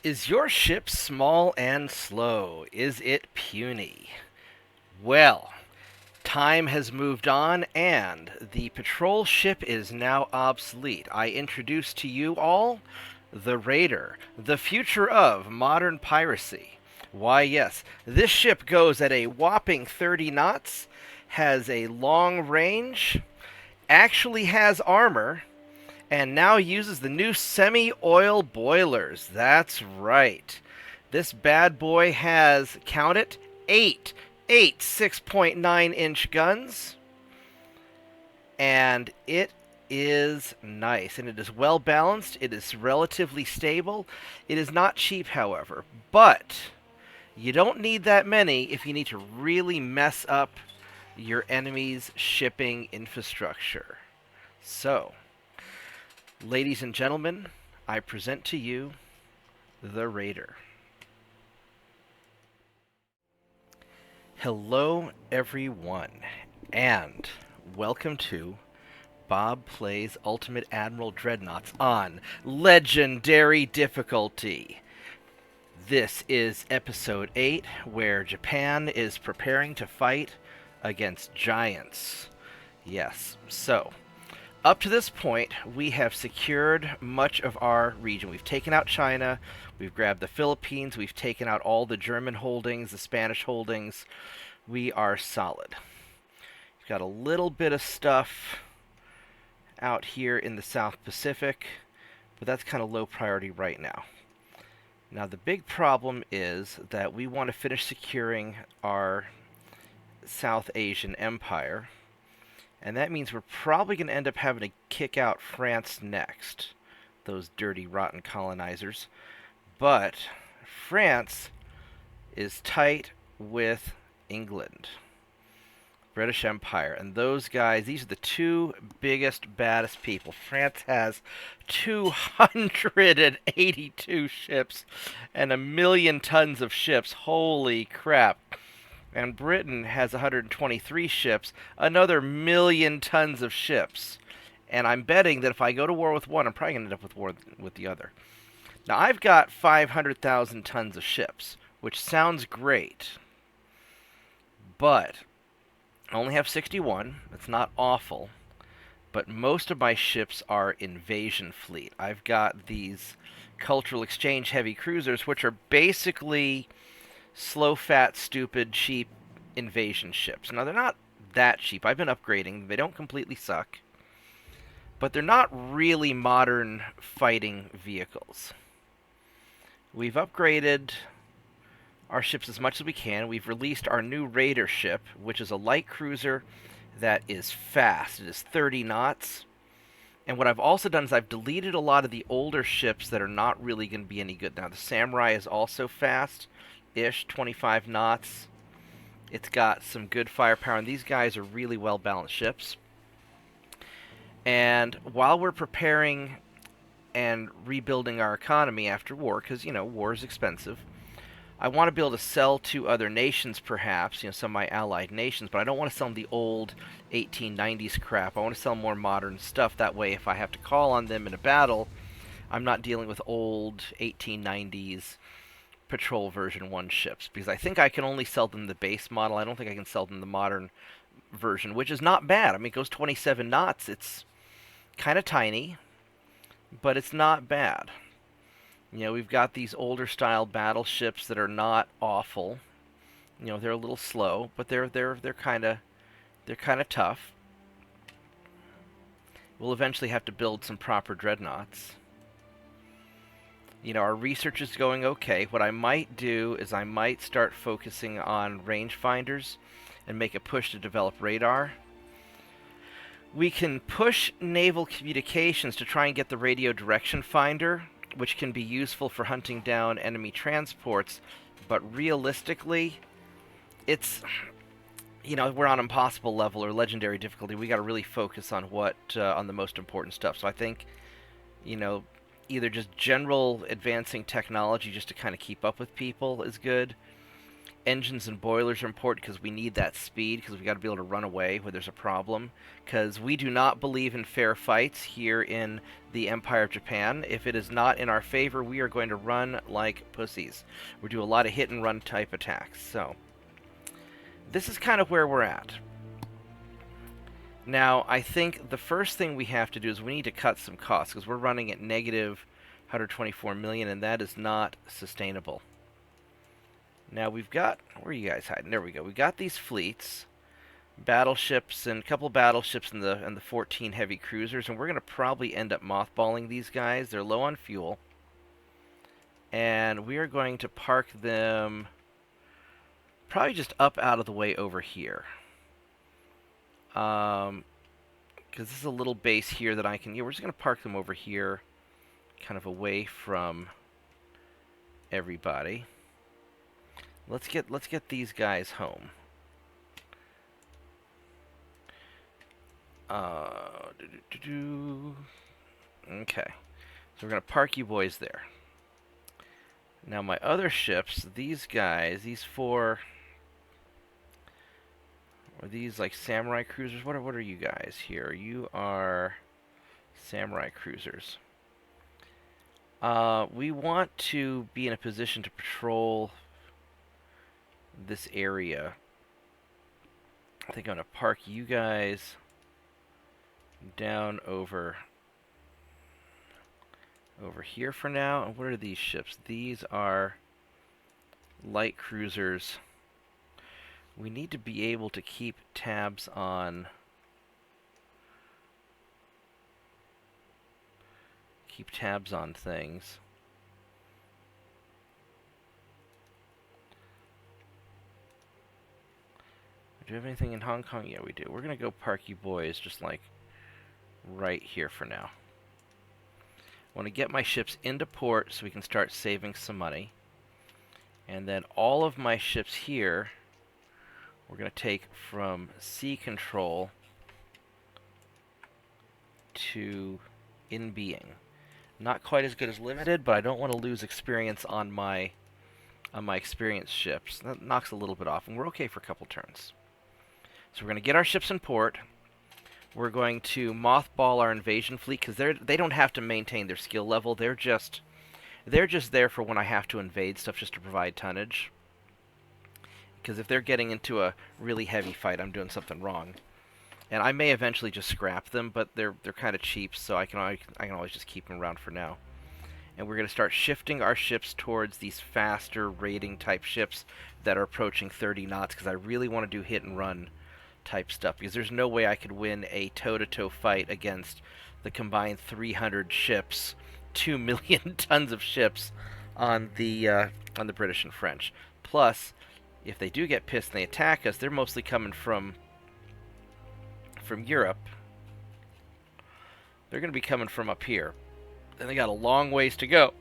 Is your ship small and slow? Is it puny? Well, time has moved on and the patrol ship is now obsolete. I introduce to you all the Raider, the future of modern piracy. Why, yes, this ship goes at a whopping 30 knots, has a long range, actually has armor, and now uses the new semi-oil boilers. That's right. This bad boy has, count it, eight 6.9-inch guns, and it is nice, and it is well balanced. It is relatively stable. It is not cheap, however, but you don't need that many if you need to really mess up your enemy's shipping infrastructure. So, ladies and gentlemen, I present to you the Raider. Hello, everyone, and welcome to Bob Plays Ultimate Admiral Dreadnoughts on Legendary Difficulty. This is Episode 8, where Japan is preparing to fight against giants. Yes, so up to this point, we have secured much of our region. We've taken out China, we've grabbed the Philippines, we've taken out all the German holdings, the Spanish holdings. We are solid. We've got a little bit of stuff out here in the South Pacific, but that's kind of low priority right now. Now, the big problem is that we want to finish securing our South Asian empire. And that means we're probably going to end up having to kick out France next. Those dirty, rotten colonizers. But France is tight with England. British Empire. And those guys, these are the two biggest, baddest people. France has 282 ships and 1,000,000 tons of ships. Holy crap. And Britain has 123 ships, another 1,000,000 tons of ships. And I'm betting that if I go to war with one, I'm probably going to end up with war with the other. Now, I've got 500,000 tons of ships, which sounds great. But I only have 61. It's not awful. But most of my ships are invasion fleet. I've got these cultural exchange heavy cruisers, which are basically slow, fat, stupid, cheap invasion ships. Now, they're not that cheap. I've been upgrading. They don't completely suck. But they're not really modern fighting vehicles. We've upgraded our ships as much as we can. We've released our new Raider ship, which is a light cruiser that is fast. It is 30 knots. And what I've also done is I've deleted a lot of the older ships that are not really going to be any good. Now, the Samurai is also fast-ish, 25 knots. It's got some good firepower, and these guys are really well-balanced ships. And while we're preparing and rebuilding our economy after war, because, war is expensive, I want to be able to sell to other nations, perhaps, some of my allied nations, but I don't want to sell them the old 1890s crap. I want to sell more modern stuff. That way, if I have to call on them in a battle, I'm not dealing with old 1890s Patrol version 1 ships, because I think I can only sell them the base model. I don't think I can sell them the modern version, which is not bad. I mean, it goes 27 knots. It's kind of tiny, but it's not bad. We've got these older style battleships that are not awful. They're a little slow, but they're kind of tough. We'll eventually have to build some proper dreadnoughts. Our research is going okay. What I might do is I might start focusing on rangefinders and make a push to develop radar. We can push naval communications to try and get the radio direction finder, which can be useful for hunting down enemy transports, but realistically, it's, we're on impossible level or legendary difficulty. We got to really focus on on the most important stuff. So I think, either just general advancing technology just to kind of keep up with people is good, engines and boilers are important because we need that speed, because we got to be able to run away when there's a problem, because we do not believe in fair fights here in the Empire of Japan. If it is not in our favor, we are going to run like pussies. We do a lot of hit and run type attacks. So this is kind of where we're at. Now, I think the first thing we have to do is we need to cut some costs, because we're running at negative 124 million, and that is not sustainable. Now we've got, where are you guys hiding? There we go. We got these fleets, battleships, and a couple battleships and the 14 heavy cruisers, and we're going to probably end up mothballing these guys. They're low on fuel, and we are going to park them probably just up out of the way over here. Because this is a little base here that I can, yeah, we're just going to park them over here, kind of away from everybody. Let's get these guys home. Okay, so we're gonna park you boys there. Now my other ships, these guys, these four, are these like samurai cruisers? What are you guys here? You are samurai cruisers. We want to be in a position to patrol this area. I think I'm going to park you guys down over here for now. And what are these ships? These are light cruisers. We need to be able to keep tabs on things. Do we have anything in Hong Kong? Yeah, we do. We're going to go park you boys just like right here for now. I want to get my ships into port so we can start saving some money. And then all of my ships here, we're going to take from sea control to in being. Not quite as good as limited, but I don't want to lose experience on my experienced ships. That knocks a little bit off, and we're okay for a couple turns. So we're going to get our ships in port. We're going to mothball our invasion fleet, because they don't have to maintain their skill level. They're just there for when I have to invade stuff, just to provide tonnage. Because if they're getting into a really heavy fight, I'm doing something wrong. And I may eventually just scrap them, but they're kind of cheap, so I can always just keep them around for now. And we're going to start shifting our ships towards these faster raiding type ships that are approaching 30 knots, because I really want to do hit and run type stuff, because there's no way I could win a toe-to-toe fight against the combined 300 ships, 2 million tons of ships on the British and French. Plus, if they do get pissed and they attack us, they're mostly coming from Europe. They're going to be coming from up here. And they got a long ways to go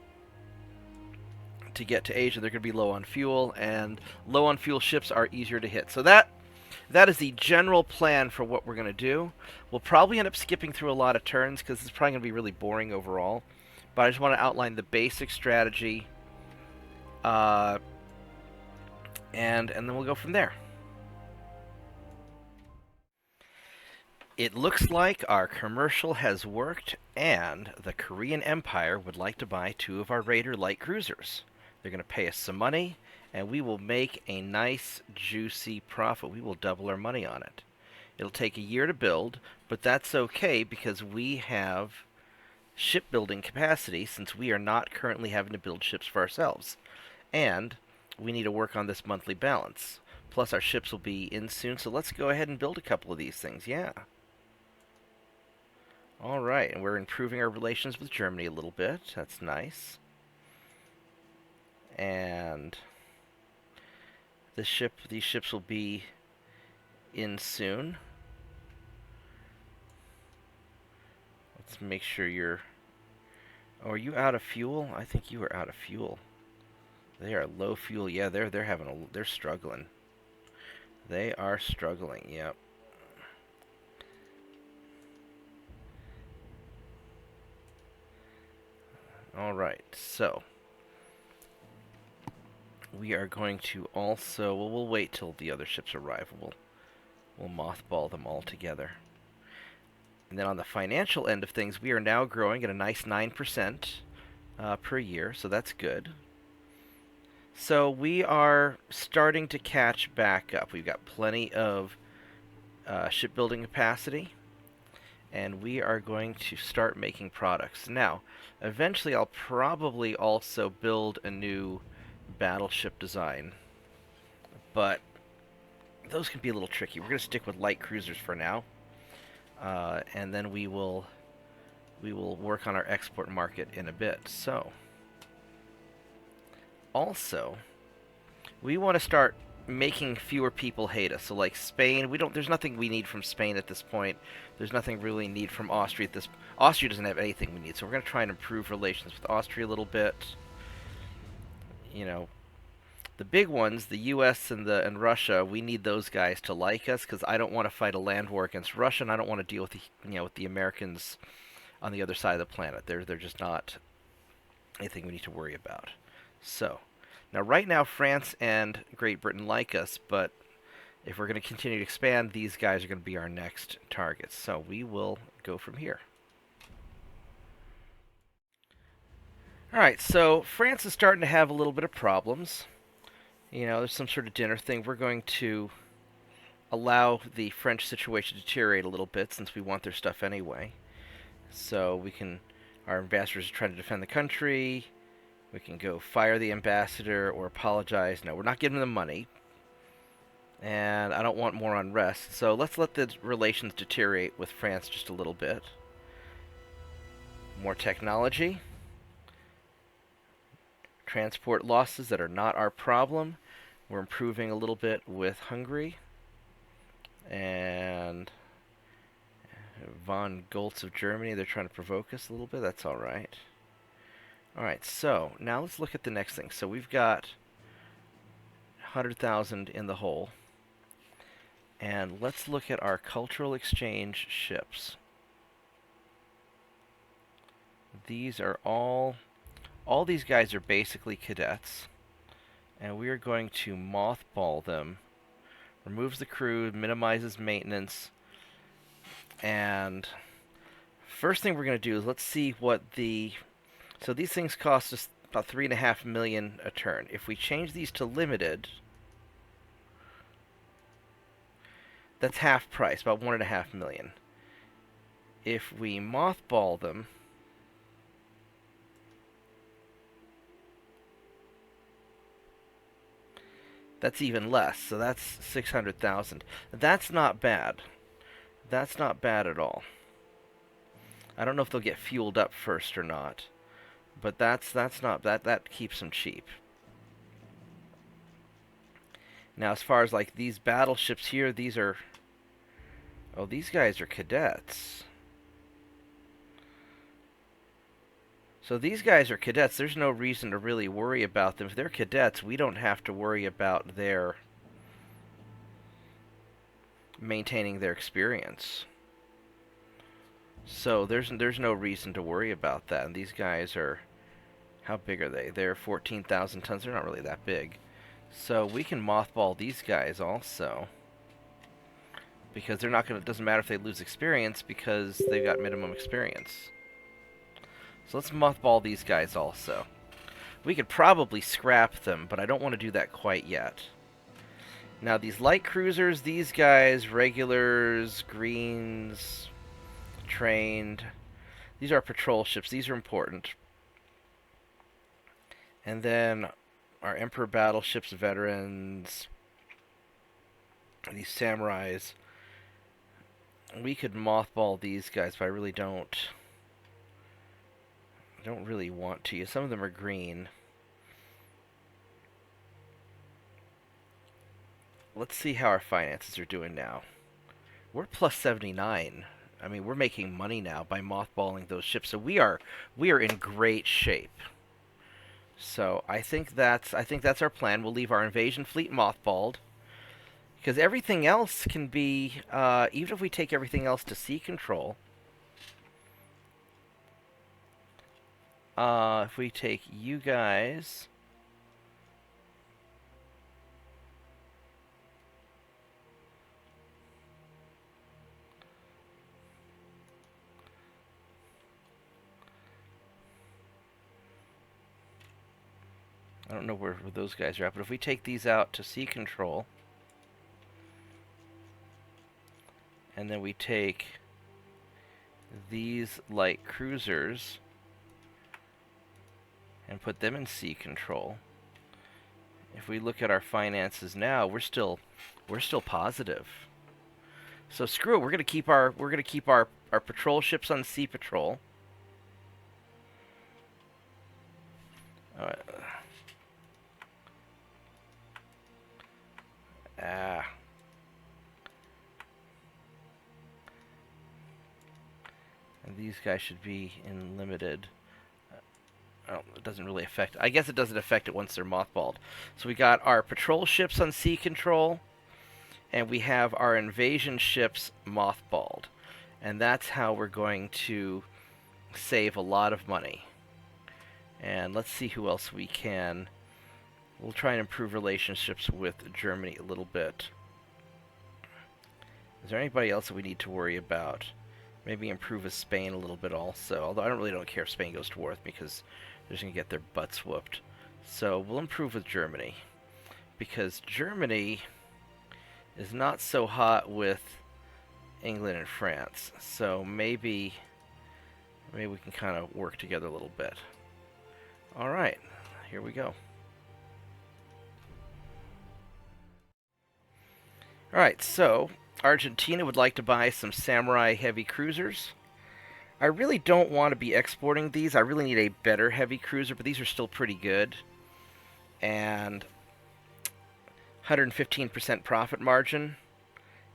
to get to Asia. They're going to be low on fuel, and low on fuel ships are easier to hit. So that is the general plan for what we're going to do. We'll probably end up skipping through a lot of turns, because it's probably going to be really boring overall. But I just want to outline the basic strategy, and then we'll go from there. It looks like our commercial has worked, and the Korean Empire would like to buy 2 of our Raider light cruisers. They're going to pay us some money, and we will make a nice, juicy profit. We will double our money on it. It'll take a year to build, but that's okay, because we have shipbuilding capacity, since we are not currently having to build ships for ourselves. And we need to work on this monthly balance. Plus, our ships will be in soon, so let's go ahead and build a couple of these things. Yeah. Alright, and we're improving our relations with Germany a little bit. That's nice. And these ships will be in soon. Let's make sure you're... Oh, are you out of fuel? I think you are out of fuel. They are low fuel. Yeah, they're struggling. They are struggling, yep. Alright, so we are going to also, well, we'll wait till the other ships arrive. We'll mothball them all together. And then on the financial end of things, we are now growing at a nice 9% per year, so that's good. So we are starting to catch back up. We've got plenty of shipbuilding capacity, and we are going to start making products. Now, eventually I'll probably also build a new battleship design, but those can be a little tricky. We're going to stick with light cruisers for now, and then we will work on our export market in a bit. So, also, we want to start making fewer people hate us. So like Spain, there's nothing we need from Spain at this point. There's nothing really need from Austria at this. Austria doesn't have anything we need, so we're going to try and improve relations with Austria a little bit. You know, the big ones, the U.S. and Russia, we need those guys to like us, because I don't want to fight a land war against Russia, and I don't want to deal with with the Americans on the other side of the planet. They're just not anything we need to worry about. So, now right now France and Great Britain like us, but if we're going to continue to expand, these guys are going to be our next targets. So we will go from here. Alright, so France is starting to have a little bit of problems. There's some sort of dinner thing. We're going to allow the French situation to deteriorate a little bit, since we want their stuff anyway. So our ambassadors are trying to defend the country. We can go fire the ambassador or apologize. No, we're not giving them money. And I don't want more unrest. So let's let the relations deteriorate with France just a little bit. More technology. Transport losses that are not our problem. We're improving a little bit with Hungary. And von Goltz of Germany, they're trying to provoke us a little bit. That's all right. Alright, so now let's look at the next thing. So we've got 100,000 in the hole. And let's look at our cultural exchange ships. These are all these guys are basically cadets. And we are going to mothball them. Removes the crew, minimizes maintenance. And first thing we're going to do is let's see what so these things cost us about 3.5 million a turn. If we change these to limited, that's half price, about 1.5 million. If we mothball them, that's even less. So that's 600,000. That's not bad. That's not bad at all. I don't know if they'll get fueled up first or not. But that's not that keeps them cheap. Now, as far as like these battleships here, these guys are cadets. So these guys are cadets. There's no reason to really worry about them. If they're cadets, we don't have to worry about their maintaining their experience. So there's no reason to worry about that. And these guys are, how big are they? They're 14,000 tons. They're not really that big. So we can mothball these guys also, because they're not going to, doesn't matter if they lose experience, because they've got minimum experience. So let's mothball these guys also. We could probably scrap them, but I don't want to do that quite yet. Now these light cruisers, these guys, regulars, greens, trained. These are patrol ships. These are important. And then our Emperor battleships, veterans, these samurais. We could mothball these guys, but I really don't really want to. Some of them are green. Let's see how our finances are doing now. We're plus 79. I mean, we're making money now by mothballing those ships. So we are in great shape. So I think that's our plan. We'll leave our invasion fleet mothballed, because everything else can be, even if we take everything else to sea control, if we take you guys I don't know where those guys are at, but if we take these out to sea control, and then we take these light cruisers and put them in sea control, if we look at our finances now, we're still positive. So screw it. We're gonna keep our patrol ships on sea patrol. Uh, ah. And these guys should be in limited. Oh, it doesn't really affect. I guess it doesn't affect it once they're mothballed. So we got our patrol ships on sea control, and we have our invasion ships mothballed. And that's how we're going to save a lot of money. And let's see who else we can. We'll try and improve relationships with Germany a little bit. Is there anybody else that we need to worry about? Maybe improve with Spain a little bit also. Although I really don't care if Spain goes to war with me because they're just going to get their butts whooped. So we'll improve with Germany. Because Germany is not so hot with England and France. So maybe we can kind of work together a little bit. Alright, here we go. Alright, so Argentina would like to buy some Samurai heavy cruisers. I really don't want to be exporting these. I really need a better heavy cruiser, but these are still pretty good. And 115% profit margin.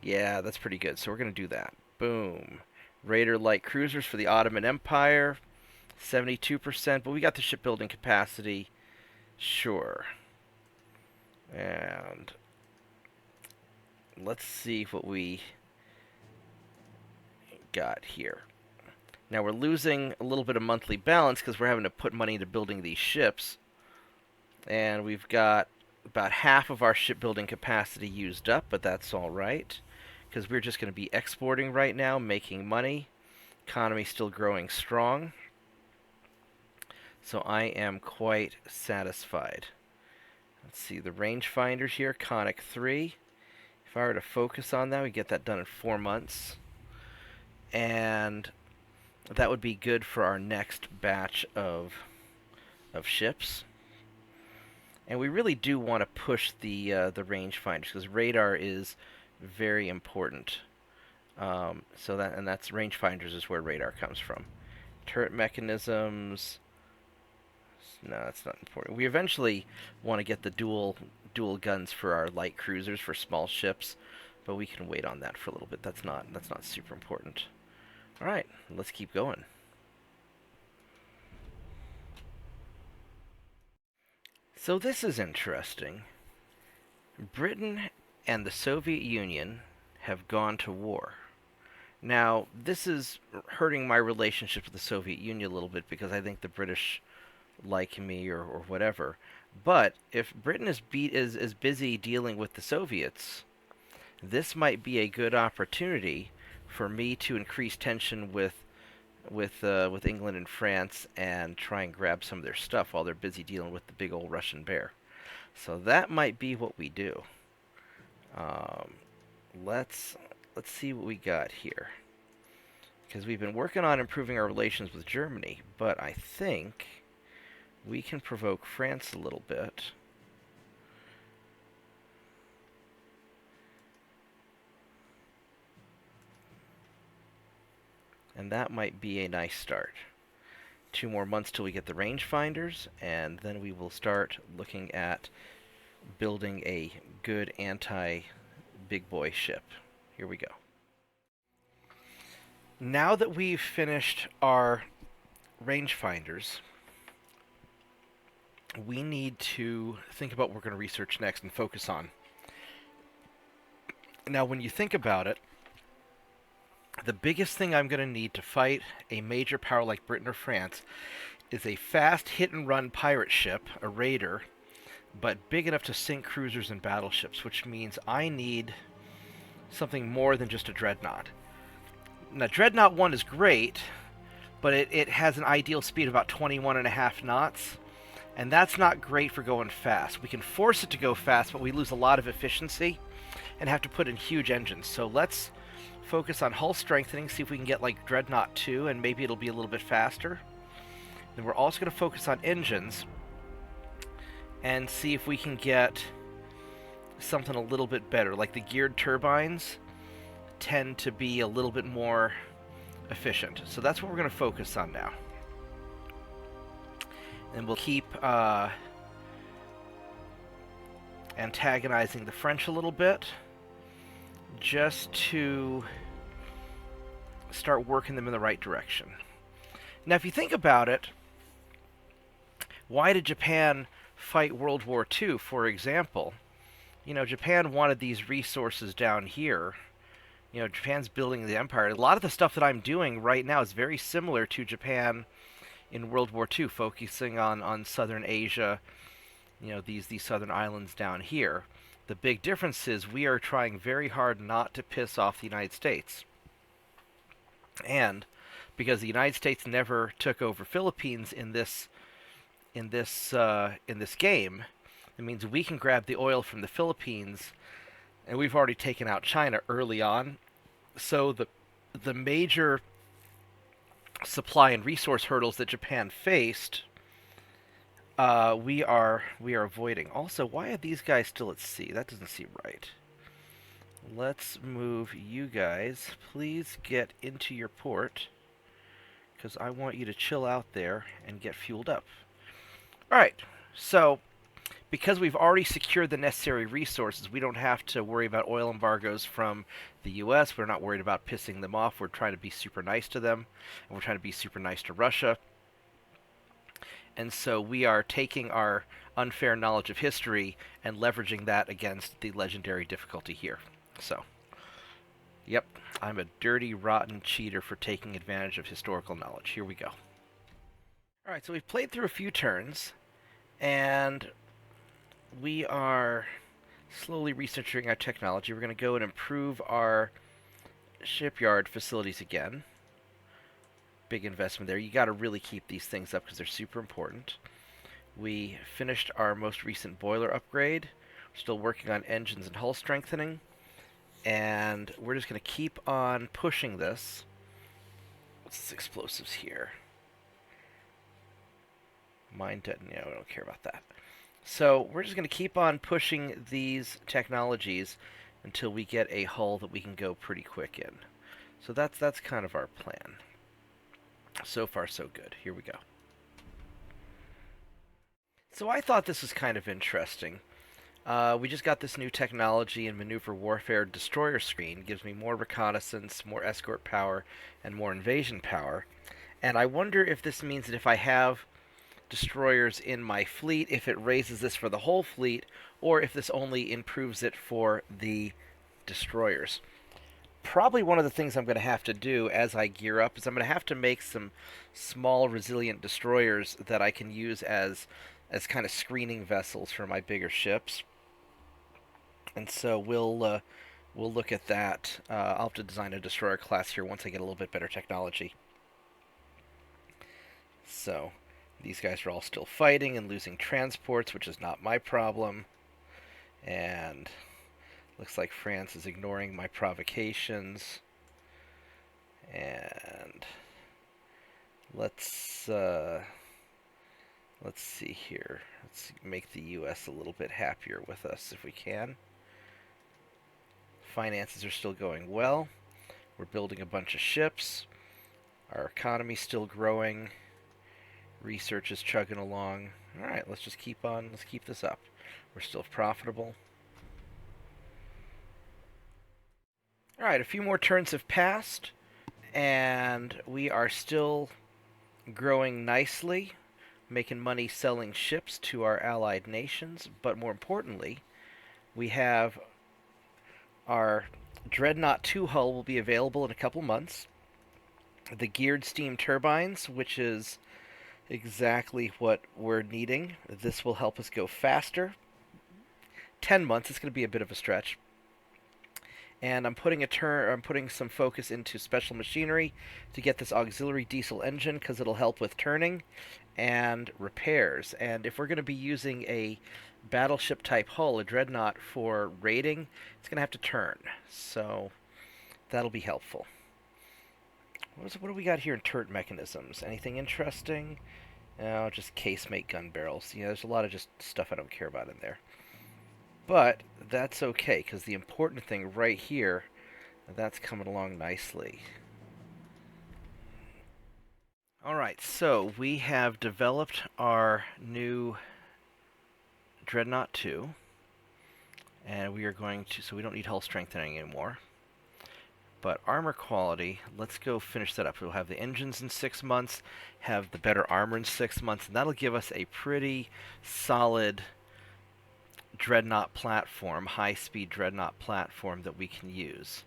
Yeah, that's pretty good. So we're going to do that. Boom. Raider light cruisers for the Ottoman Empire. 72%, but we got the shipbuilding capacity. Sure. And let's see what we got here. Now we're losing a little bit of monthly balance because we're having to put money into building these ships. And we've got about half of our shipbuilding capacity used up, but that's all right because we're just going to be exporting right now, making money. Economy still growing strong. So I am quite satisfied. Let's see, the rangefinders here, Conic 3. If I were to focus on that, we get that done in 4 months. And that would be good for our next batch of ships. And we really do want to push the rangefinders because radar is very important. So that's rangefinders is where radar comes from. Turret mechanisms. No, that's not important. We eventually want to get the dual guns for our light cruisers for small ships, but we can wait on that for a little bit. That's not super important. All right, let's keep going. So this is interesting. Britain and the Soviet Union have gone to war. Now, this is hurting my relationship with the Soviet Union a little bit because I think the British like me or whatever. But if Britain is busy dealing with the Soviets, this might be a good opportunity for me to increase tension with England and France and try and grab some of their stuff while they're busy dealing with the big old Russian bear. So that might be what we do. Let's see what we got here. Because we've been working on improving our relations with Germany, but I think we can provoke France a little bit. And that might be a nice start. 2 more months till we get the rangefinders, and then we will start looking at building a good anti-big boy ship. Here we go. Now that we've finished our rangefinders, we need to think about what we're going to research next and focus on. Now, when you think about it, the biggest thing I'm going to need to fight a major power like Britain or France is a fast hit-and-run pirate ship, a raider, but big enough to sink cruisers and battleships, which means I need something more than just a Dreadnought. Now, Dreadnought 1 is great, but it has an ideal speed of about 21.5 knots, And that's not great for going fast. We can force it to go fast, but we lose a lot of efficiency and have to put in huge engines. So let's focus on hull strengthening, see if we can get like Dreadnought 2, and maybe it'll be a little bit faster. Then we're also going to focus on engines and see if we can get something a little bit better. Like the geared turbines tend to be a little bit more efficient. So that's what we're going to focus on now. And we'll keep antagonizing the French a little bit, just to start working them in the right direction. Now, if you think about it, why did Japan fight World War II, for example? You know, Japan wanted these resources down here. You know, Japan's building the empire. A lot of the stuff that I'm doing right now is very similar to Japan in World War II, focusing on southern Asia, you know, these southern islands down here. The big difference is we are trying very hard not to piss off the United States. And because the United States never took over Philippines in this game, it means we can grab the oil from the Philippines, and we've already taken out China early on. So the major supply and resource hurdles that Japan faced, we are avoiding. Also, why are these guys still at sea? That doesn't seem right. Let's move you guys. Please get into your port, because I want you to chill out there and get fueled up. Alright, so because we've already secured the necessary resources, we don't have to worry about oil embargoes from the US. We're not worried about pissing them off. We're trying to be super nice to them, and we're trying to be super nice to Russia. And so we are taking our unfair knowledge of history and leveraging that against the legendary difficulty here. So, yep, I'm a dirty, rotten cheater for taking advantage of historical knowledge. Here we go. Alright, so we've played through a few turns, and we are slowly researching our technology. We're going to go and improve our shipyard facilities again. Big investment there. You got to really keep these things up because they're super important. We finished our most recent boiler upgrade. We're still working on engines and hull strengthening. And we're just going to keep on pushing this. What's this explosives here? Mine detonate. No, I don't care about that. So we're just going to keep on pushing these technologies until we get a hull that we can go pretty quick in. So that's kind of our plan. So far, so good. Here we go. So I thought this was kind of interesting. We just got this new technology in maneuver warfare destroyer screen. It gives me more reconnaissance, more escort power, and more invasion power. And I wonder if this means that if I have destroyers in my fleet, if it raises this for the whole fleet, or if this only improves it for the destroyers. Probably one of the things I'm going to have to do as I gear up is I'm going to have to make some small resilient destroyers that I can use as kind of screening vessels for my bigger ships. And so we'll look at that. I'll have to design a destroyer class here once I get a little bit better technology. So these guys are all still fighting and losing transports, which is not my problem. And looks like France is ignoring my provocations. And let's see here. Let's make the US a little bit happier with us if we can. Finances are still going well. We're building a bunch of ships. Our economy's still growing. Research is chugging along. Alright, let's just keep this up. We're still profitable. Alright, a few more turns have passed, and we are still growing nicely, making money selling ships to our allied nations, but more importantly, we have our Dreadnought 2 hull will be available in a couple months. The geared steam turbines, which is exactly what we're needing. This will help us go faster. 10 months, it's going to be a bit of a stretch. And I'm putting some focus into special machinery to get this auxiliary diesel engine because it'll help with turning and repairs. And if we're going to be using a battleship type hull, a dreadnought, for raiding, it's going to have to turn. So that'll be helpful. What do we got here in turret mechanisms? Anything interesting? No, just casemate gun barrels. There's a lot of just stuff I don't care about in there. But that's okay, because the important thing right here, that's coming along nicely. Alright, so we have developed our new Dreadnought 2. And we are going to, so we don't need hull strengthening anymore. But armor quality, let's go finish that up. We'll have the engines in 6 months, have the better armor in 6 months, and that'll give us a pretty solid dreadnought platform, high-speed dreadnought platform that we can use.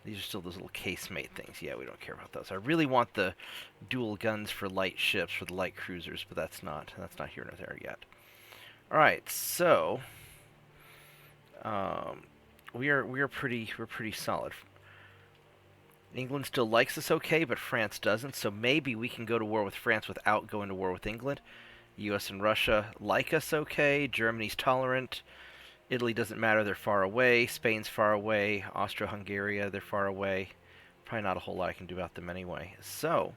These are still those little casemate things. Yeah, we don't care about those. I really want the dual guns for light ships, for the light cruisers, but that's not here nor there yet. All right, so we're pretty solid. England still likes us okay, but France doesn't, so maybe we can go to war with France without going to war with England. US and Russia like us okay, Germany's tolerant, Italy doesn't matter, they're far away, Spain's far away, Austro-Hungary, they're far away. Probably not a whole lot I can do about them anyway. So,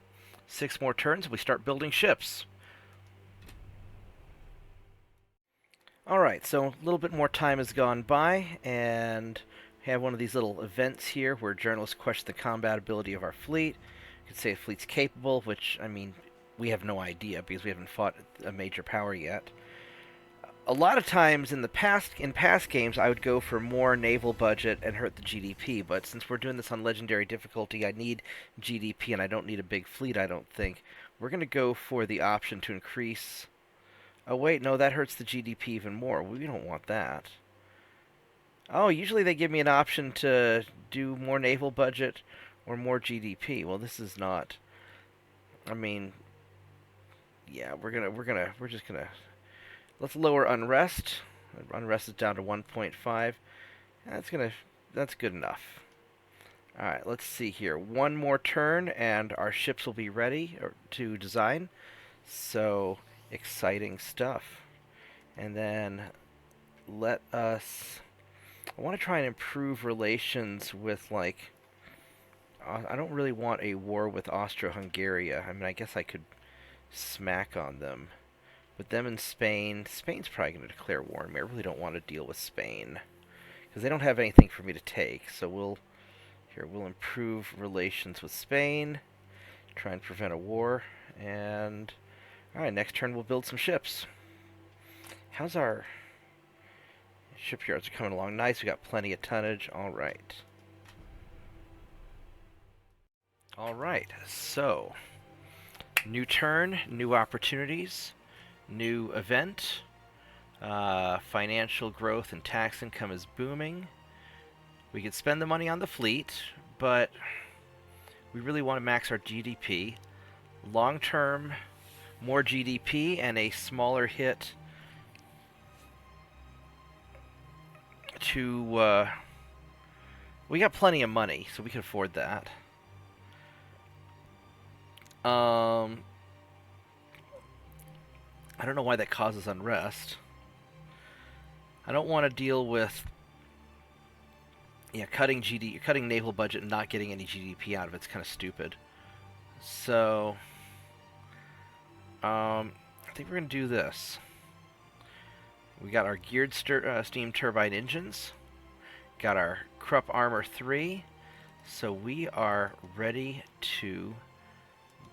6 more turns, we start building ships. Alright, so a little bit more time has gone by, and we have one of these little events here where journalists question the combat ability of our fleet. You could say the fleet's capable, which, I mean, we have no idea because we haven't fought a major power yet. A lot of times in past games, I would go for more naval budget and hurt the GDP, but since we're doing this on legendary difficulty, I need GDP and I don't need a big fleet, I don't think. We're going to go for the option to increase... Oh wait, no, that hurts the GDP even more. We don't want that. Oh, usually they give me an option to do more naval budget or more GDP. Well, this is not... I mean... Yeah, we're just gonna... Let's lower unrest. Unrest is down to 1.5. That's good enough. Alright, let's see here. One more turn and our ships will be ready to design. So, exciting stuff. And then let us... I want to try and improve relations with, like... I don't really want a war with Austro-Hungary. I mean, I guess I could smack on them. But them and Spain... Spain's probably going to declare war on me. I really don't want to deal with Spain. Because they don't have anything for me to take. So we'll improve relations with Spain. Try and prevent a war. And... Alright, next turn we'll build some ships. How's our... Shipyards are coming along nice. We got plenty of tonnage. Alright. Alright, so... New turn, new opportunities, new event. Financial growth and tax income is booming. We could spend the money on the fleet, but we really want to max our GDP. Long term, more GDP and a smaller hit to... we got plenty of money, so we can afford that. I don't know why that causes unrest. I don't want to deal with cutting naval budget and not getting any GDP out of it. It's kind of stupid. So I think we're going to do this. We got our geared steam turbine engines. Got our Krupp Armor 3. So we are ready to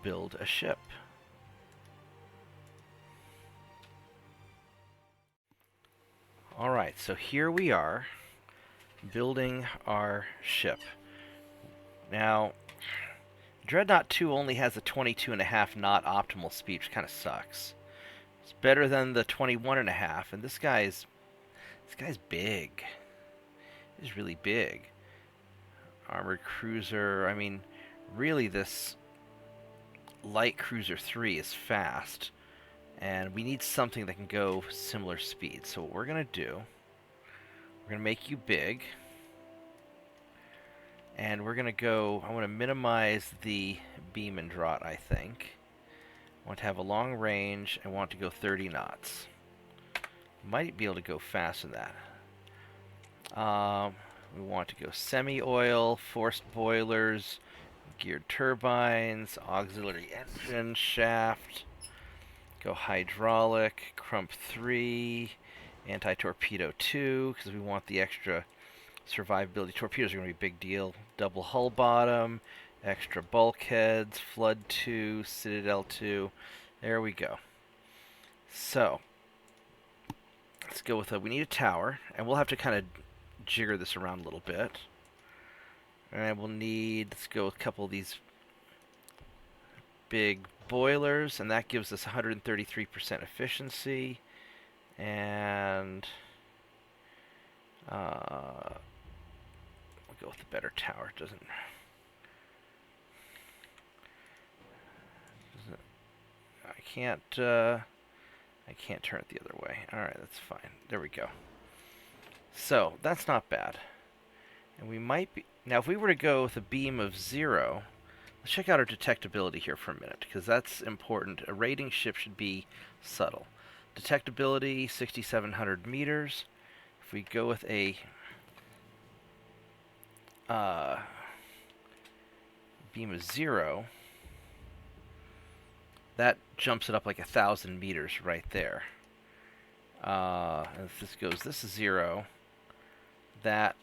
build a ship. Alright, so here we are building our ship. Now, Dreadnought 2 only has a 22.5 knot optimal speed, which kind of sucks. It's better than the 21.5, and this guy's big. He's really big. Armored cruiser, I mean, really this light cruiser 3 is fast. And we need something that can go similar speed. So what we're going to do, we're going to make you big. And we're going to go, I want to minimize the beam and draught, I think. I want to have a long range. I want to go 30 knots. Might be able to go faster than that. We want to go semi-oil, forced boilers, geared turbines, auxiliary engine, shaft, go hydraulic, crump 3, anti-torpedo 2, because we want the extra survivability. Torpedoes are going to be a big deal. Double hull bottom, extra bulkheads, flood 2, citadel 2. There we go. So, let's go with we need a tower, and we'll have to kind of jigger this around a little bit. And we'll need, let's go with a couple of these big boilers, and that gives us 133% efficiency. And we'll go with the better tower. Doesn't I can't turn it the other way. All right, that's fine. There we go. So that's not bad. And we might be now if we were to go with a beam of 0. Let's check out our detectability here for a minute, because that's important. A raiding ship should be subtle. Detectability 6,700 meters. If we go with a beam of 0, that jumps it up like 1,000 meters right there. And if this is 0, that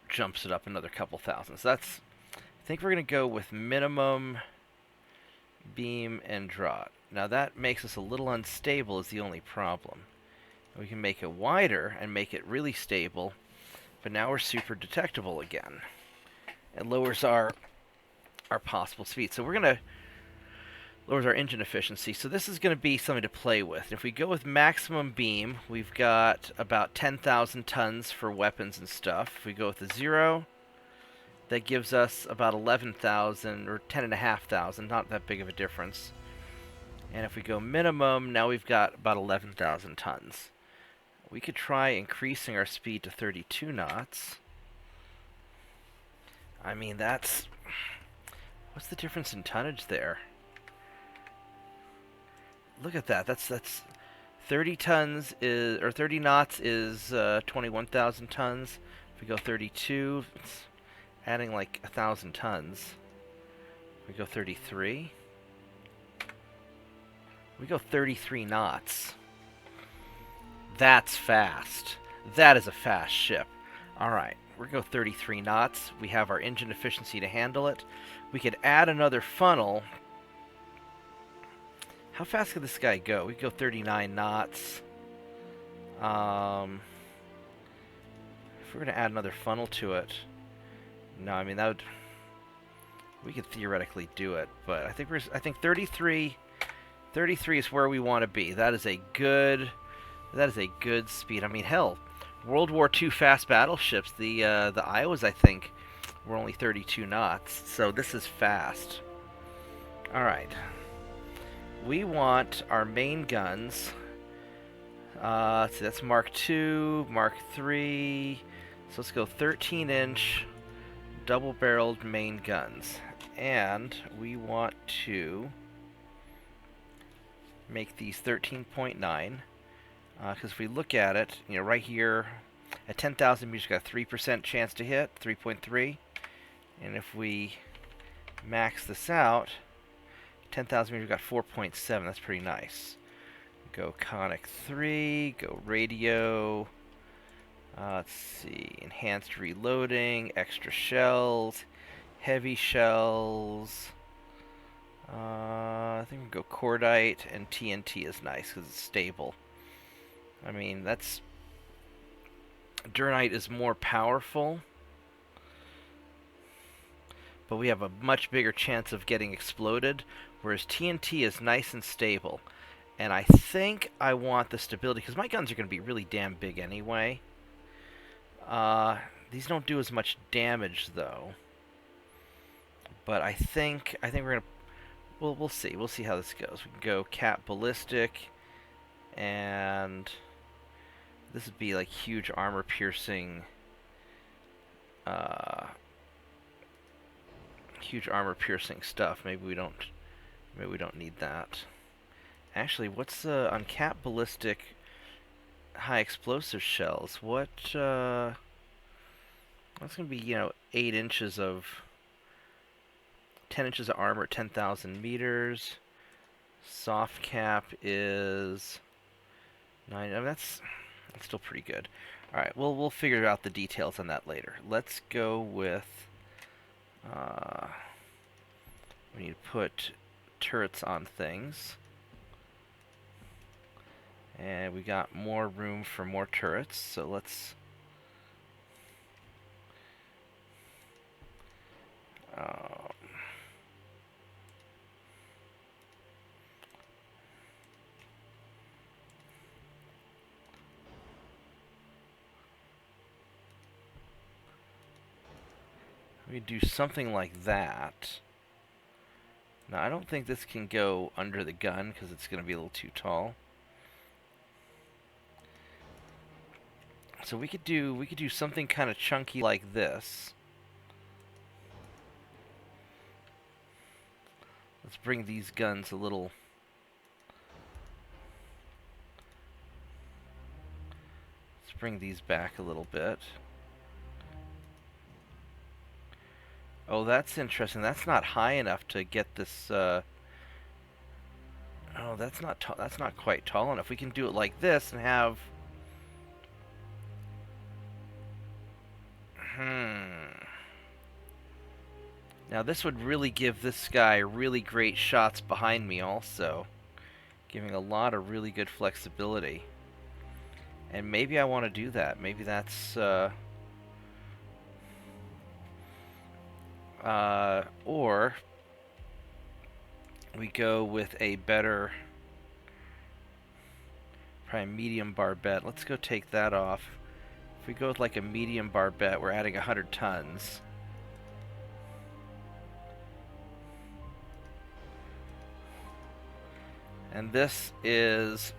jumps it up another couple thousand. So that's, I think we're going to go with minimum beam and draught. Now that makes us a little unstable is the only problem. We can make it wider and make it really stable, but now we're super detectable again. It lowers our possible speed. So we're going to lowers our engine efficiency. So this is going to be something to play with. If we go with maximum beam, we've got about 10,000 tons for weapons and stuff. If we go with the 0, that gives us about 11,000 or 10,500, not that big of a difference. And if we go minimum, now we've got about 11,000 tons. We could try increasing our speed to 32 knots. I mean, what's the difference in tonnage there? Look at that. That's 30 tons is, or 30 knots is 21,000 tons. If we go 32, it's adding like 1,000 tons. We go 33. We go 33 knots. That's fast. That is a fast ship. All right, we're going to go 33 knots. We have our engine efficiency to handle it. We could add another funnel. How fast could this guy go? We could go 39 knots. If we're going to add another funnel to it, no, I mean that would. We could theoretically do it, but I think 33 is where we want to be. That is a good speed. I mean, hell, World War II fast battleships, the Iowas, I think, were only 32 knots. So this is fast. All right. We want our main guns. Let's see, that's Mark II, Mark III. So let's go 13-inch double-barreled main guns. And we want to make these 13.9. Because if we look at it, you know, right here, at 10,000 meters, got a 3% chance to hit, 3.3. And if we max this out, 10,000 meters, got 4.7. That's pretty nice. Go conic 3, go radio. Let's see, enhanced reloading, extra shells, heavy shells. I think we can go cordite, and TNT is nice because it's stable. I mean, Durnite is more powerful, but we have a much bigger chance of getting exploded, whereas TNT is nice and stable. And I think I want the stability, because my guns are going to be really damn big anyway. These don't do as much damage, though. But I think we're going to. We'll see. We'll see how this goes. We can go cap ballistic, and this would be like huge armor piercing huge armor-piercing stuff. Maybe we don't need that. Actually, what's the uncapped ballistic high explosive shells? What's gonna be, 8 inches of 10 inches of armor at 10,000 meters. Soft cap is 9. I mean, that's still pretty good. All right, we'll figure out the details on that later. Let's go with. We need to put turrets on things, and we got more room for more turrets. So let's. We do something like that. Now, I don't think this can go under the gun because it's going to be a little too tall. So we could do something kind of chunky like this. Let's bring these guns a little. Let's bring these back a little bit. Oh, that's interesting. That's not high enough to get this. Oh, that's not quite tall enough. We can do it like this and have. Now this would really give this guy really great shots behind me also, giving a lot of really good flexibility. And maybe I want to do that. Maybe that's or we go with a better, probably medium barbette. Let's go take that off. If we go with like a medium barbette, we're adding 100 tons. And this is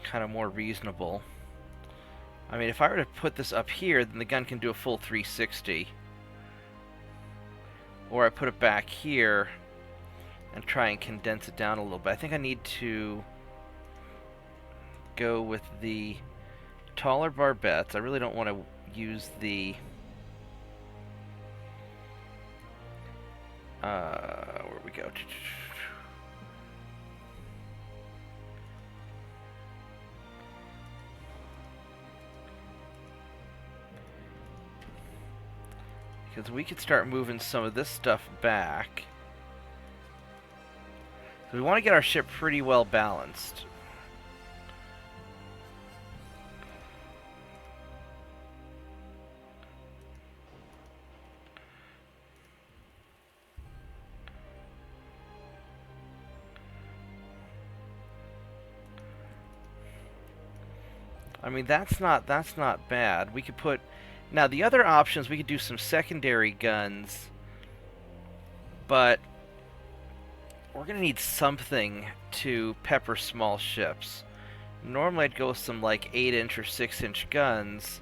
kind of more reasonable. I mean, if I were to put this up here, then the gun can do a full 360. Or I put it back here and try and condense it down a little bit. I think I need to go with the taller barbettes. I really don't want to use the where we go. Because we could start moving some of this stuff back. So we want to get our ship pretty well balanced. I mean, that's not bad. We could put. Now, the other options, we could do some secondary guns, but we're going to need something to pepper small ships. Normally, I'd go with some, like, 8-inch or 6-inch guns,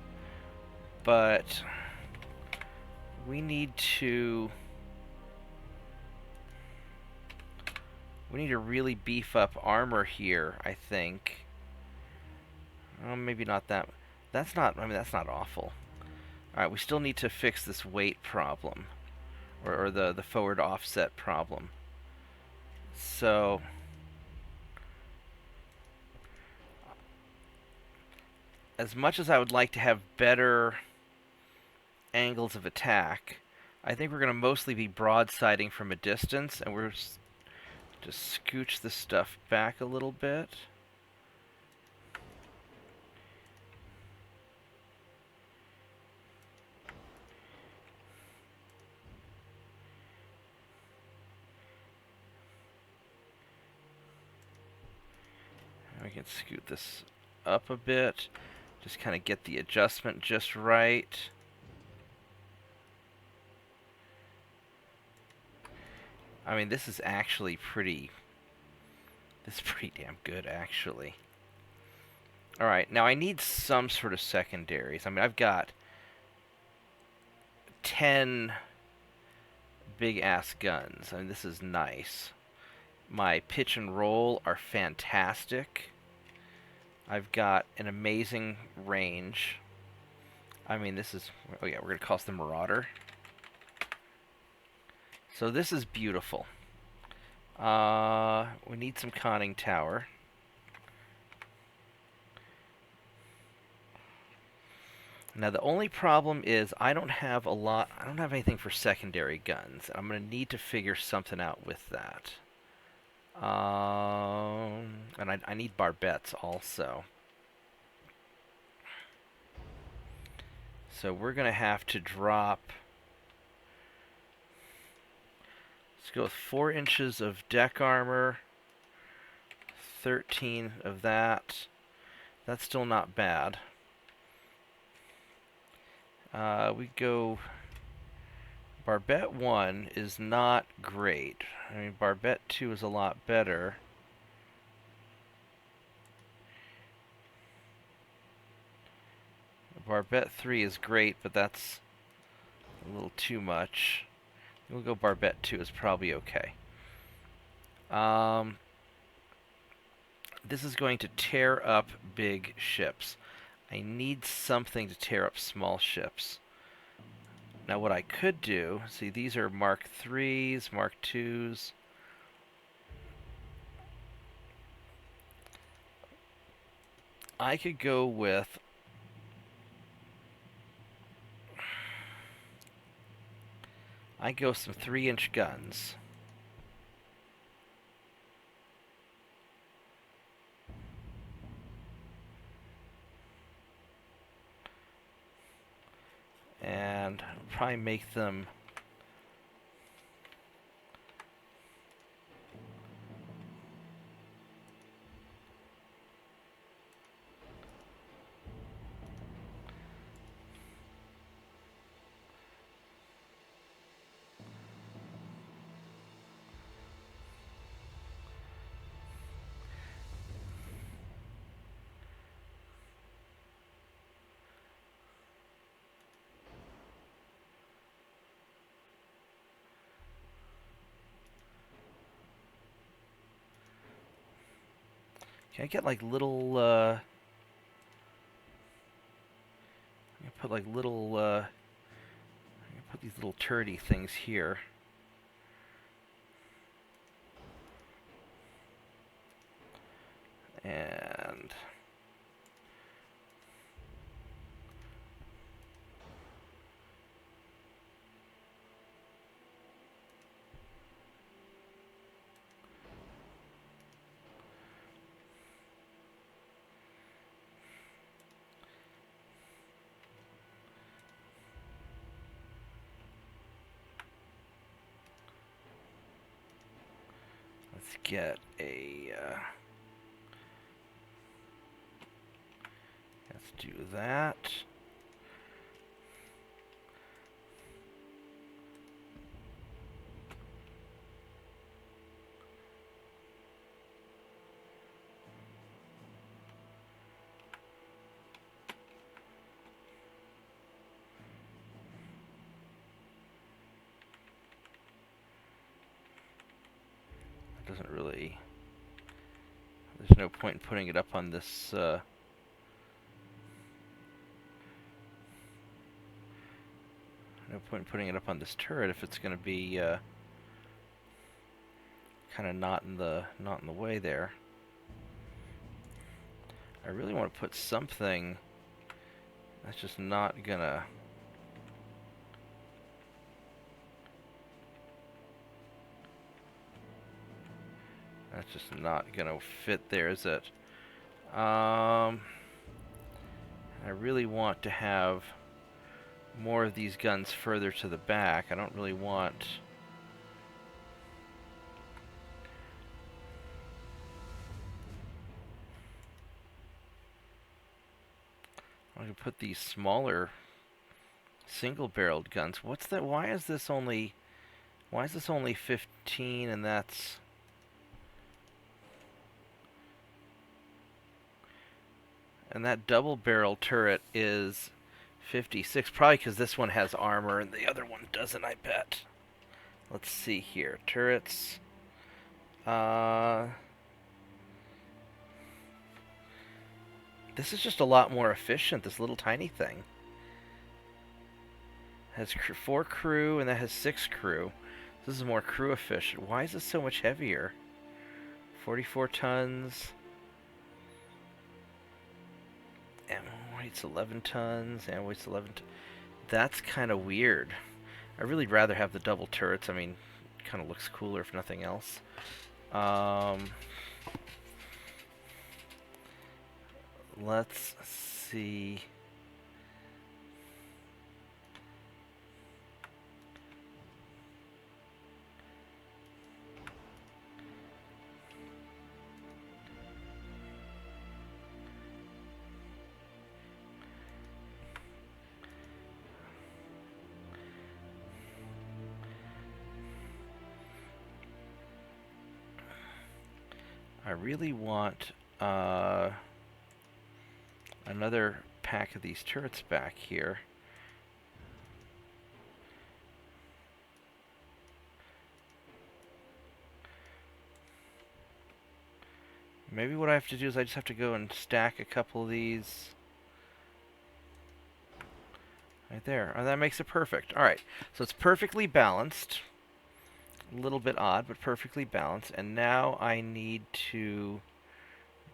but we need to really beef up armor here, I think. Oh, maybe not that. That's not awful. Alright, we still need to fix this weight problem. Or the forward offset problem. So as much as I would like to have better angles of attack, I think we're going to mostly be broadsiding from a distance, and we're just scooch this stuff back a little bit. We can scoot this up a bit, just kind of get the adjustment just right. I mean, this is actually pretty damn good, actually. Alright, now I need some sort of secondaries. I mean, I've got 10 big ass guns. I mean, this is nice. My pitch and roll are fantastic. I've got an amazing range. I mean, this is... Oh yeah, we're going to call this the Marauder. So this is beautiful. We need some conning tower. Now the only problem is I don't have anything for secondary guns. I'm going to need to figure something out with that. And I need barbettes also. So we're going to have to drop... Let's go with 4 inches of deck armor, 13 of that. That's still not bad. We go... Barbette 1 is not great. I mean, Barbette 2 is a lot better. Barbette 3 is great, but that's a little too much. We'll go Barbette 2 is probably okay. This is going to tear up big ships. I need something to tear up small ships. Now what I could do, see these are Mark 3s, Mark 2s. I could go with some 3-inch guns. And probably make them can I get like little put like little put these little turrety things here. And let's get a let's do that. Doesn't really... There's no point in putting it up on this... no point in putting it up on this turret if it's going to be kind of not in the way there. I really want to put something that's just not gonna... That's just not gonna fit there, is it? I really want to have more of these guns further to the back. I don't really want... I'm gonna put these smaller single-barreled guns. What's that? Why is this only 15 and that's... And that double barrel turret is 56, probably because this one has armor and the other one doesn't, I bet. Let's see here. Turrets. Uh, this is just a lot more efficient, this little tiny thing. Has 4 crew, and that has 6 crew. This is more crew efficient. Why is this so much heavier? 44 tons. Ammo weight's 11 tons. Ammo weight's 11 tons. That's kind of weird. I'd really rather have the double turrets. I mean, it kind of looks cooler if nothing else. Let's see. I really want another pack of these turrets back here. Maybe what I have to do is I just have to go and stack a couple of these right there. Oh, that makes it perfect. Alright, so it's perfectly balanced. A little bit odd, but perfectly balanced. And now I need to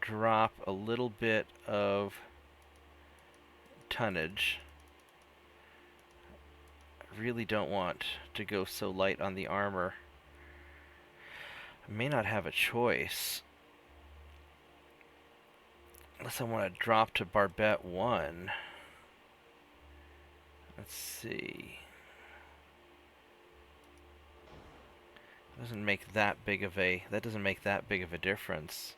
drop a little bit of tonnage. I really don't want to go so light on the armor. I may not have a choice. Unless I want to drop to Barbette 1. Let's see. Doesn't make that big of a difference.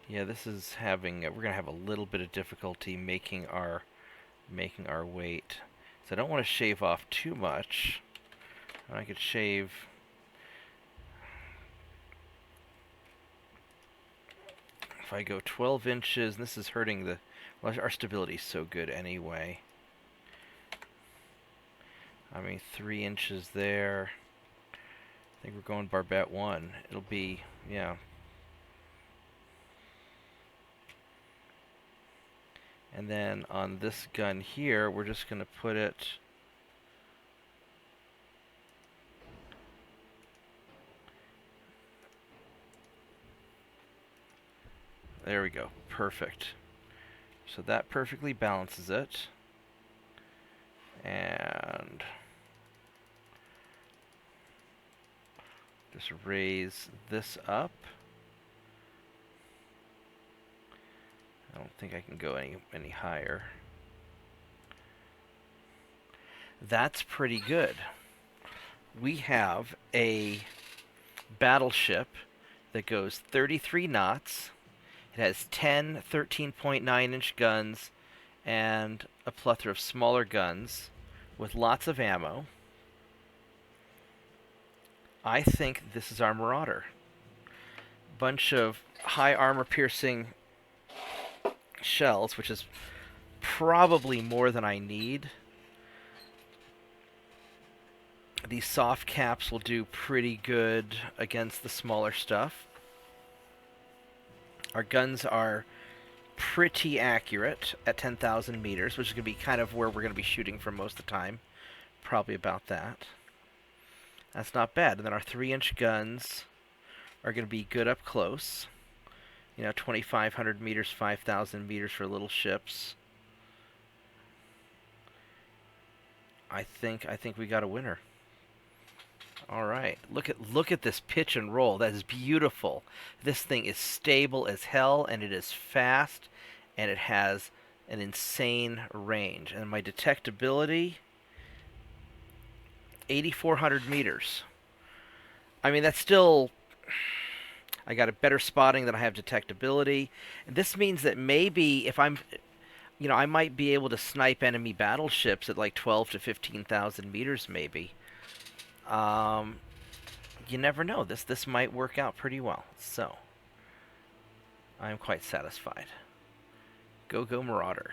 Yeah, this is having we're gonna have a little bit of difficulty making our weight. So I don't want to shave off too much. I could shave. If I go 12 inches, and this is hurting the. Well, our stability's so good anyway. I mean, 3 inches there. I think we're going Barbette 1. It'll be, yeah. And then on this gun here, we're just going to put it... There we go. Perfect. So that perfectly balances it. And... just raise this up. I don't think I can go any higher. That's pretty good. We have a battleship that goes 33 knots. It has 10 13.9-inch guns and a plethora of smaller guns with lots of ammo. I think this is our Marauder. Bunch of high armor piercing shells, which is probably more than I need. These soft caps will do pretty good against the smaller stuff. Our guns are pretty accurate at 10,000 meters, which is going to be kind of where we're going to be shooting for most of the time. Probably about that. That's not bad. And then our 3-inch guns are going to be good up close. You know, 2,500 meters, 5,000 meters for little ships. I think we got a winner. All right. Look at this pitch and roll. That is beautiful. This thing is stable as hell, and it is fast, and it has an insane range. And my detectability, 8,400 meters. I mean, that's still... I got a better spotting than I have detectability. And this means that maybe if I'm... I might be able to snipe enemy battleships at like 12 to 15,000 meters, maybe. You never know. This might work out pretty well. So, I'm quite satisfied. Go Marauder.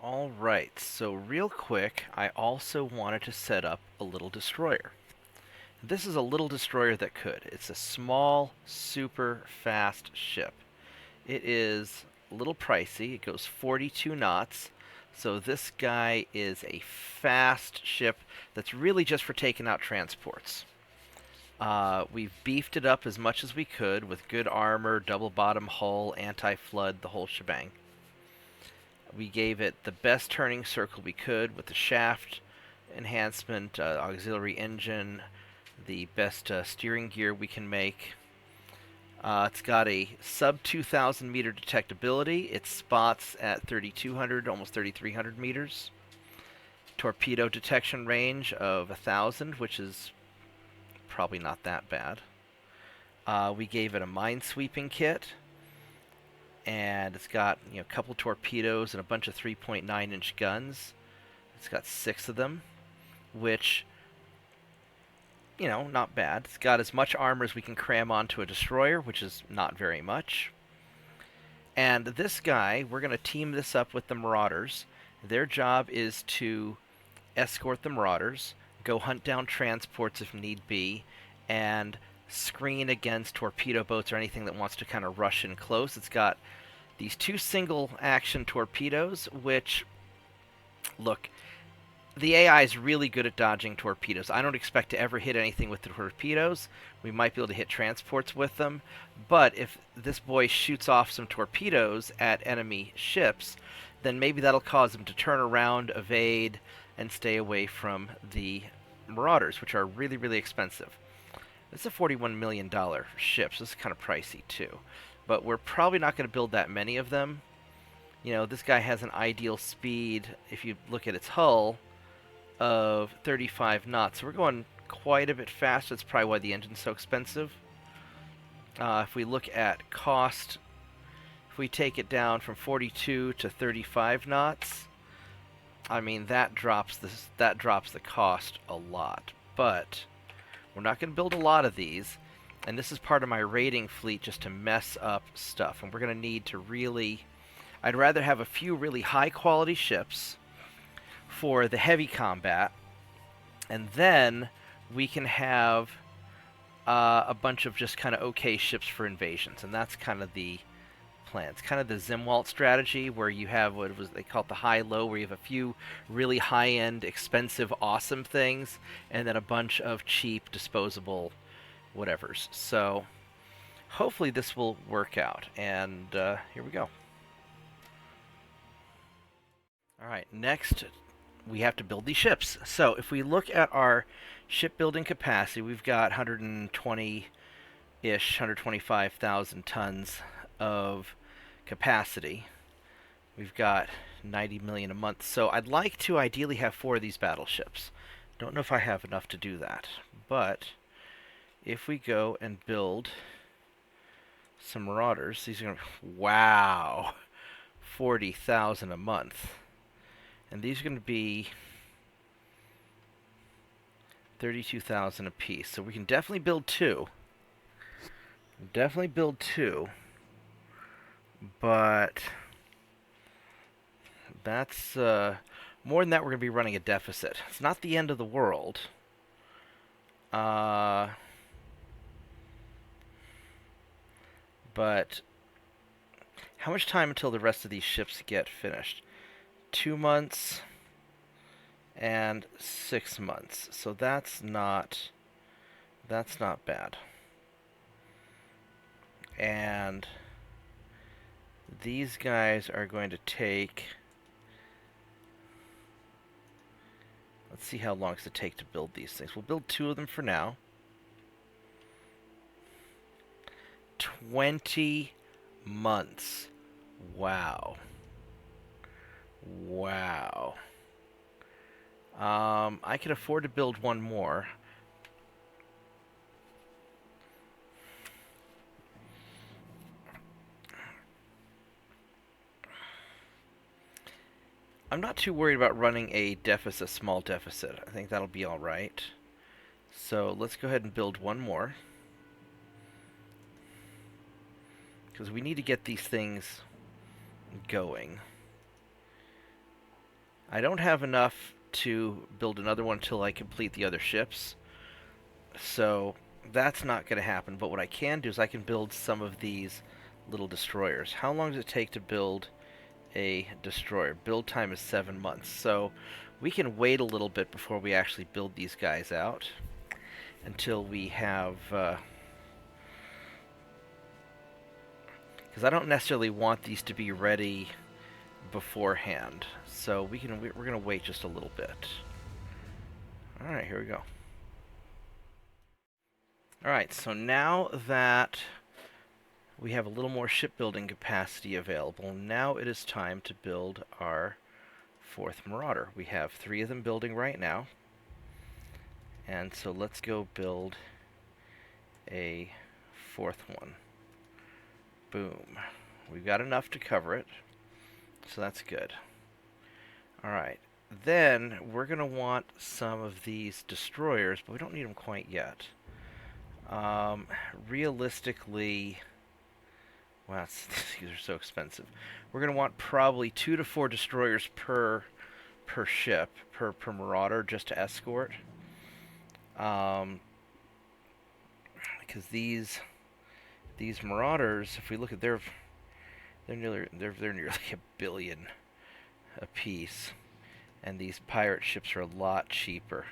Alright, so real quick, I also wanted to set up a little destroyer. This is a little destroyer that could. It's a small, super fast ship. It is a little pricey. It goes 42 knots. So this guy is a fast ship that's really just for taking out transports. We've beefed it up as much as we could with good armor, double bottom hull, anti-flood, the whole shebang. We gave it the best turning circle we could with the shaft enhancement, auxiliary engine, the best steering gear we can make. It's got a sub 2,000 meter detectability. It spots at 3,200, almost 3,300 meters. Torpedo detection range of 1,000, which is probably not that bad. We gave it a minesweeping kit, and it's got a couple torpedoes and a bunch of 3.9-inch guns. It's got 6 of them, which, not bad. It's got as much armor as we can cram onto a destroyer, which is not very much. And this guy, we're going to team this up with the Marauders. Their job is to escort the Marauders, go hunt down transports if need be, and screen against torpedo boats or anything that wants to kind of rush in close. It's got these 2 single-action torpedoes, which, look, the AI is really good at dodging torpedoes. I don't expect to ever hit anything with the torpedoes. We might be able to hit transports with them, but if this boy shoots off some torpedoes at enemy ships, then maybe that'll cause them to turn around, evade, and stay away from the Marauders, which are really, really expensive. This is a $41 million ship, so this is kind of pricey too. But we're probably not going to build that many of them. This guy has an ideal speed, if you look at its hull, of 35 knots. So we're going quite a bit faster. That's probably why the engine's so expensive. If we look at cost, if we take it down from 42 to 35 knots, I mean that drops the cost a lot. But we're not going to build a lot of these, and this is part of my raiding fleet just to mess up stuff. And we're going to need to really... I'd rather have a few really high-quality ships for the heavy combat, and then we can have a bunch of just kind of okay ships for invasions, and that's kind of the plan. It's kind of the Zimwalt strategy, where you have they call it the high-low, where you have a few really high-end, expensive, awesome things, and then a bunch of cheap, disposable whatevers. So hopefully this will work out, and here we go. Alright, next we have to build these ships. So if we look at our shipbuilding capacity, we've got 120-ish, 125,000 tons of capacity. We've got 90 million a month. So I'd like to ideally have 4 of these battleships. Don't know if I have enough to do that. But if we go and build some Marauders, these are going to... Wow! 40,000 a month. And these are going to be 32,000 a piece. So we can definitely build 2. Definitely build 2. But that's more than that, we're going to be running a deficit. It's not the end of the world. But how much time until the rest of these ships get finished? 2 months and 6 months. So that's not bad. And these guys are going to take Let's see how long does it take to build these things. We'll build 2 of them for now. 20 months. Wow. Wow. I can afford to build 1 more. I'm not too worried about running a deficit, small deficit. I think that'll be all right. So let's go ahead and build 1 more. Because we need to get these things going. I don't have enough to build another one until I complete the other ships. So that's not going to happen. But what I can do is I can build some of these little destroyers. How long does it take to build a destroyer? Build time is 7 months. So we can wait a little bit before we actually build these guys out until we have... because I don't necessarily want these to be ready beforehand. So we're going to wait just a little bit. Alright, here we go. Alright, so now that we have a little more shipbuilding capacity available, now it is time to build our 4th Marauder. We have 3 of them building right now. And so let's go build a 4th one. Boom. We've got enough to cover it, so that's good. Alright, then we're going to want some of these destroyers, but we don't need them quite yet. Realistically, wow, these are so expensive. We're going to want probably 2 to 4 destroyers per ship, per Marauder, just to escort. Because these Marauders, if we look at they're nearly $1 billion a piece, and these pirate ships are a lot cheaper.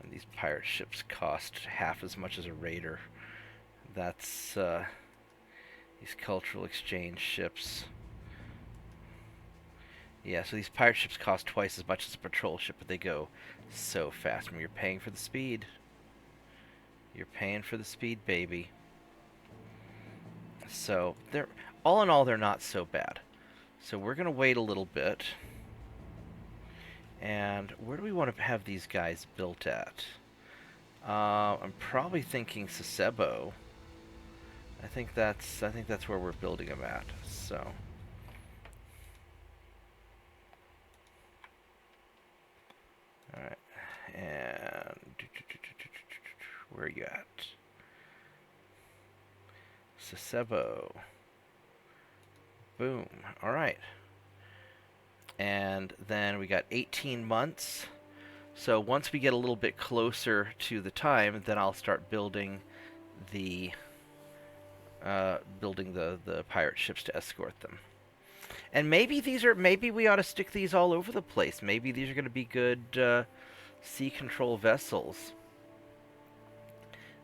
And these pirate ships cost half as much as a raider. That's these cultural exchange ships. Yeah, so these pirate ships cost twice as much as a patrol ship, but they go so fast. I mean, you're paying for the speed. You're paying for the speed, baby. So they're all in all, they're not so bad. So we're gonna wait a little bit. And where do we want to have these guys built at? I'm probably thinking Sasebo. I think that's where we're building them at. So, all right, and where are you at? Sasebo. Boom. All right. And then we got 18 months. So once we get a little bit closer to the time, then I'll start building the pirate ships to escort them. And maybe we ought to stick these all over the place. Maybe these are going to be good sea control vessels.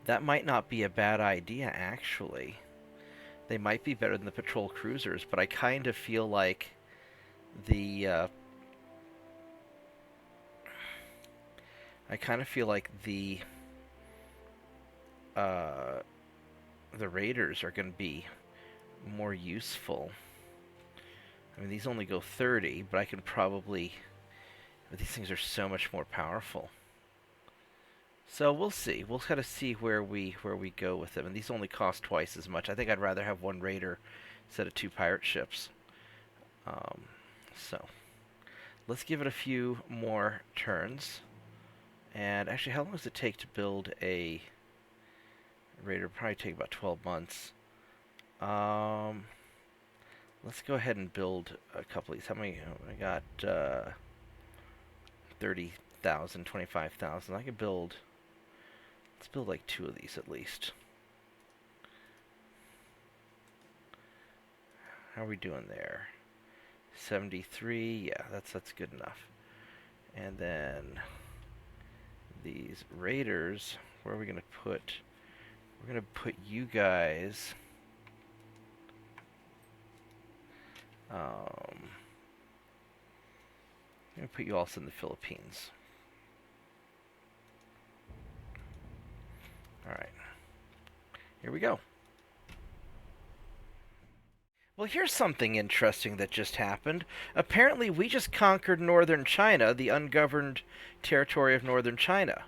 That might not be a bad idea, actually. They might be better than the patrol cruisers, but I kind of feel like the raiders are going to be more useful. I mean, these only go 30, but I can probably... These things are so much more powerful. So we'll see. We'll kind of see where we go with them. And these only cost twice as much. I think I'd rather have 1 raider instead of 2 pirate ships. So let's give it a few more turns. And actually, how long does it take to build a raider? Probably take about 12 months. Let's go ahead and build a couple of these. How many? I got 30,000, 25,000. I could build... Let's build like 2 of these at least. How are we doing there? 73. Yeah, that's good enough. And then these raiders, where are we going to put? We're going to put you guys... I'm going to put you also in the Philippines. Alright. Here we go. Well, here's something interesting that just happened. Apparently, we just conquered northern China, the ungoverned territory of northern China.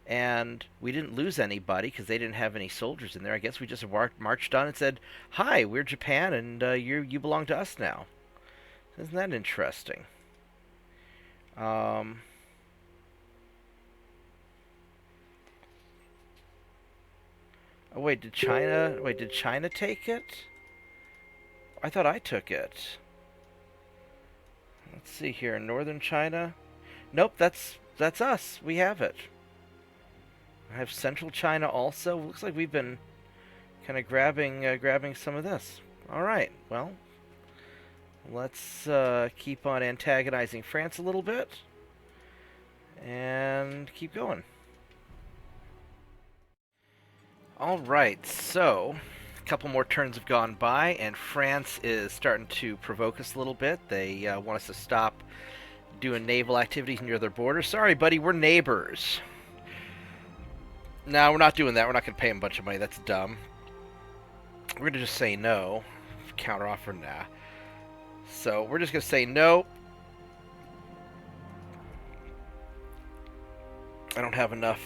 And we didn't lose anybody because they didn't have any soldiers in there. I guess we just marched on and said, "Hi, we're Japan, and you belong to us now." Isn't that interesting? Um, oh wait, did China? Wait, did China take it? I thought I took it. Let's see here, northern China. Nope, that's us. We have it. I have central China also. Looks like we've been kind of grabbing some of this. All right, well, let's keep on antagonizing France a little bit and keep going. All right, so a couple more turns have gone by, and France is starting to provoke us a little bit. They want us to stop doing naval activities near their border. Sorry, buddy, we're neighbors. No, we're not doing that. We're not going to pay them a bunch of money. That's dumb. We're going to just say no. Counteroffer, nah. So we're just going to say no. I don't have enough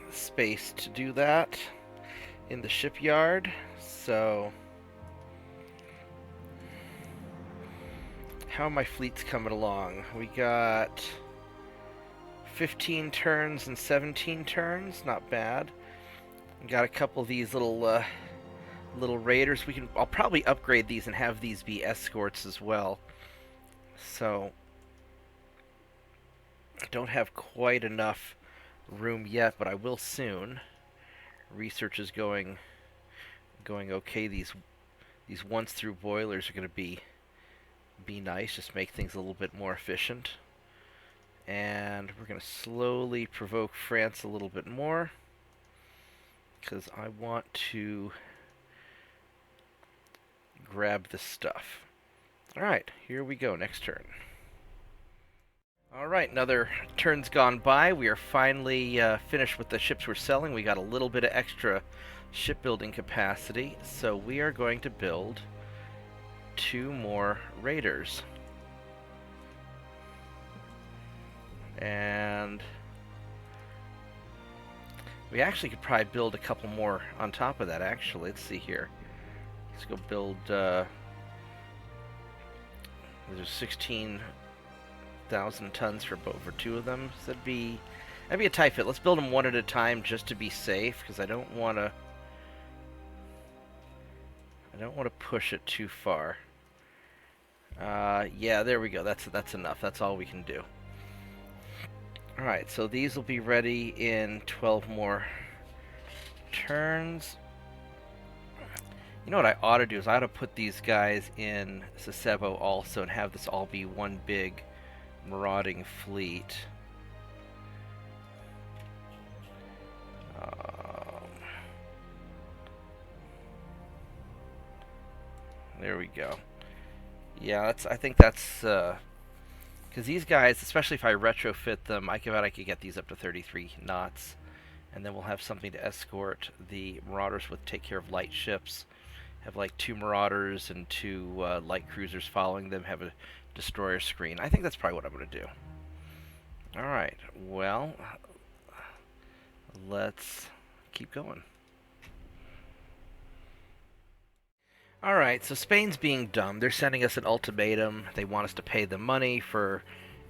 space to do that in the shipyard. So how are my fleets coming along? We got 15 turns and 17 turns, not bad. We got a couple of these little raiders. I'll probably upgrade these and have these be escorts as well. So I don't have quite enough room yet, but I will soon. Research is going okay. These once through boilers are going to be nice, just make things a little bit more efficient. And we're going to slowly provoke France a little bit more, because I want to grab this stuff. Alright, here we go, next turn. Alright, another turn's gone by. We are finally finished with the ships we're selling. We got a little bit of extra shipbuilding capacity, so we are going to build 2 more raiders. And we actually could probably build a couple more on top of that, actually. Let's see here. Let's go build, there's 16,000 tons for 2 of them. So that'd be a tight fit. Let's build them one at a time just to be safe, because I don't want to push it too far. Yeah, there we go. That's enough. That's all we can do. Alright, so these will be ready in 12 more turns. You know what I ought to do is I ought to put these guys in Sasebo also and have this all be one big marauding fleet. There we go. Yeah, I think that's because these guys, especially if I retrofit them, I could get these up to 33 knots, and then we'll have something to escort the marauders with. Take care of light ships. Have like 2 marauders and 2 light cruisers following them. Have a destroyer screen. I think that's probably what I'm going to do. All right. Well, let's keep going. Alright, so Spain's being dumb. They're sending us an ultimatum. They want us to pay them money for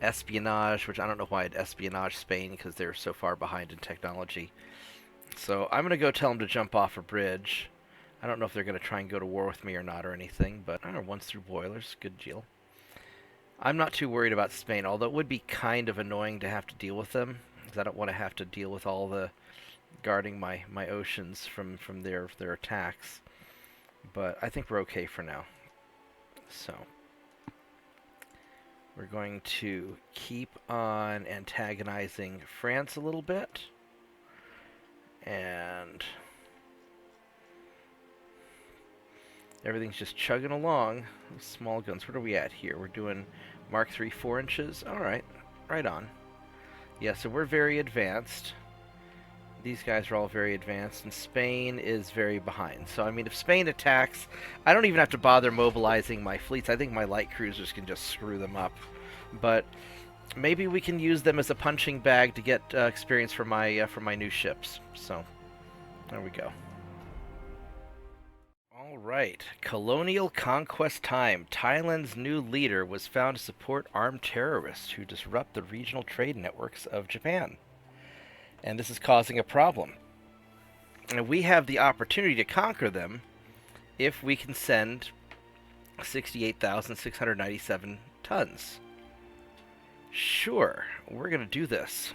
espionage, which I don't know why I'd espionage Spain, because they're so far behind in technology. So I'm going to go tell them to jump off a bridge. I don't know if they're going to try and go to war with me or not or anything, but I don't know, once through boilers, good deal. I'm not too worried about Spain, although it would be kind of annoying to have to deal with them, because I don't want to have to deal with all the guarding my oceans from their attacks. But I think we're okay for now. So we're going to keep on antagonizing France a little bit. And everything's just chugging along. Small guns. What are we at here? We're doing Mark III 4 inches. Alright. Right on. Yeah, so we're very advanced. These guys are all very advanced, and Spain is very behind. So, I mean, if Spain attacks, I don't even have to bother mobilizing my fleets. I think my light cruisers can just screw them up. But maybe we can use them as a punching bag to get experience for my new ships. So, there we go. All right, colonial conquest time. Thailand's new leader was found to support armed terrorists who disrupt the regional trade networks of Japan. And this is causing a problem. And we have the opportunity to conquer them if we can send 68,697 tons. Sure, we're going to do this.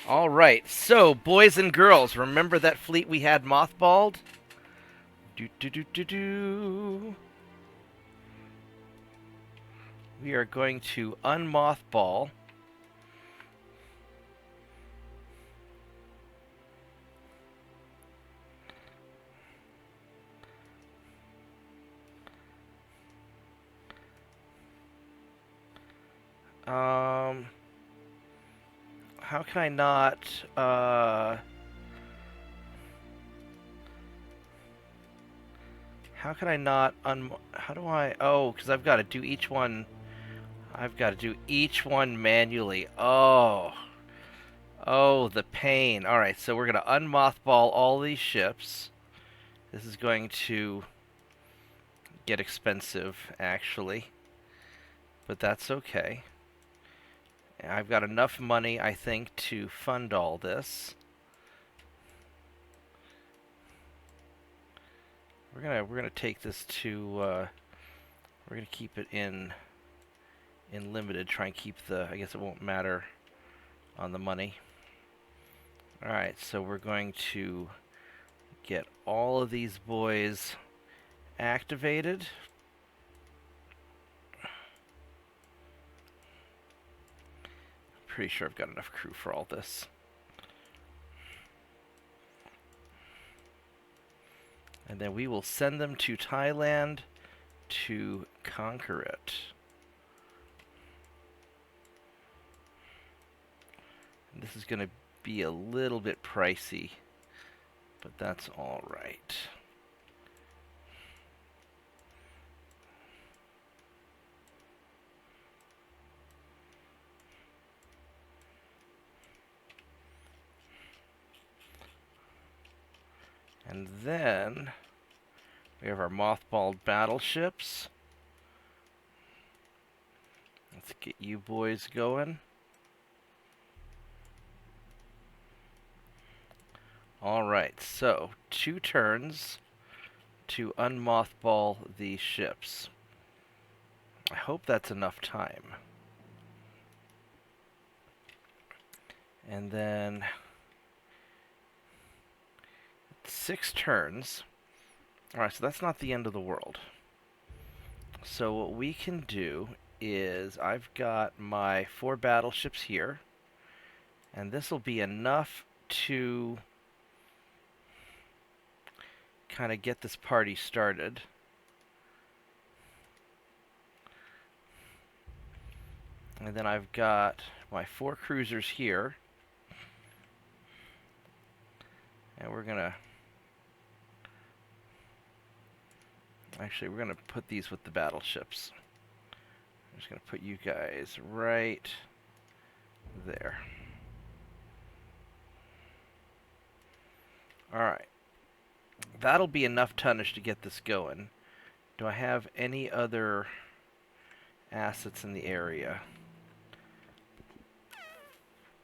All right, so boys and girls, remember that fleet we had mothballed? We are going to unmothball how can I not, how can I not, how do I, oh, because I've got to do each one, I've got to do each one manually. Oh, the pain. Alright, so we're going to unmothball all these ships. This is going to get expensive, actually, but that's okay. I've got enough money, I think, to fund all this. We're gonna take this to we're gonna keep it in limited. Try and keep the. I guess it won't matter on the money. All right, so we're going to get all of these boys activated. Pretty sure I've got enough crew for all this. And then we will send them to Thailand to conquer it. And this is going to be a little bit pricey, but that's all right. And then we have our mothballed battleships. Let's get you boys going. Alright, so 2 turns to unmothball these ships. I hope that's enough time. And then 6 turns. Alright, so that's not the end of the world. So what we can do is I've got my 4 battleships here, and this will be enough to kind of get this party started. And then I've got my 4 cruisers here, and we're gonna actually we're gonna put these with the battleships. I'm just gonna put you guys right there. Alright. That'll be enough tonnage to get this going. Do I have any other assets in the area?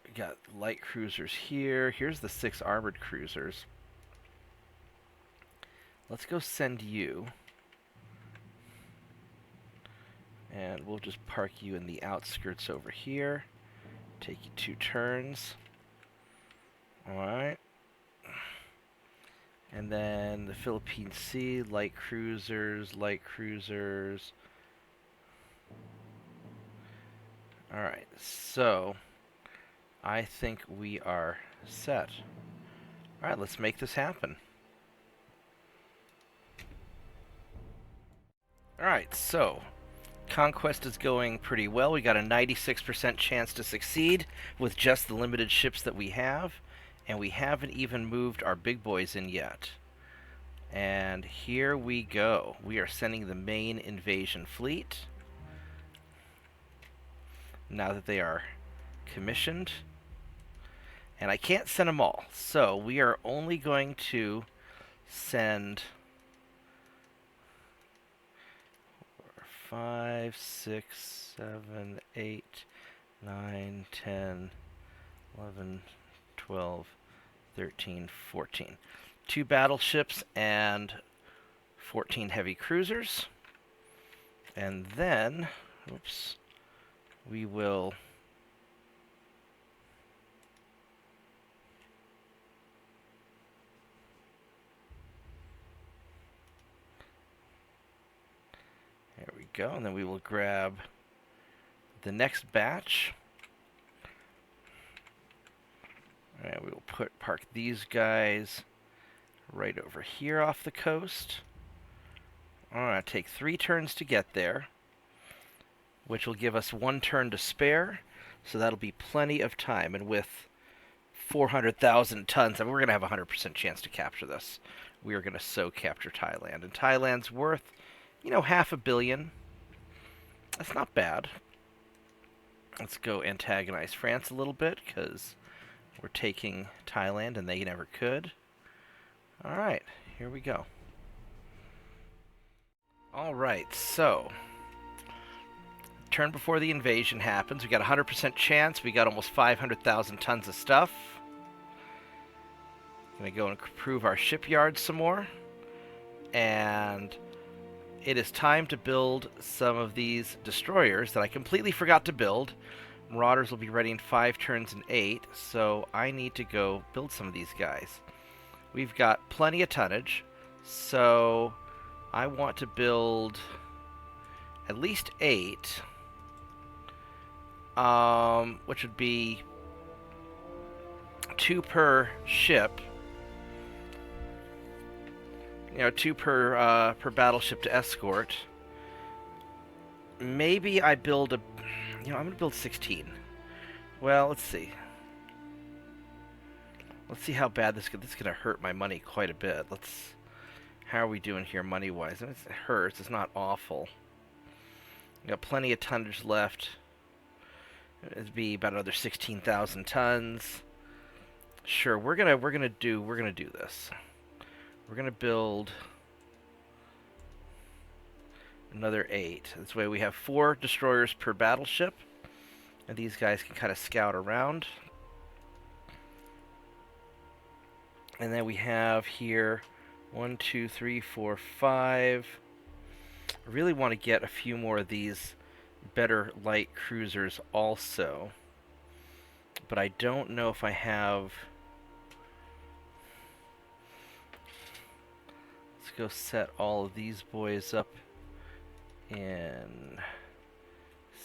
We got light cruisers here. Here's the 6 armored cruisers. Let's go send you. And we'll just park you in the outskirts over here. Take you 2 turns. Alright. And then the Philippine Sea, light cruisers, light cruisers. Alright, so I think we are set. Alright, let's make this happen. Alright, so conquest is going pretty well. We got a 96% chance to succeed with just the limited ships that we have. And we haven't even moved our big boys in yet. And here we go. We are sending the main invasion fleet. Now that they are commissioned. And I can't send them all. So we are only going to send 5, 6, 7, 8, 9, 10, 11, 12, 13, 14. 2 battleships and 14 heavy cruisers. And then, oops, we will there we go, and then we will grab the next batch. And we will park these guys right over here off the coast. All right, take 3 turns to get there, which will give us 1 turn to spare, so that'll be plenty of time. And with 400,000 tons, I mean, we're going to have a 100% chance to capture this. We are going to so capture Thailand. And Thailand's worth, you know, $500 million. That's not bad. Let's go antagonize France a little bit, because we're taking Thailand and they never could. Alright, here we go. Alright, so turn before the invasion happens. We got a 100% chance. We got almost 500,000 tons of stuff. Gonna go and improve our shipyard some more. And it is time to build some of these destroyers that I completely forgot to build. Marauders will be ready in 5 turns and 8, so I need to go build some of these guys. We've got plenty of tonnage, so I want to build at least 8, which would be 2 per ship. You know, 2 per battleship to escort. Maybe I build a... You know, I'm going to build 16. Well, let's see. Let's see how bad this is going to hurt my money quite a bit. How are we doing here money-wise? It hurts. It's not awful. We got plenty of tonnage left. It'd be about another 16,000 tons. Sure, we're gonna do this. We're gonna build another 8. This way we have 4 destroyers per battleship, and these guys can kind of scout around. And then we have here 1, 2, 3, 4, 5. I really want to get a few more of these better light cruisers also, but I don't know if I have... Let's go set all of these boys up in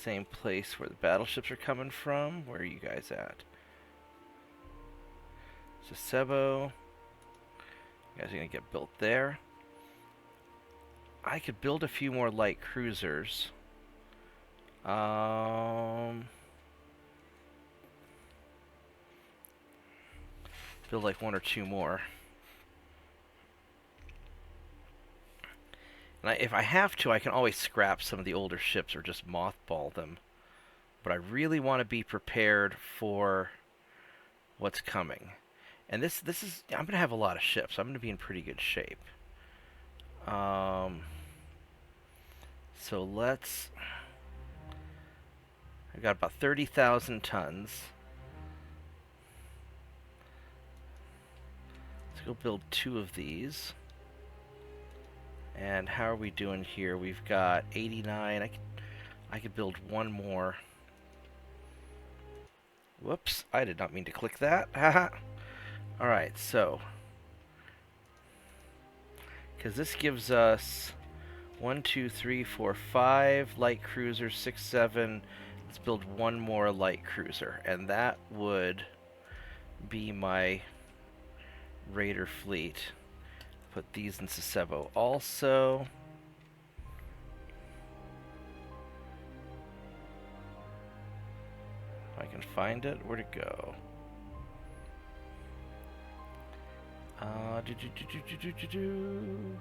same place where the battleships are coming from. Where are you guys at? Sasebo. You guys are going to get built there. I could build a few more light cruisers. Build like 1 or 2 more. And if I have to, I can always scrap some of the older ships or just mothball them. But I really want to be prepared for what's coming. And this is... I'm going to have a lot of ships. I'm going to be in pretty good shape. So let's... I've got about 30,000 tons. Let's go build 2 of these. And how are we doing here? We've got 89. I could build 1 more. Whoops, I did not mean to click that. Haha. Alright, so... because this gives us 1, 2, 3, 4, 5 light cruisers, 6, 7. Let's build 1 more light cruiser, and that would be my raider fleet. Put these in Sasebo also. If I can find it, where'd it go? Do, do, do, do, do, do, do, do.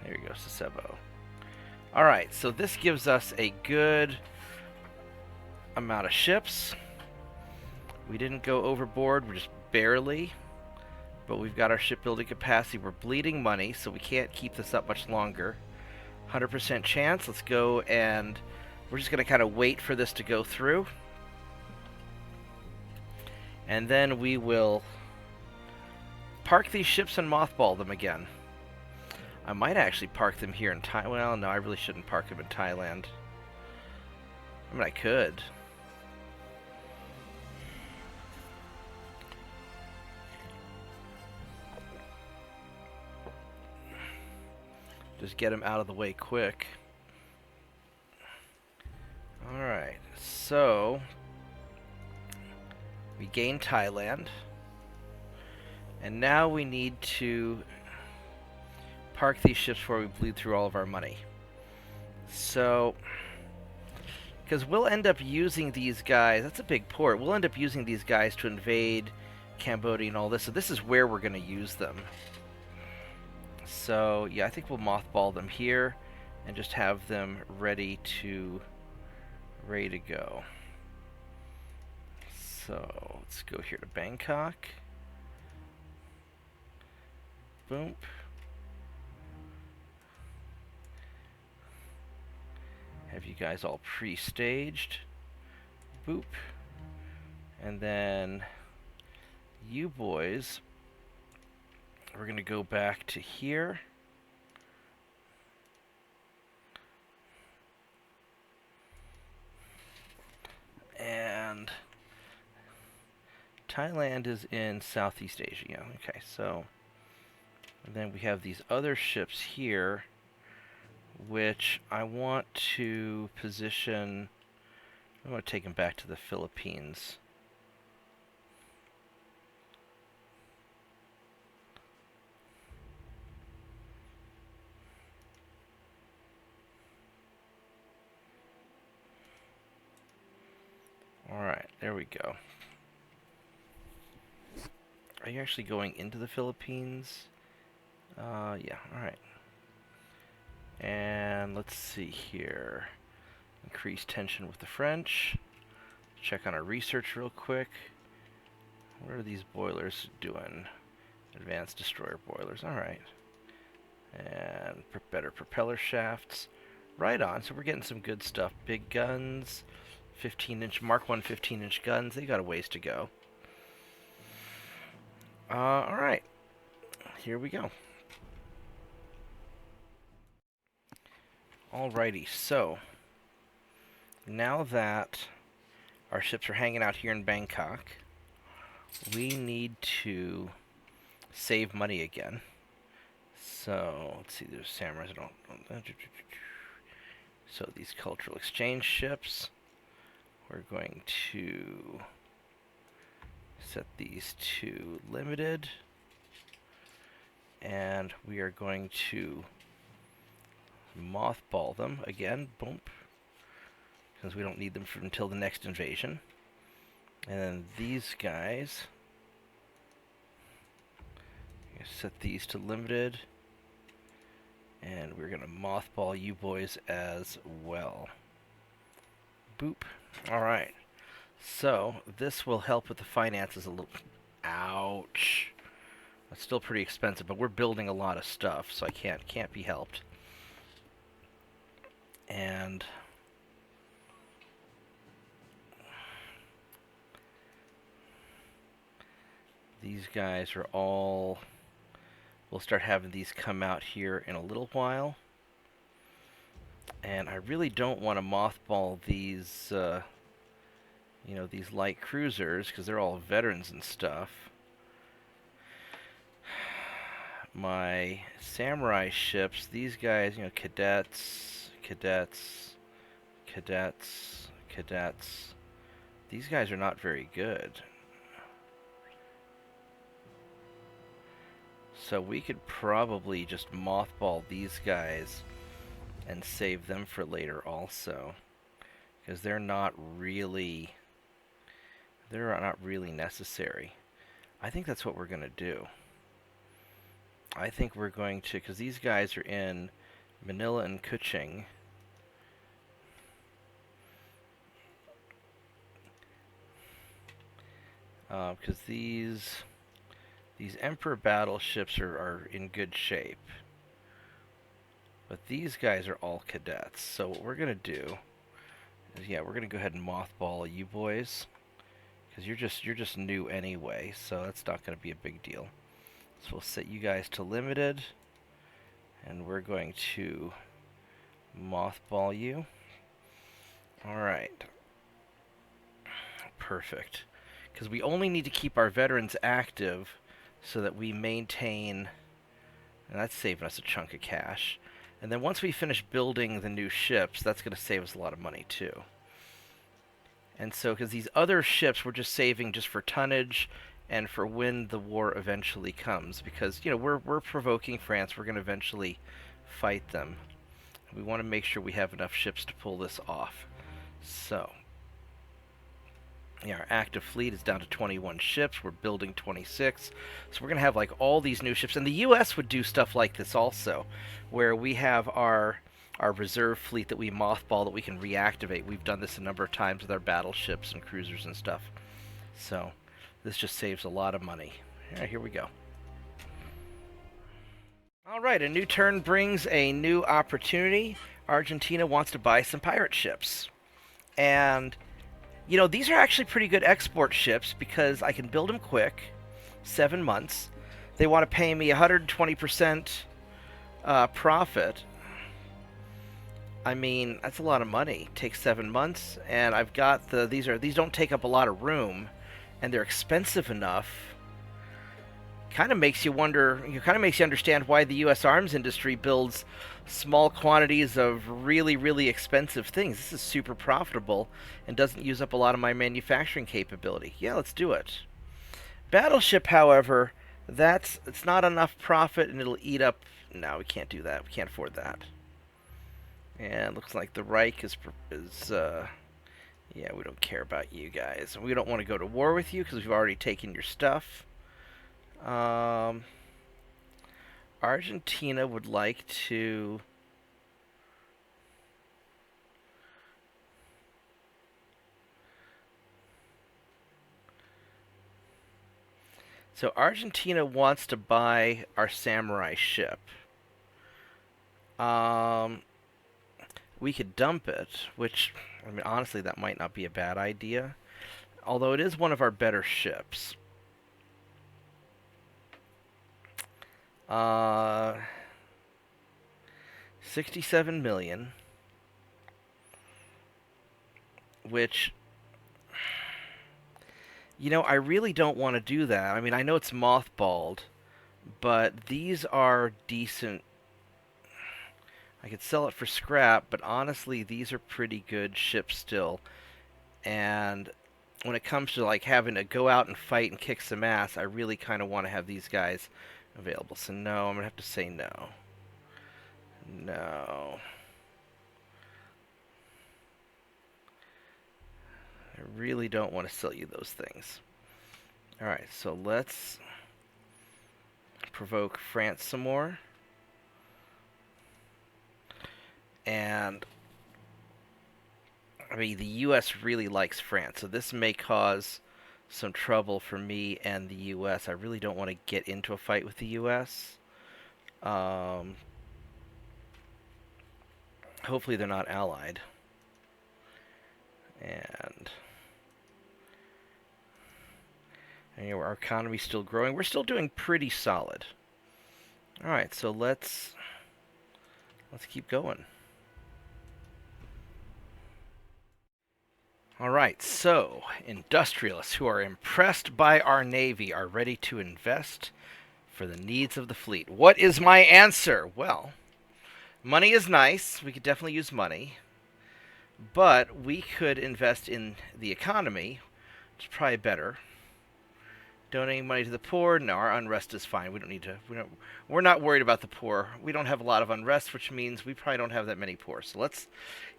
There you go, Sasebo. Alright, so this gives us a good amount of ships. We didn't go overboard, we're just barely. But we've got our shipbuilding capacity. We're bleeding money, so we can't keep this up much longer. 100% chance. Let's go, and we're just going to kind of wait for this to go through. And then we will park these ships and mothball them again. I might actually park them here in Thailand. Well, no, I really shouldn't park them in Thailand. I mean, I could. Just get them out of the way quick. Alright, so we gained Thailand. And now we need to park these ships before we bleed through all of our money. So, because we'll end up using these guys, that's a big port, we'll end up using these guys to invade Cambodia and all this, so this is where we're going to use them. So, yeah, I think we'll mothball them here and just have them ready to go. So, let's go here to Bangkok. Boom. Have you guys all pre-staged. Boop. And then you boys, we're going to go back to here. And Thailand is in Southeast Asia. Yeah, okay, so and then we have these other ships here, which I want to position. I want to take them back to the Philippines. Alright, there we go. Are you actually going into the Philippines? Yeah, alright. And let's see here. Increase tension with the French. Check on our research real quick. What are these boilers doing? Advanced destroyer boilers, alright. And better propeller shafts. Right on, so we're getting some good stuff. Big guns. 15-inch, Mark 1 15-inch guns. They got a ways to go. Alright. Here we go. Alrighty, so now that our ships are hanging out here in Bangkok, we need to save money again. So, let's see, there's samurais. So these cultural exchange ships, we're going to set these to limited, and we are going to mothball them again, boom, because we don't need them until the next invasion. And then these guys, set these to limited, and we're going to mothball you boys as well. Boop. Alright, so this will help with the finances a little. Ouch. That's still pretty expensive, but we're building a lot of stuff, so I can't be helped. And these guys are all, we'll start having these come out here in a little while. And I really don't want to mothball these, you know, these light cruisers, because they're all veterans and stuff. My samurai ships, these guys, you know, cadets, these guys are not very good. So we could probably just mothball these guys and save them for later also, because they're not really They're not really necessary. I think that's what we're going to do. I think we're going to, because these guys are in Manila and Kuching. Because these Emperor battleships are in good shape. But these guys are all cadets. So what we're going to do is, yeah, we're going to go ahead and mothball you boys. Because you're just new anyway, so that's not going to be a big deal. So we'll set you guys to limited. And we're going to mothball you. Alright. Perfect. Because we only need to keep our veterans active so that we maintain... And that's saving us a chunk of cash. And then once we finish building the new ships, that's going to save us a lot of money too. And so, because these other ships we're just saving just for tonnage and for when the war eventually comes. Because, you know, we're provoking France. We're going to eventually fight them. We want to make sure we have enough ships to pull this off. So, yeah, our active fleet is down to 21 ships. We're building 26. So we're going to have, like, all these new ships. And the U.S. would do stuff like this also, where we have our reserve fleet that we mothball that we can reactivate. We've done this a number of times with our battleships and cruisers and stuff. So this just saves a lot of money. All right, here we go. All right, a new turn brings a new opportunity. Argentina wants to buy some pirate ships. And, you know, these are actually pretty good export ships because I can build them quick, 7 months. They want to pay me 120% profit. I mean, that's a lot of money. Takes 7 months, and I've got these don't take up a lot of room, and they're expensive enough. Kind of makes you wonder. Kind of makes you understand why the U.S. arms industry builds small quantities of really, really expensive things. This is super profitable and doesn't use up a lot of my manufacturing capability. Yeah, let's do it. Battleship, however, it's not enough profit, and it'll eat up. No, we can't do that. We can't afford that. And looks like the Reich is yeah, we don't care about you guys. We don't want to go to war with you because we've already taken your stuff. Argentina would like to... So Argentina wants to buy our samurai ship. We could dump it, which, I mean, honestly, that might not be a bad idea. Although it is one of our better ships. 67 million. Which, you know, I really don't want to do that. I mean, I know it's mothballed, but these are decent. I could sell it for scrap, but honestly, these are pretty good ships still. And when it comes to, like, having to go out and fight and kick some ass, I really kind of want to have these guys available. So no, I'm going to have to say no. No. I really don't want to sell you those things. Alright, so let's provoke France some more. And, I mean, the U.S. really likes France, so this may cause some trouble for me and the U.S. I really don't want to get into a fight with the U.S. Hopefully they're not allied. And you know, our economy's still growing. We're still doing pretty solid. Alright, so let's keep going. Alright, so industrialists who are impressed by our Navy are ready to invest for the needs of the fleet. What is my answer? Well, money is nice. We could definitely use money. But we could invest in the economy, which is probably better. Donating money to the poor? No, our unrest is fine. We don't need to. We're not worried about the poor. We don't have a lot of unrest, which means we probably don't have that many poor. So let's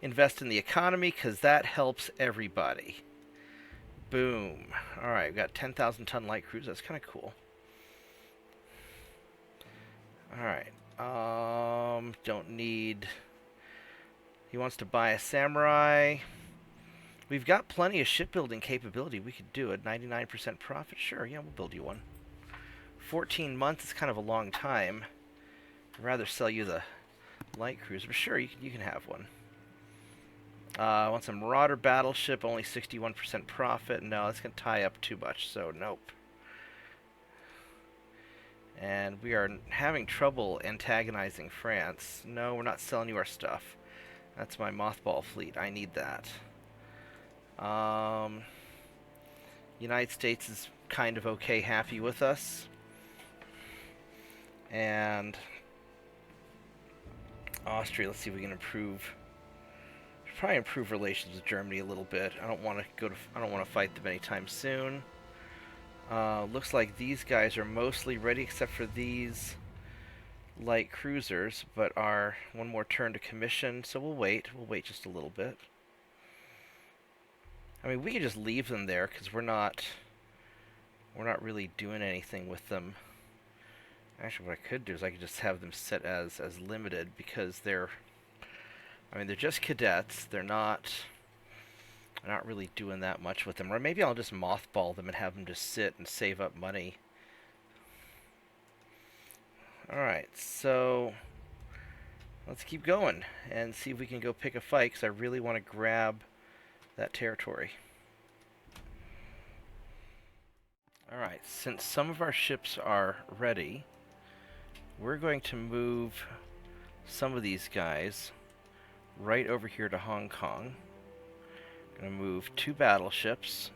invest in the economy because that helps everybody. Boom. Alright, we've got 10,000 ton light cruise. That's kind of cool. Alright. Don't need... He wants to buy a samurai. We've got plenty of shipbuilding capability. We could do it. 99% profit. Sure, yeah, we'll build you one. 14 months is kind of a long time. I'd rather sell you the light cruiser, but sure, you can have one. I want some Marauder battleship, only 61% profit. No, that's going to tie up too much, so nope. And we are having trouble antagonizing France. No, we're not selling you our stuff. That's my mothball fleet. I need that. United States is kind of okay, happy with us. And Austria, let's see if we can improve. Probably improve relations with Germany a little bit. I don't want to fight them anytime soon. Looks like these guys are mostly ready except for these light cruisers, but are one more turn to commission, so we'll wait. We'll wait just a little bit. I mean, we could just leave them there because we're not really doing anything with them. Actually, what I could do is I could just have them set as limited because they're just cadets. They're not really doing that much with them. Or maybe I'll just mothball them and have them just sit and save up money. Alright, so let's keep going and see if we can go pick a fight, because I really want to grab that territory. Alright, since some of our ships are ready, we're going to move some of these guys right over here to Hong Kong. Going to move 2 battleships.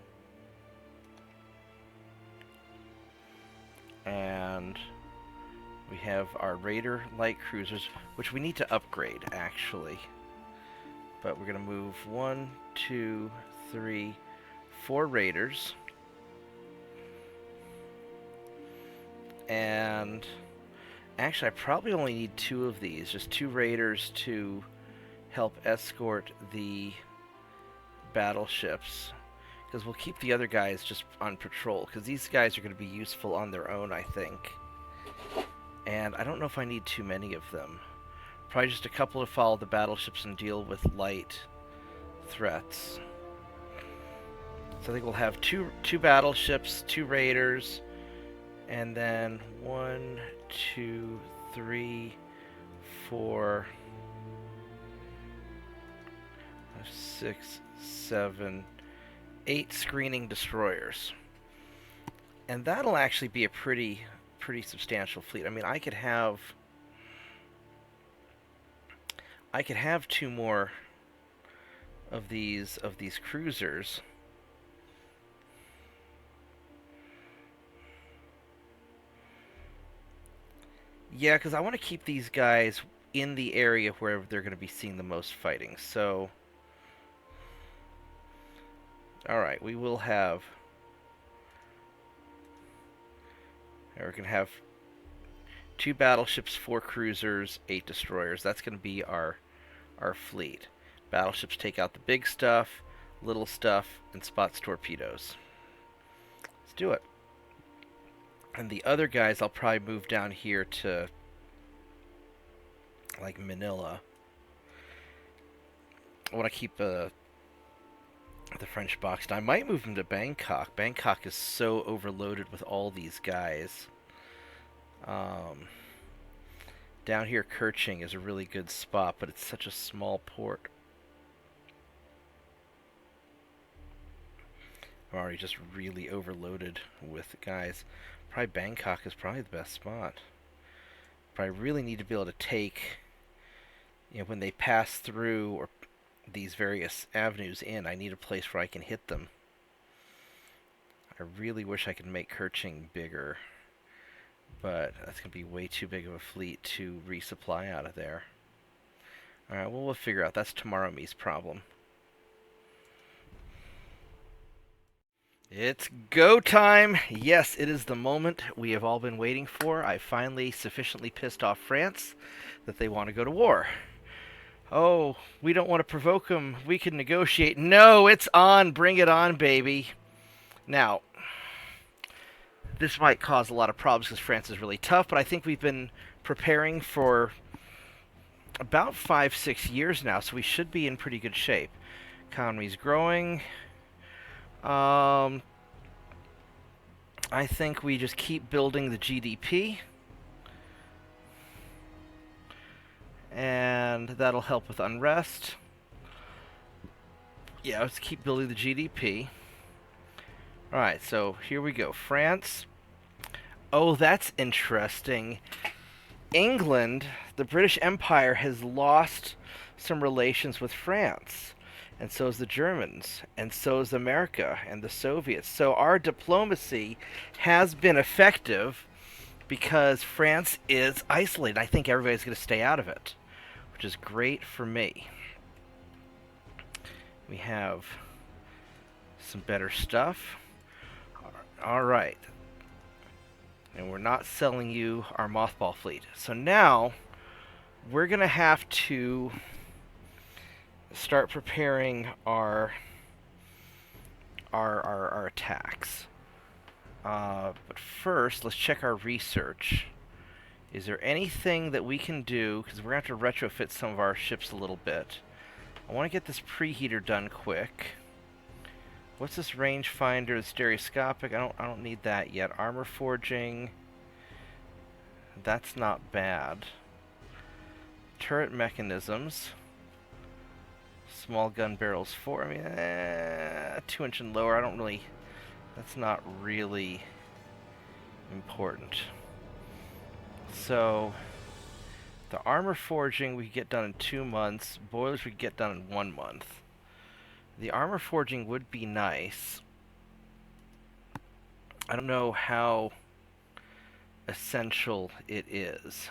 And we have our Raider light cruisers, which we need to upgrade, actually. But we're going to move 1, 2, 3, 4 Raiders. And actually, I probably only need 2 of these. Just 2 Raiders to help escort the battleships, because we'll keep the other guys just on patrol, because these guys are going to be useful on their own, I think. And I don't know if I need too many of them. Probably just a couple to follow the battleships and deal with light threats. So I think we'll have two battleships, 2 raiders, and then 1, 2, 3, 4, 6, 7, 8 screening destroyers. And that'll actually be a pretty substantial fleet. I mean, I could have 2 more of these cruisers. Yeah, because I want to keep these guys in the area where they're going to be seeing the most fighting. So, alright, we will have... We're going to have 2 battleships, 4 cruisers, 8 destroyers. That's going to be our fleet. Battleships take out the big stuff, little stuff, and spots torpedoes. Let's do it. And the other guys I'll probably move down here to, like, Manila. I want to keep the French boxed. I might move them to Bangkok. Bangkok is so overloaded with all these guys. Down here, Kerching is a really good spot, but it's such a small port. I'm already just really overloaded with guys. Probably Bangkok is probably the best spot. But I really need to be able to take, you know, when they pass through or these various avenues in, I need a place where I can hit them. I really wish I could make Kerching bigger, but that's going to be way too big of a fleet to resupply out of there. Alright, well, we'll figure out. That's Tomorrow Me's problem. It's go time! Yes, it is the moment we have all been waiting for. I finally sufficiently pissed off France that they want to go to war. Oh, we don't want to provoke them. We can negotiate. No, it's on! Bring it on, baby! Now, this might cause a lot of problems because France is really tough, but I think we've been preparing for about 5-6 years now, so we should be in pretty good shape. Economy's growing. I think we just keep building the GDP, and that'll help with unrest. Yeah, let's keep building the GDP. Alright, so here we go. France. Oh, that's interesting. England, the British Empire, has lost some relations with France. And so is the Germans. And so is America and the Soviets. So our diplomacy has been effective because France is isolated. I think everybody's going to stay out of it, which is great for me. We have some better stuff. Alright. And we're not selling you our mothball fleet. So now we're going to have to start preparing our attacks. But first, let's check our research. Is there anything that we can do? Because we're going to have to retrofit some of our ships a little bit. I want to get this preheater done quick. What's this rangefinder? Stereoscopic. I don't need that yet. Armor forging. That's not bad. Turret mechanisms. Small gun barrels 4. I mean, 2 inch and lower. I don't really. That's not really important. So the armor forging we could get done in 2 months. Boilers we could get done in 1 month. The armor forging would be nice. I don't know how essential it is.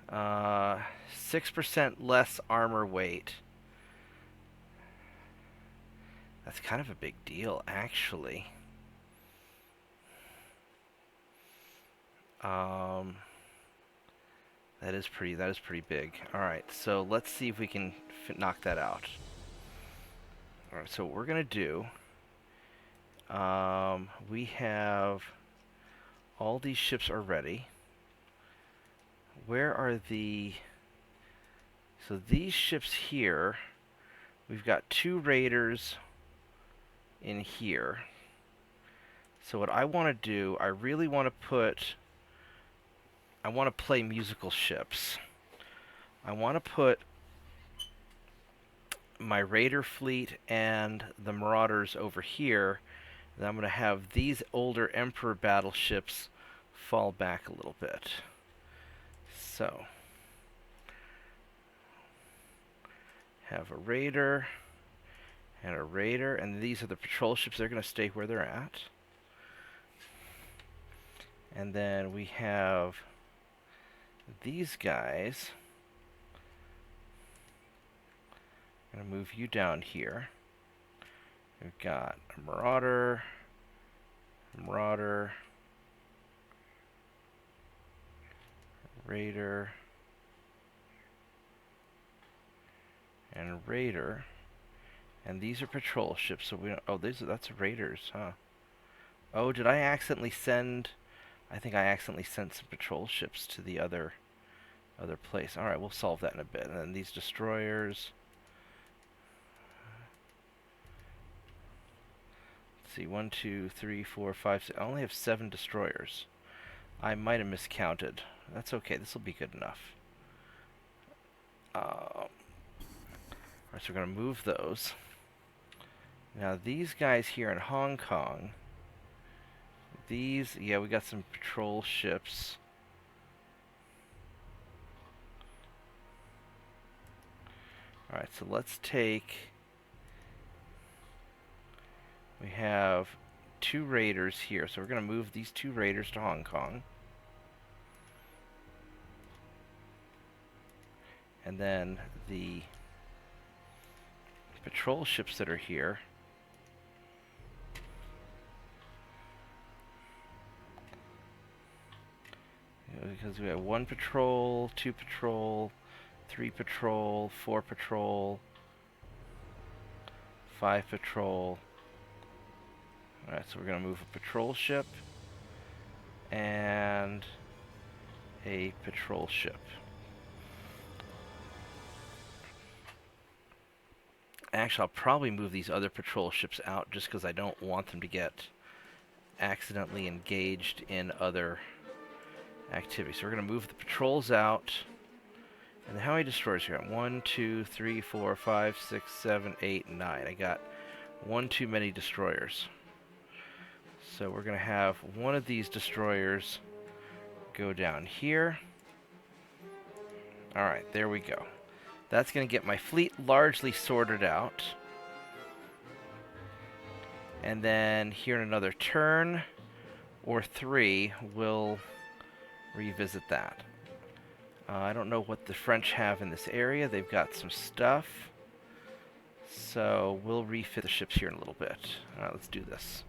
6% less armor weight. That's kind of a big deal, actually. That is pretty big. All right, so let's see if we can knock that out. All right, so what we're gonna do. We have all these ships are ready. Where are the? So these ships here, we've got 2 raiders in here. So what I want to do, I really want to play musical ships. I want to put my raider fleet and the marauders over here. Then I'm going to have these older Emperor battleships fall back a little bit. So, have a raider and a raider, and these are the patrol ships. They're going to stay where they're at. And then we have these guys. I'm going to move you down here. We've got a marauder, raider, and a raider. And these are patrol ships, so we don't... Oh, that's raiders, huh? Oh, did I accidentally send... I think I accidentally sent some patrol ships to the other place. Alright, we'll solve that in a bit. And then these destroyers... Let's see, 1, 2, 3, 4, 5, 6... I only have 7 destroyers. I might have miscounted. That's okay, this will be good enough. Alright, so we're going to move those. Now these guys here in Hong Kong, these, yeah, we got some patrol ships. Alright, so let's take, we have 2 raiders here, so we're going to move these 2 raiders to Hong Kong. And then the patrol ships that are here, because we have 1 patrol, 2 patrol, 3 patrol, 4 patrol, 5 patrol. Alright, so we're going to move a patrol ship and a patrol ship. Actually, I'll probably move these other patrol ships out just because I don't want them to get accidentally engaged in other activities. So we're going to move the patrols out. And how many destroyers here? 1, 2, 3, 4, 5, 6, 7, 8, 9. I got one too many destroyers. So we're going to have one of these destroyers go down here. Alright, there we go. That's going to get my fleet largely sorted out. And then here in another turn or 3, we'll revisit that. I don't know what the French have in this area. They've got some stuff. So we'll refit the ships here in a little bit. Alright, let's do this.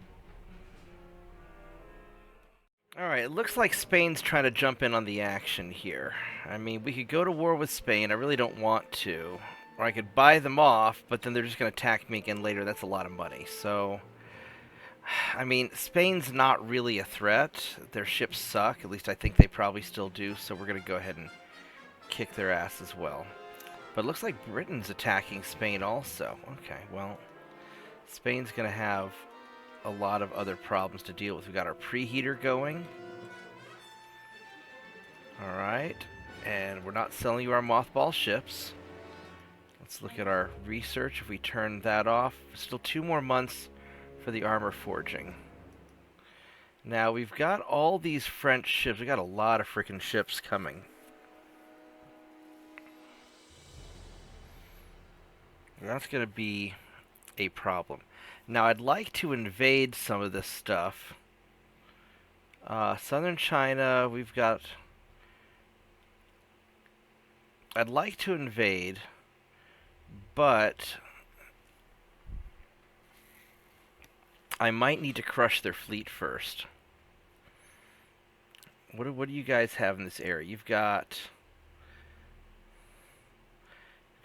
Alright, it looks like Spain's trying to jump in on the action here. I mean, we could go to war with Spain. I really don't want to. Or I could buy them off, but then they're just going to attack me again later. That's a lot of money. So, I mean, Spain's not really a threat. Their ships suck. At least I think they probably still do. So we're going to go ahead and kick their ass as well. But it looks like Britain's attacking Spain also. Okay, well, Spain's going to have a lot of other problems to deal with. We've got our preheater going. Alright. And we're not selling you our mothball ships. Let's look at our research. If we turn that off, still 2 more months for the armor forging. Now, we've got all these French ships. We've got a lot of freaking ships coming. That's going to be a problem. Now, I'd like to invade some of this stuff. Southern China, we've got... I'd like to invade, but I might need to crush their fleet first. What do you guys have in this area? You've got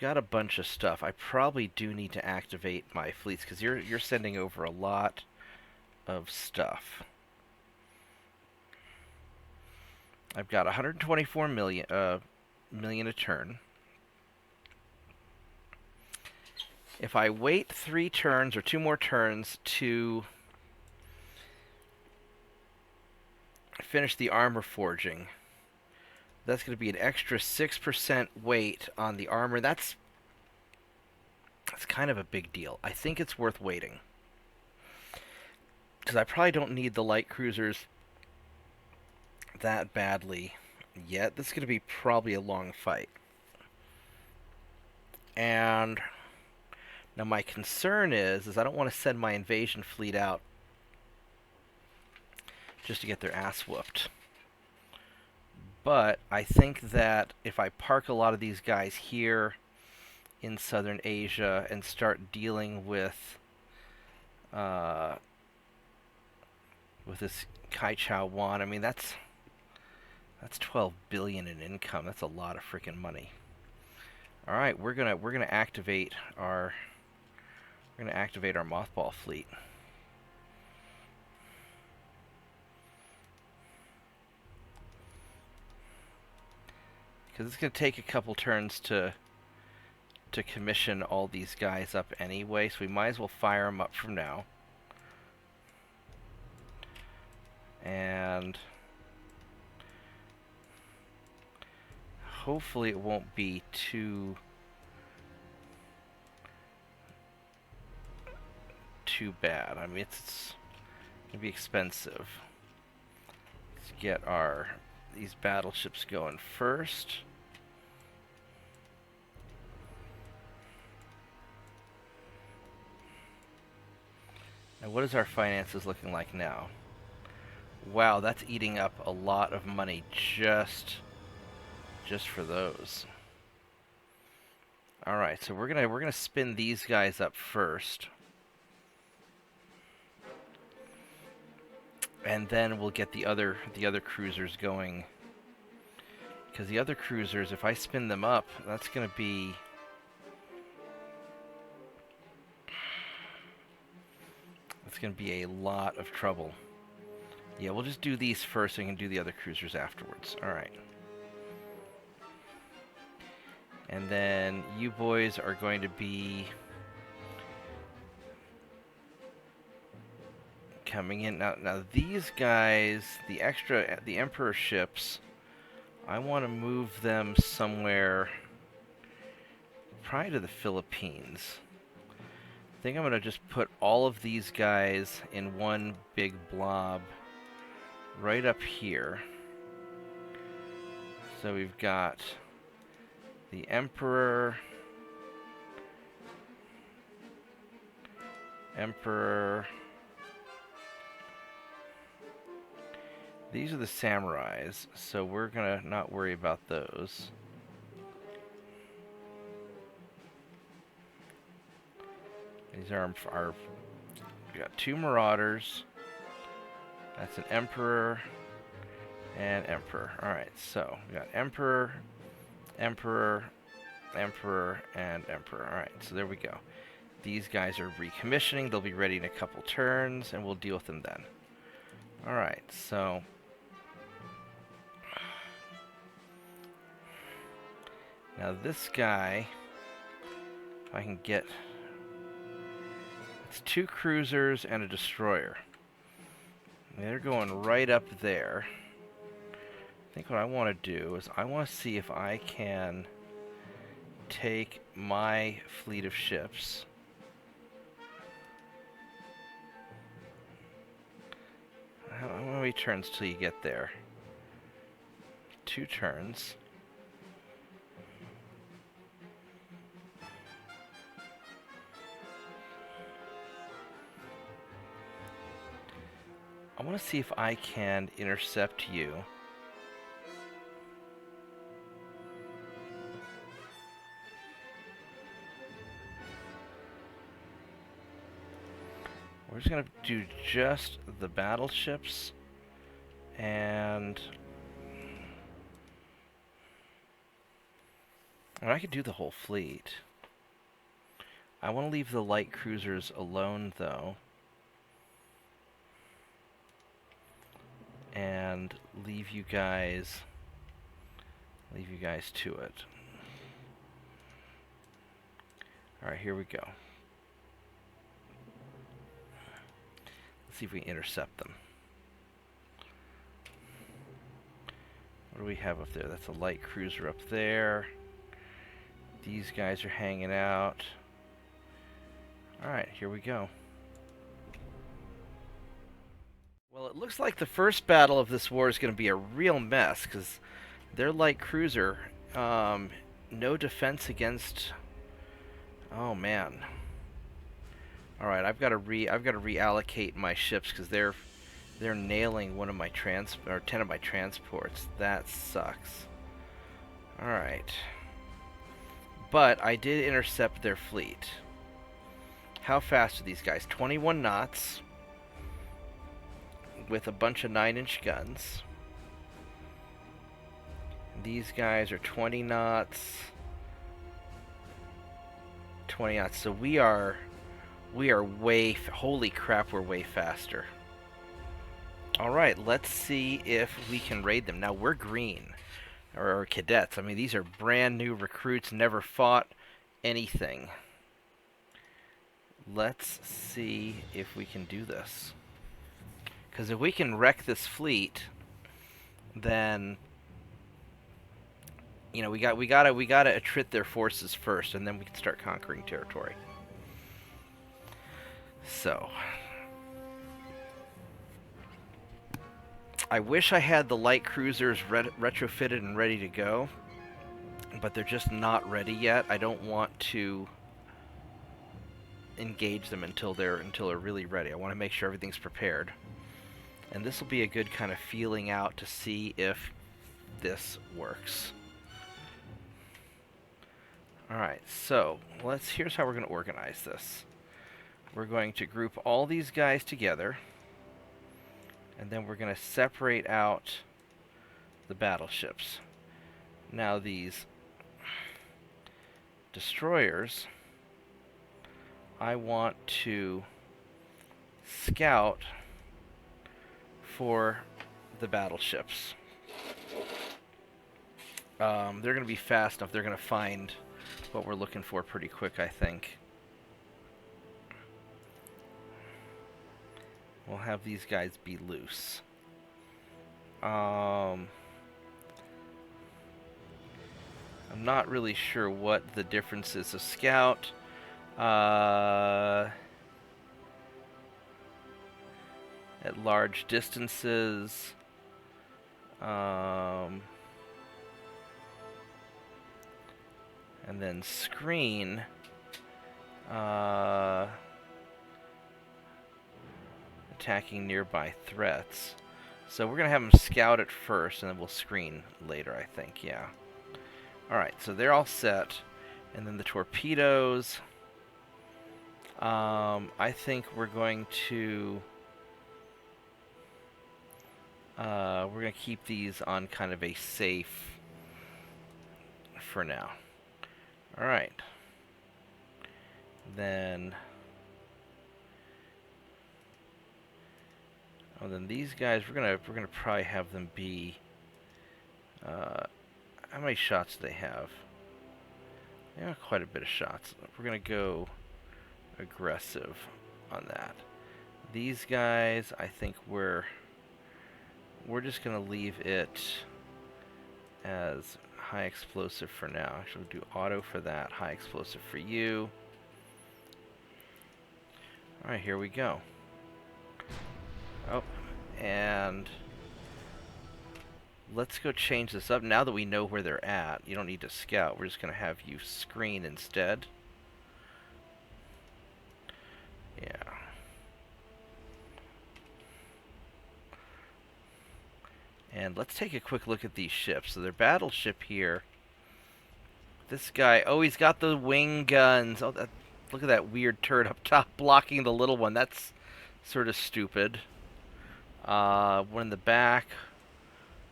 a bunch of stuff. I probably do need to activate my fleets because you're sending over a lot of stuff. I've got 124 million a turn. If I wait 3 turns or 2 more turns to finish the armor forging, that's going to be an extra 6% weight on the armor. That's kind of a big deal. I think it's worth waiting. Because I probably don't need the light cruisers that badly yet. This is going to be probably a long fight. And now my concern is I don't want to send my invasion fleet out just to get their ass whooped. But I think that if I park a lot of these guys here in Southern Asia and start dealing with this Kai Chao Wan, I mean that's 12 billion in income. That's a lot of freaking money. All right, we're gonna activate our mothball fleet. Because it's going to take a couple turns to commission all these guys up anyway, so we might as well fire them up from now. And hopefully it won't be too bad. I mean, it's going to be expensive. Let's get these battleships going first. Now, what is our finances looking like now? Wow, that's eating up a lot of money just for those. All right, so we're gonna spin these guys up first, and then we'll get the other cruisers going. Because the other cruisers, if I spin them up, that's gonna be It's going to be a lot of trouble. Yeah, we'll just do these first and we can do the other cruisers afterwards. Alright. And then you boys are going to be coming in. Now these guys, the Emperor ships, I want to move them somewhere, probably to the Philippines. I think I'm going to just put all of these guys in one big blob right up here. So we've got the Emperor, these are the samurais, so we're gonna not worry about those. These are our we got 2 marauders. That's an Emperor and Emperor. Alright, so we got Emperor, Emperor, Emperor, and Emperor. Alright, so there we go. These guys are recommissioning. They'll be ready in a couple turns, and we'll deal with them then. Alright, so now this guy, if I can get, it's 2 cruisers and a destroyer. They're going right up there. I think what I want to do is I want to see if I can take my fleet of ships. How many turns till you get there? 2 turns. I want to see if I can intercept you. We're just going to do just the battleships, and I could do the whole fleet. I want to leave the light cruisers alone, though, and leave you guys to it. Alright, here we go. Let's see if we can intercept them. What do we have up there? That's a light cruiser up there. These guys are hanging out. Alright, here we go. Well, it looks like the first battle of this war is going to be a real mess, because their light cruiser, no defense against... Oh man. Alright, I've got to reallocate my ships, because they're nailing one of my 10 of my transports. That sucks. Alright. But I did intercept their fleet. How fast are these guys? 21 knots. With a bunch of 9-inch guns. These guys are 20 knots. 20 knots. So we are way... Holy crap, we're way faster. Alright, let's see if we can raid them. Now, we're green. Or cadets. I mean, these are brand new recruits, never fought anything. Let's see if we can do this. Because if we can wreck this fleet, then you know we gotta attrit their forces first, and then we can start conquering territory. So I wish I had the light cruisers retrofitted and ready to go, but they're just not ready yet. I don't want to engage them until they're really ready. I want to make sure everything's prepared. And this will be a good kind of feeling out to see if this works. Alright, so here's how we're going to organize this. We're going to group all these guys together, and then we're going to separate out the battleships. Now these destroyers, I want to scout for the battleships. They're going to be fast enough. They're going to find what we're looking for pretty quick, I think. We'll have these guys be loose. I'm not really sure what the difference is. A scout, at large distances, and then screen, attacking nearby threats. So we're going to have them scout it first, and then we'll screen later, I think, yeah. Alright, so they're all set. And then the torpedoes. I think we're going to... we're going to keep these on kind of a safe for now. Alright. Then... oh, then these guys, we're gonna probably have them be... how many shots do they have? They have quite a bit of shots. We're going to go aggressive on that. These guys, I think we're just going to leave it as high explosive for now. Actually, we'll do auto for that, high explosive for you. Alright, here we go. Oh, and... let's go change this up. Now that we know where they're at, you don't need to scout. We're just going to have you screen instead. Yeah. And let's take a quick look at these ships. So their battleship here. This guy, oh, he's got the wing guns. Oh, look at that weird turret up top blocking the little one. That's sort of stupid. One in the back.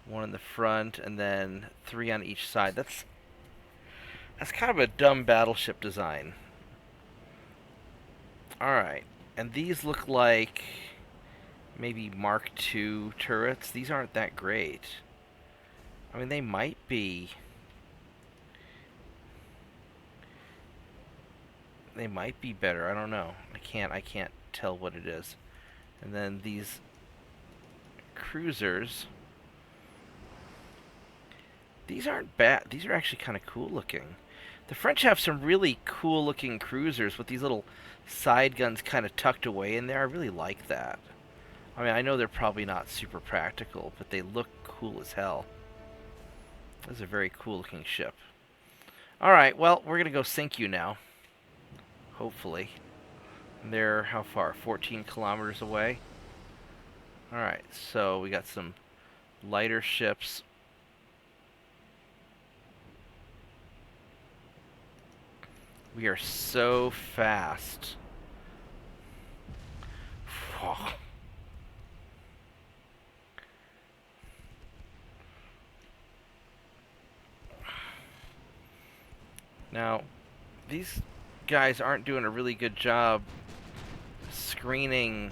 One in the front, and then 3 on each side. That's kind of a dumb battleship design. Alright, and these look like maybe Mark II turrets. These aren't that great. I mean, they might be. They might be better. I don't know. I can't tell what it is. And then these cruisers. These aren't bad. These are actually kind of cool looking. The French have some really cool looking cruisers with these little side guns kind of tucked away in there. I really like that. I mean, I know they're probably not super practical, but they look cool as hell. This is a very cool looking ship. Alright, well, we're going to go sink you now. Hopefully. And they're how far? 14 kilometers away? Alright, so we got some lighter ships. We are so fast. Now, these guys aren't doing a really good job screening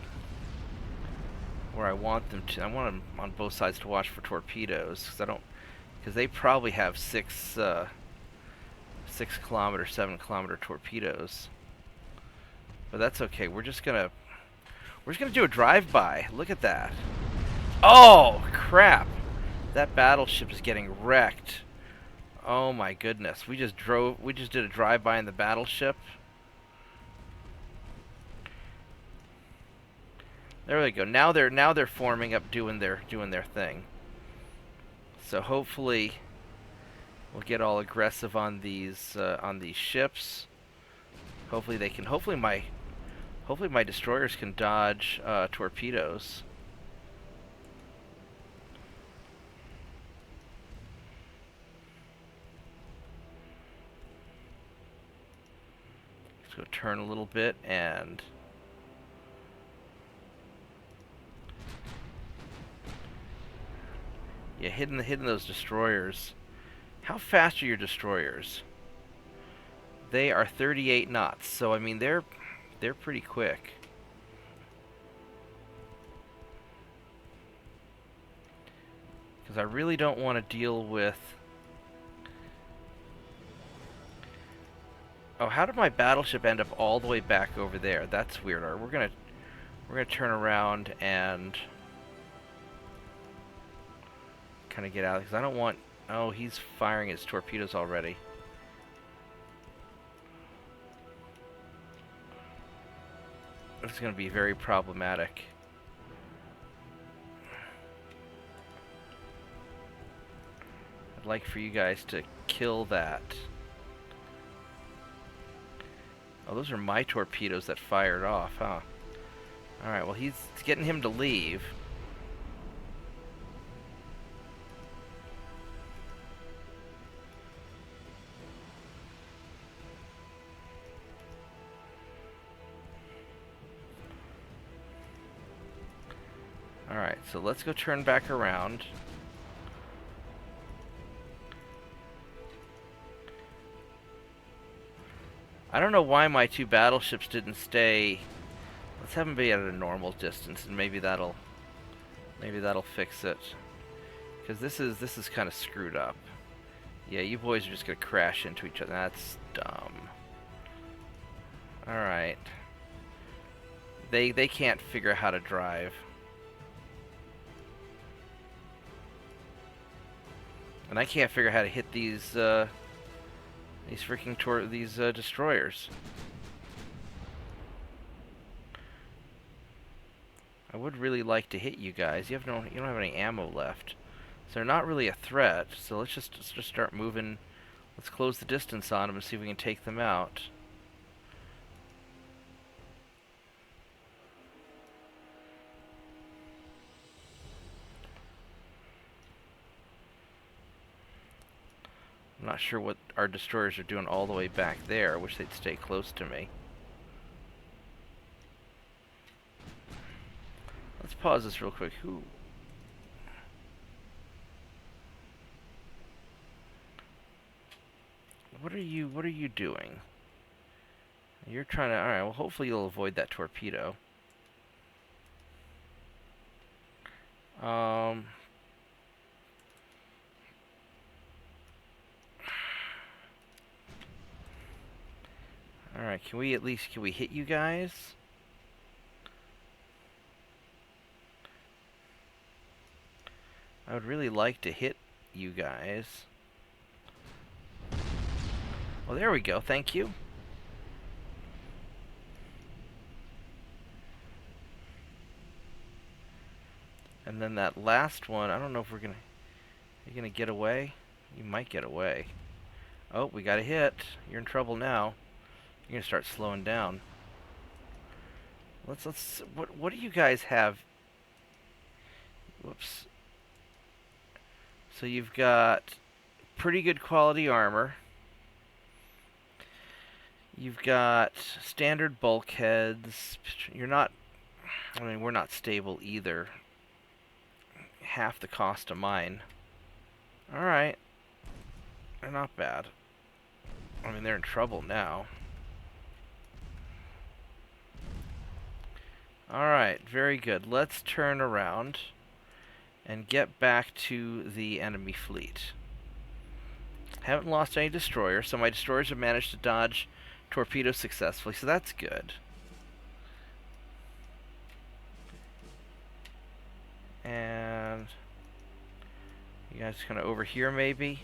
where I want them to. I want them on both sides to watch for torpedoes, because they probably have 6 kilometer, 7 kilometer torpedoes. But that's okay. We're just gonna do a drive-by. Look at that. Oh crap! That battleship is getting wrecked. Oh my goodness. We just did a drive-by in the battleship. There we go. Now they're forming up, doing their thing. So hopefully we'll get all aggressive on these ships. Hopefully they can. Hopefully my destroyers can dodge torpedoes. Let's go turn a little bit and. Yeah, hitting those destroyers. How fast are your destroyers? They are 38 knots, so I mean they're pretty quick. Because I really don't want to deal with... Oh, how did my battleship end up all the way back over there? That's weird. All right, we're gonna turn around and kind of get out, because I don't want... Oh, he's firing his torpedoes already. It's going to be very problematic. I'd like for you guys to kill that. Oh, those are my torpedoes that fired off, huh? Alright, well, it's getting him to leave. Alright, so let's go turn back around. I don't know why my two battleships didn't stay. Let's have them be at a normal distance, and maybe that'll fix it. Because this is kind of screwed up. Yeah, you boys are just gonna crash into each other. That's dumb. All right. They can't figure out how to drive. And I can't figure out how to hit these freaking destroyers. I would really like to hit you guys. You don't have any ammo left, so they're not really a threat. So let's just start moving. Let's close the distance on them and see if we can take them out. I'm not sure what our destroyers are doing all the way back there. I wish they'd stay close to me. Let's pause this real quick. What are you doing? You're trying to... Alright, well, hopefully you'll avoid that torpedo. Alright, can we hit you guys? I would really like to hit you guys. Well, there we go. Thank you. And then that last one, I don't know if we're gonna... Are you gonna get away? You might get away. Oh, we got a hit. You're in trouble now. You're gonna start slowing down. What do you guys have? Whoops. So you've got pretty good quality armor. You've got standard bulkheads. You're not... I mean, we're not stable either. Half the cost of mine. Alright. They're not bad. I mean, they're in trouble now. Alright, very good. Let's turn around and get back to the enemy fleet. Haven't lost any destroyers, so my destroyers have managed to dodge torpedoes successfully, so that's good. And you guys kind of over here, maybe?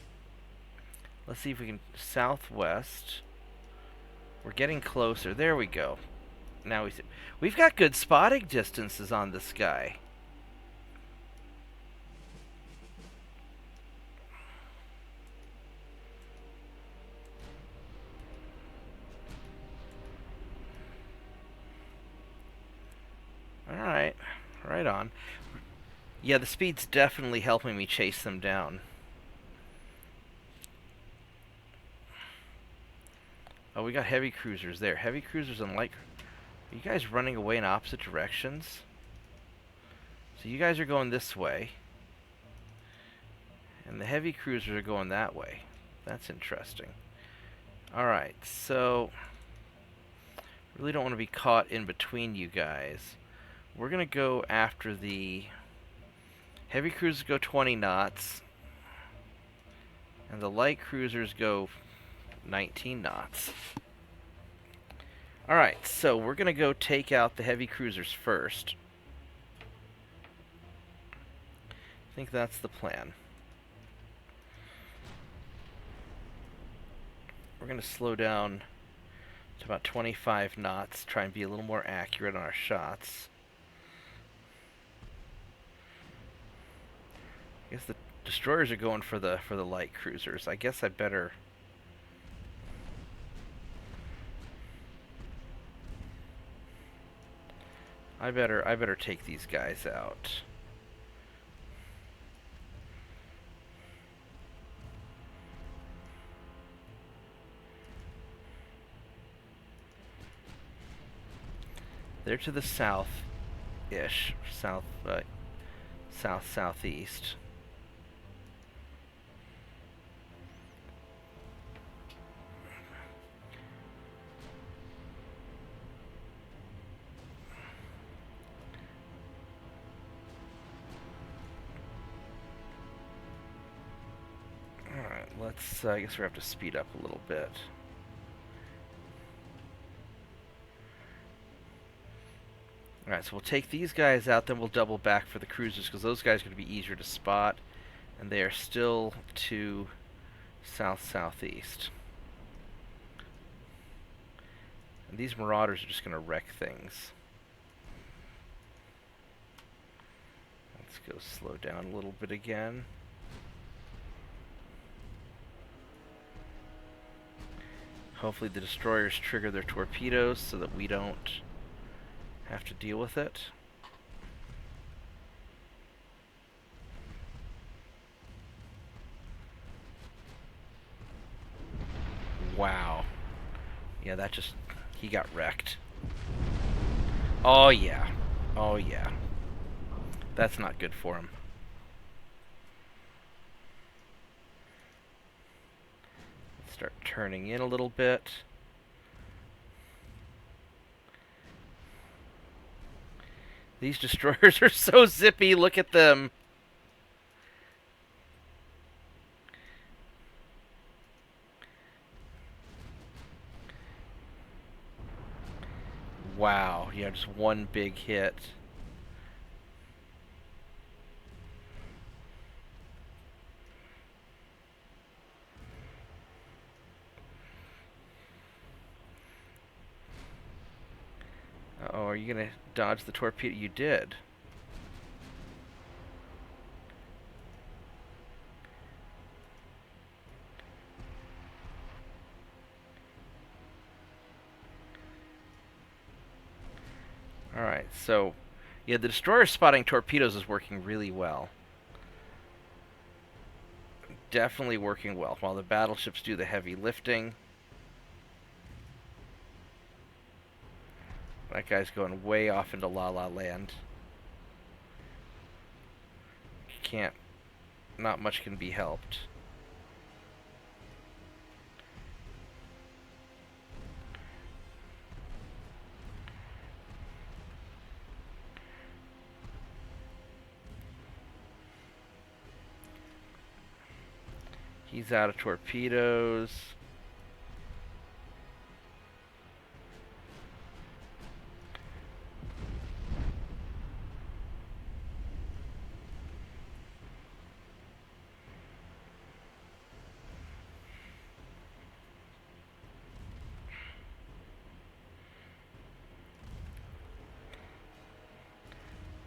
Let's see if we can... Southwest. We're getting closer. There we go. Now we've got good spotting distances on this guy. Alright. Right on. Yeah, the speed's definitely helping me chase them down. Oh, we got heavy cruisers there. Heavy cruisers and light... Are you guys running away in opposite directions? So you guys are going this way. And the heavy cruisers are going that way. That's interesting. Alright, so... really don't want to be caught in between you guys. We're going to go after the Heavy cruisers go 20 knots, and the light cruisers go 19 knots. Alright, so we're going to go take out the heavy cruisers first. I think that's the plan. We're going to slow down to about 25 knots, try and be a little more accurate on our shots. I guess the destroyers are going for the light cruisers. I guess I better take these guys out. They're to the south-ish, southeast. Alright, let's, I guess we have to speed up a little bit. Alright, so we'll take these guys out, then we'll double back for the cruisers, because those guys are going to be easier to spot, and they are still to south-southeast. And these marauders are just going to wreck things. Let's go slow down a little bit again. Hopefully the destroyers trigger their torpedoes so that we don't have to deal with it. Wow. Yeah, that just... he got wrecked. Oh yeah. Oh yeah. That's not good for him. Let's start turning in a little bit. These destroyers are so zippy, look at them. Wow, yeah, just one big hit. Uh-oh, are you gonna dodge the torpedo? You did. Alright, so, yeah, the destroyer spotting torpedoes is working really well. Definitely working well, while the battleships do the heavy lifting. That guy's going way off into La La Land. Can't, not much can be helped. He's out of torpedoes.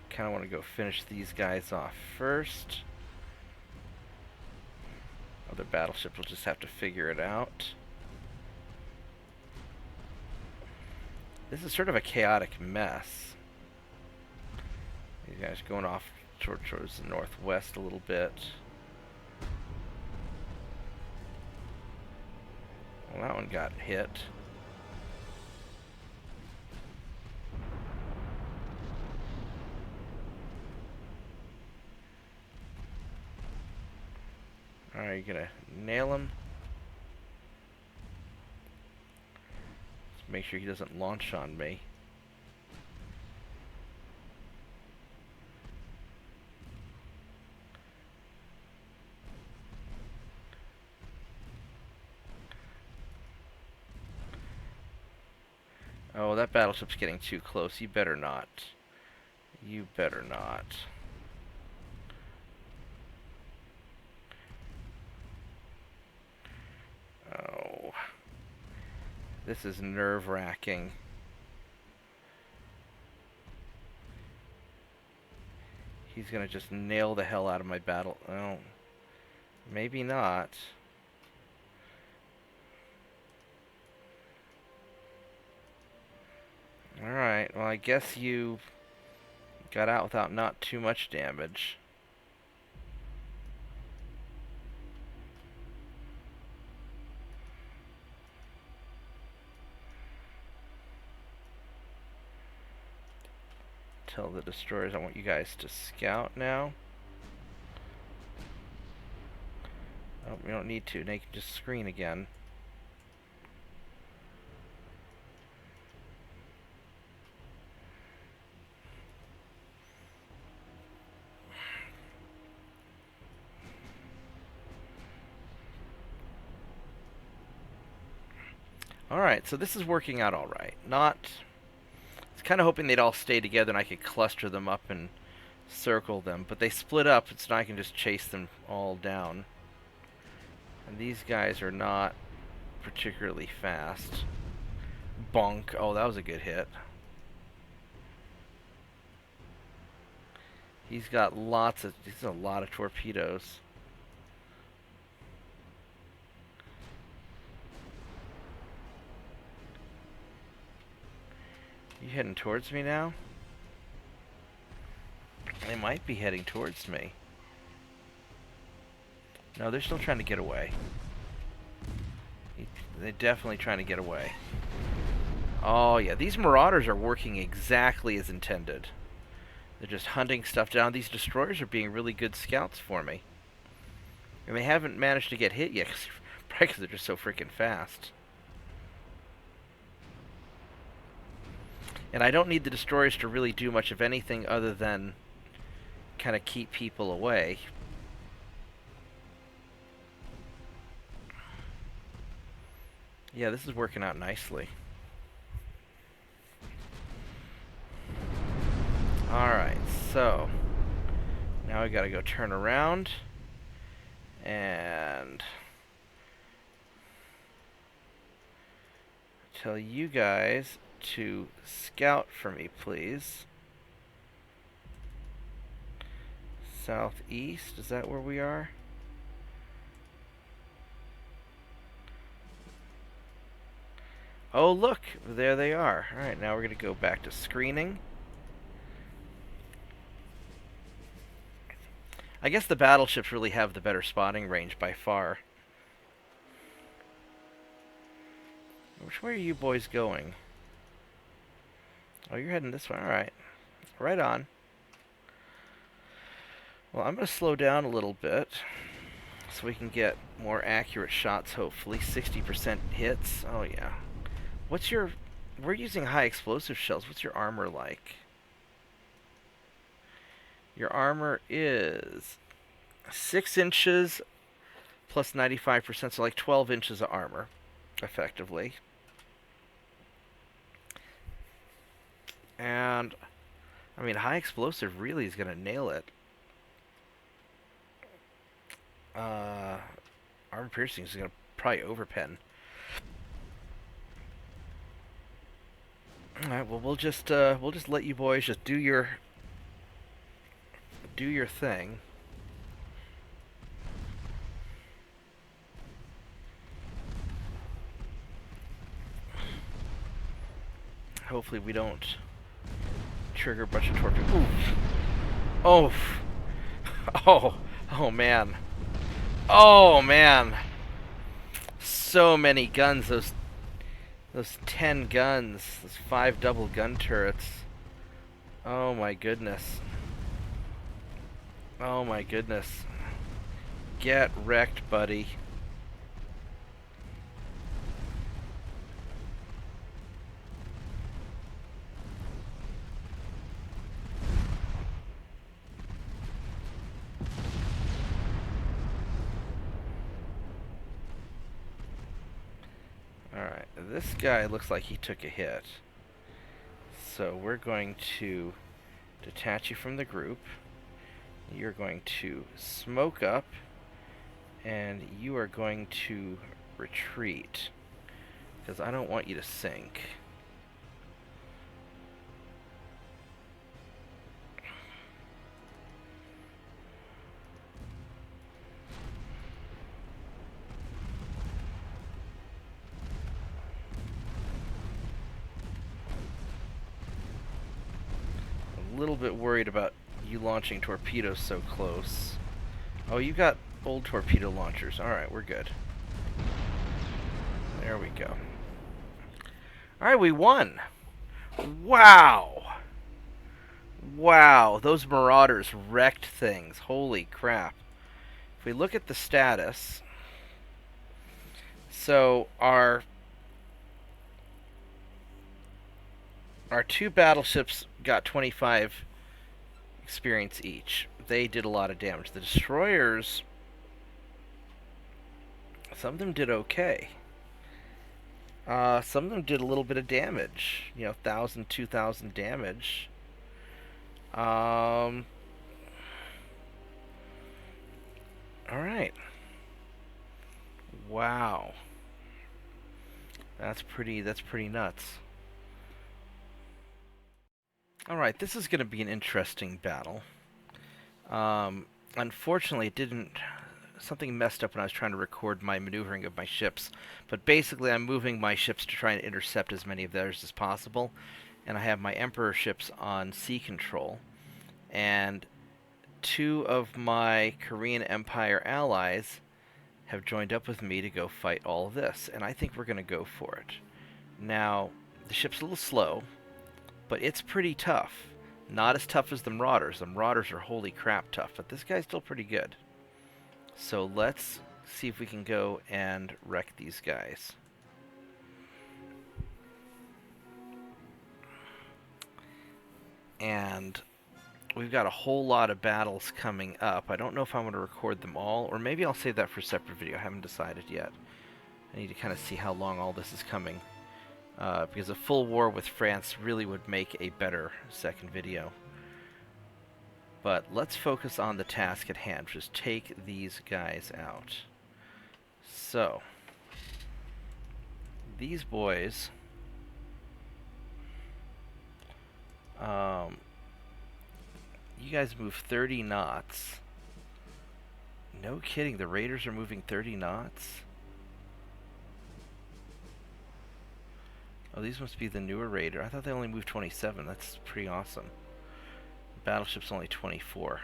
Kind of want to go finish these guys off first. Other battleship will just have to figure it out. This is sort of a chaotic mess. These guys going off towards the northwest a little bit. Well, that one got hit. Alright, you gonna nail him? Let's make sure he doesn't launch on me. Oh, that battleship's getting too close. You better not. You better not. Oh. This is nerve-wracking. He's gonna just nail the hell out of my battle. Oh. Maybe not. Alright, well I guess you got out without not too much damage. Tell the destroyers I want you guys to scout now. Oh, we don't need to. They can just screen again. Alright, so this is working out alright. Not... I was kind of hoping they'd all stay together and I could cluster them up and circle them. But they split up, so now I can just chase them all down. And these guys are not particularly fast. Bonk. Oh, that was a good hit. He's got a lot of torpedoes. You heading towards me now? They might be heading towards me. No, they're still trying to get away. They're definitely trying to get away. Oh yeah, these marauders are working exactly as intended. They're just hunting stuff down. These destroyers are being really good scouts for me. And they haven't managed to get hit yet, probably because they're just so freaking fast. And I don't need the destroyers to really do much of anything other than kind of keep people away. Yeah, this is working out nicely. Alright, so now we gotta go turn around and tell you guys to scout for me, please. Southeast, is that where we are? Oh, look, there they are. Alright, now we're going to go back to screening. I guess the battleships really have the better spotting range by far. Which way are you boys going? Oh, you're heading this way. Alright. Right on. Well, I'm going to slow down a little bit so we can get more accurate shots, hopefully. 60% hits. Oh, yeah. What's your... We're using high explosive shells. What's your armor like? Your armor is 6 inches plus 95%, so like 12 inches of armor, effectively. And, I mean, high explosive really is going to nail it. Armor piercing is going to probably overpen. Alright, well we'll just let you boys just do your thing. Hopefully we don't trigger a bunch of torpedoes. Oof. Oh. Oh. Oh man. Oh man. So many guns, those 10 guns, those 5 double gun turrets. Oh my goodness. Oh my goodness. Get wrecked, buddy. Alright, this guy looks like he took a hit. So we're going to detach you from the group. You're going to smoke up, and you are going to retreat, because I don't want you to sink. A little bit worried about you launching torpedoes so close. Oh, you got old torpedo launchers. Alright, we're good. There we go. Alright, we won! Wow! Wow, those marauders wrecked things. Holy crap. If we look at the status, so our two battleships got 25 experience each. They did a lot of damage. The destroyers, some of them did okay. Some of them did a little bit of damage. 1,000, 2,000 damage. Alright. Wow. That's pretty nuts. Alright, this is going to be an interesting battle. Unfortunately, something messed up when I was trying to record my maneuvering of my ships. But basically, I'm moving my ships to try and intercept as many of theirs as possible. And I have my Emperor ships on sea control. And 2 of my Korean Empire allies have joined up with me to go fight all of this. And I think we're going to go for it. Now, the ship's a little slow, but it's pretty tough. Not as tough as the Marauders. The Marauders are holy crap tough, but this guy's still pretty good. So let's see if we can go and wreck these guys. And we've got a whole lot of battles coming up. I don't know if I'm going to record them all, or maybe I'll save that for a separate video. I haven't decided yet. I need to kind of see how long all this is coming. Because a full war with France really would make a better second video. But let's focus on the task at hand, which is take these guys out. So, these boys, you guys move 30 knots. No kidding, the Raiders are moving 30 knots? Oh, these must be the newer Raider. I thought they only moved 27. That's pretty awesome. Battleship's only 24.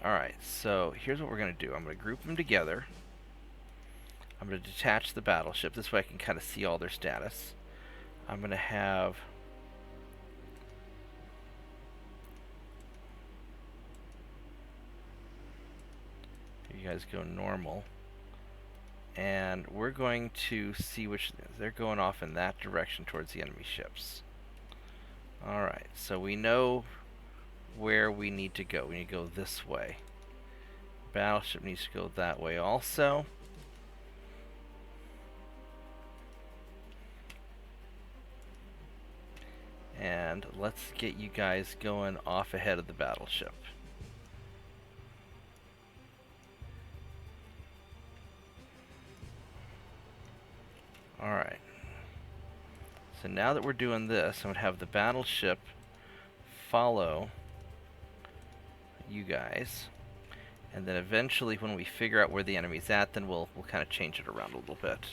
Alright, so here's what we're going to do. I'm going to group them together. I'm going to detach the battleship. This way I can kind of see all their status. I'm going to have... you guys go normal. And we're going to see which... they're going off in that direction towards the enemy ships. Alright, so we know where we need to go. We need to go this way. Battleship needs to go that way also. And let's get you guys going off ahead of the battleship. Alright. So now that we're doing this, I'm going to have the battleship follow you guys. And then eventually when we figure out where the enemy's at, then we'll kind of change it around a little bit.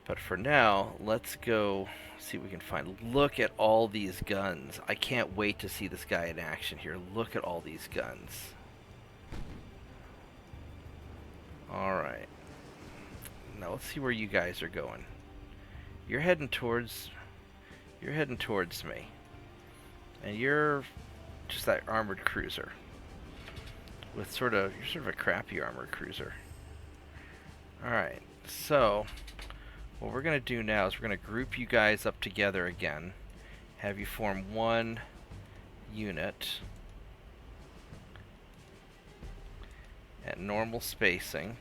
But for now, let's go see what we can find. Look at all these guns. I can't wait to see this guy in action here. Look at all these guns. Alright. Now let's see where you guys are going. You're heading towards me. And you're just that armored cruiser. With you're sort of a crappy armored cruiser. Alright, so what we're going to do now is we're going to group you guys up together again. Have you form one unit at normal spacing.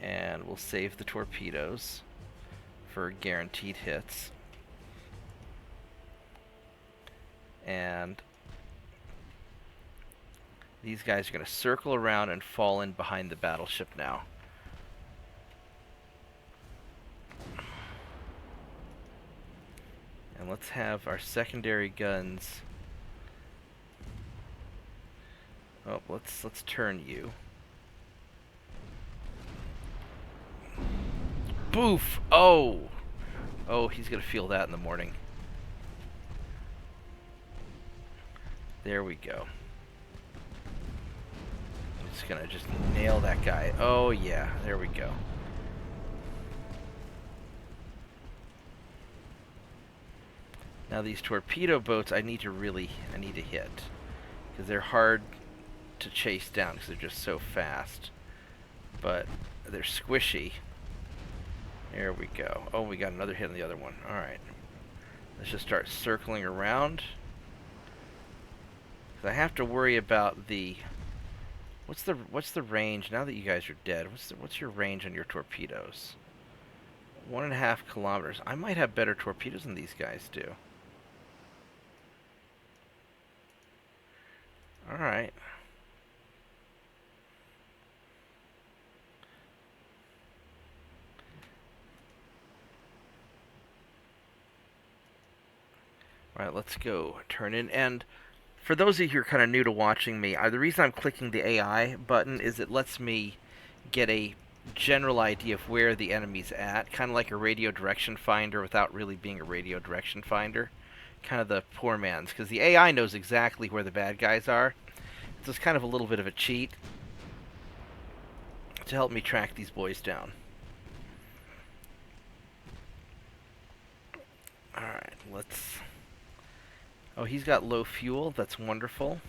And we'll save the torpedoes for guaranteed hits. And these guys are going to circle around and fall in behind the battleship now. And let's have our secondary guns. Oh, let's turn you. Boof! Oh! Oh, he's gonna feel that in the morning. There we go. I'm just gonna nail that guy. Oh yeah, there we go. Now these torpedo boats I need to hit. Because they're hard to chase down because they're just so fast. But they're squishy. There we go. Oh, we got another hit on the other one. Alright. Let's just start circling around. I have to worry about the... What's the range, now that you guys are dead, what's your range on your torpedoes? 1.5 kilometers. I might have better torpedoes than these guys do. Alright. Alright, let's go. Turn in. And for those of you who are kind of new to watching me, the reason I'm clicking the AI button is it lets me get a general idea of where the enemy's at. Kind of like a radio direction finder without really being a radio direction finder. Kind of the poor man's. Because the AI knows exactly where the bad guys are. So it's kind of a little bit of a cheat to help me track these boys down. Alright, let's... Oh, he's got low fuel. That's wonderful.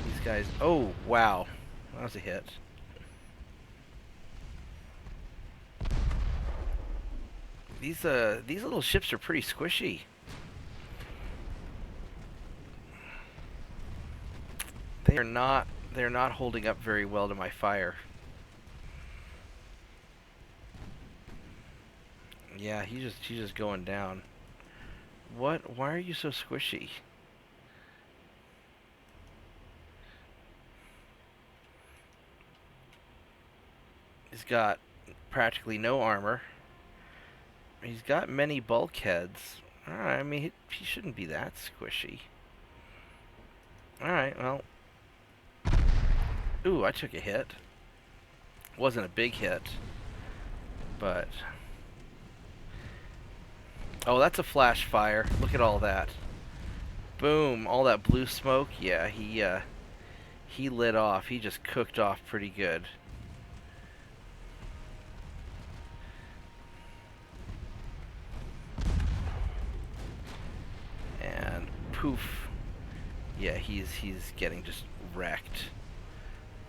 These guys... Oh, wow. That was a hit. These little ships are pretty squishy. They're not holding up very well to my fire. Yeah, he's just going down. What? Why are you so squishy? He's got practically no armor. He's got many bulkheads. Alright, I mean, he shouldn't be that squishy. Alright, well. Ooh, I took a hit. Wasn't a big hit, but... Oh, that's a flash fire. Look at all that. Boom, all that blue smoke. Yeah, he lit off. He just cooked off pretty good. And poof. Yeah, he's getting just wrecked.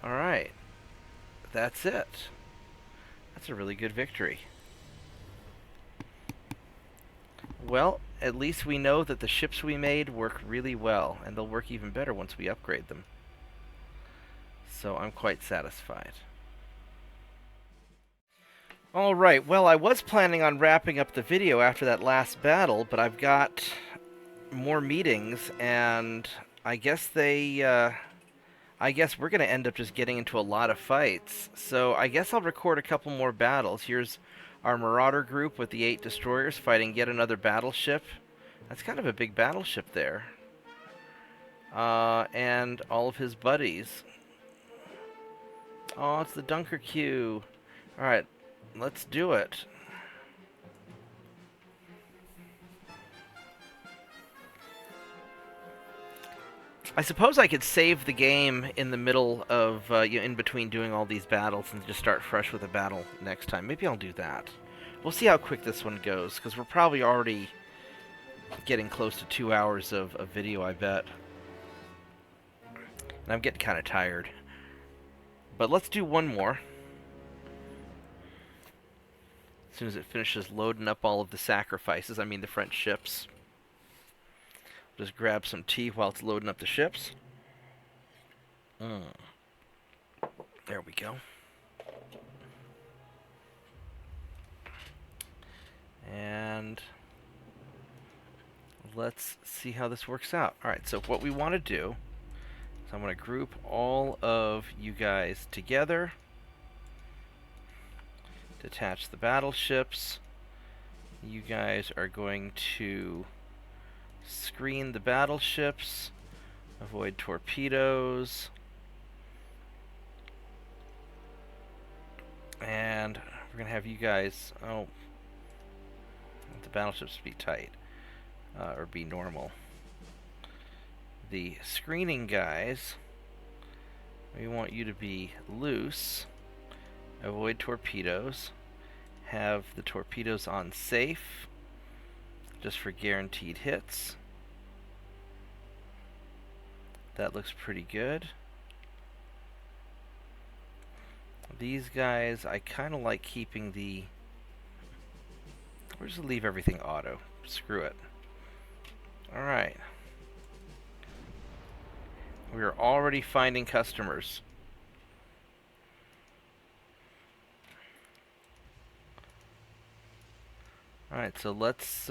All right. That's it. That's a really good victory. Well, at least we know that the ships we made work really well, and they'll work even better once we upgrade them. So I'm quite satisfied. Alright, well, I was planning on wrapping up the video after that last battle, but I've got more meetings, and I guess we're going to end up just getting into a lot of fights. So I guess I'll record a couple more battles. Here's our Marauder group with the 8 destroyers fighting yet another battleship. That's kind of a big battleship there. And all of his buddies. Oh, it's the Dunkerque. Alright, let's do it. I suppose I could save the game in the middle of, in between doing all these battles and just start fresh with a battle next time. Maybe I'll do that. We'll see how quick this one goes, because we're probably already getting close to 2 hours of video, I bet. And I'm getting kind of tired. But let's do one more. As soon as it finishes loading up all of the sacrifices, I mean the French ships. Just grab some tea while it's loading up the ships. There we go. let's see how this works out. Alright, so what we want to do is I'm going to group all of you guys together. Detach the battleships. You guys are going to screen the battleships. Avoid torpedoes. And we're going to have you guys... Oh, the battleships be tight. Or be normal. The screening guys, we want you to be loose. Avoid torpedoes. Have the torpedoes on safe, just for guaranteed hits. That looks pretty good. These guys, I kind of like keeping the... We'll just leave everything auto. Screw it. Alright. We are already finding customers. Alright, so let's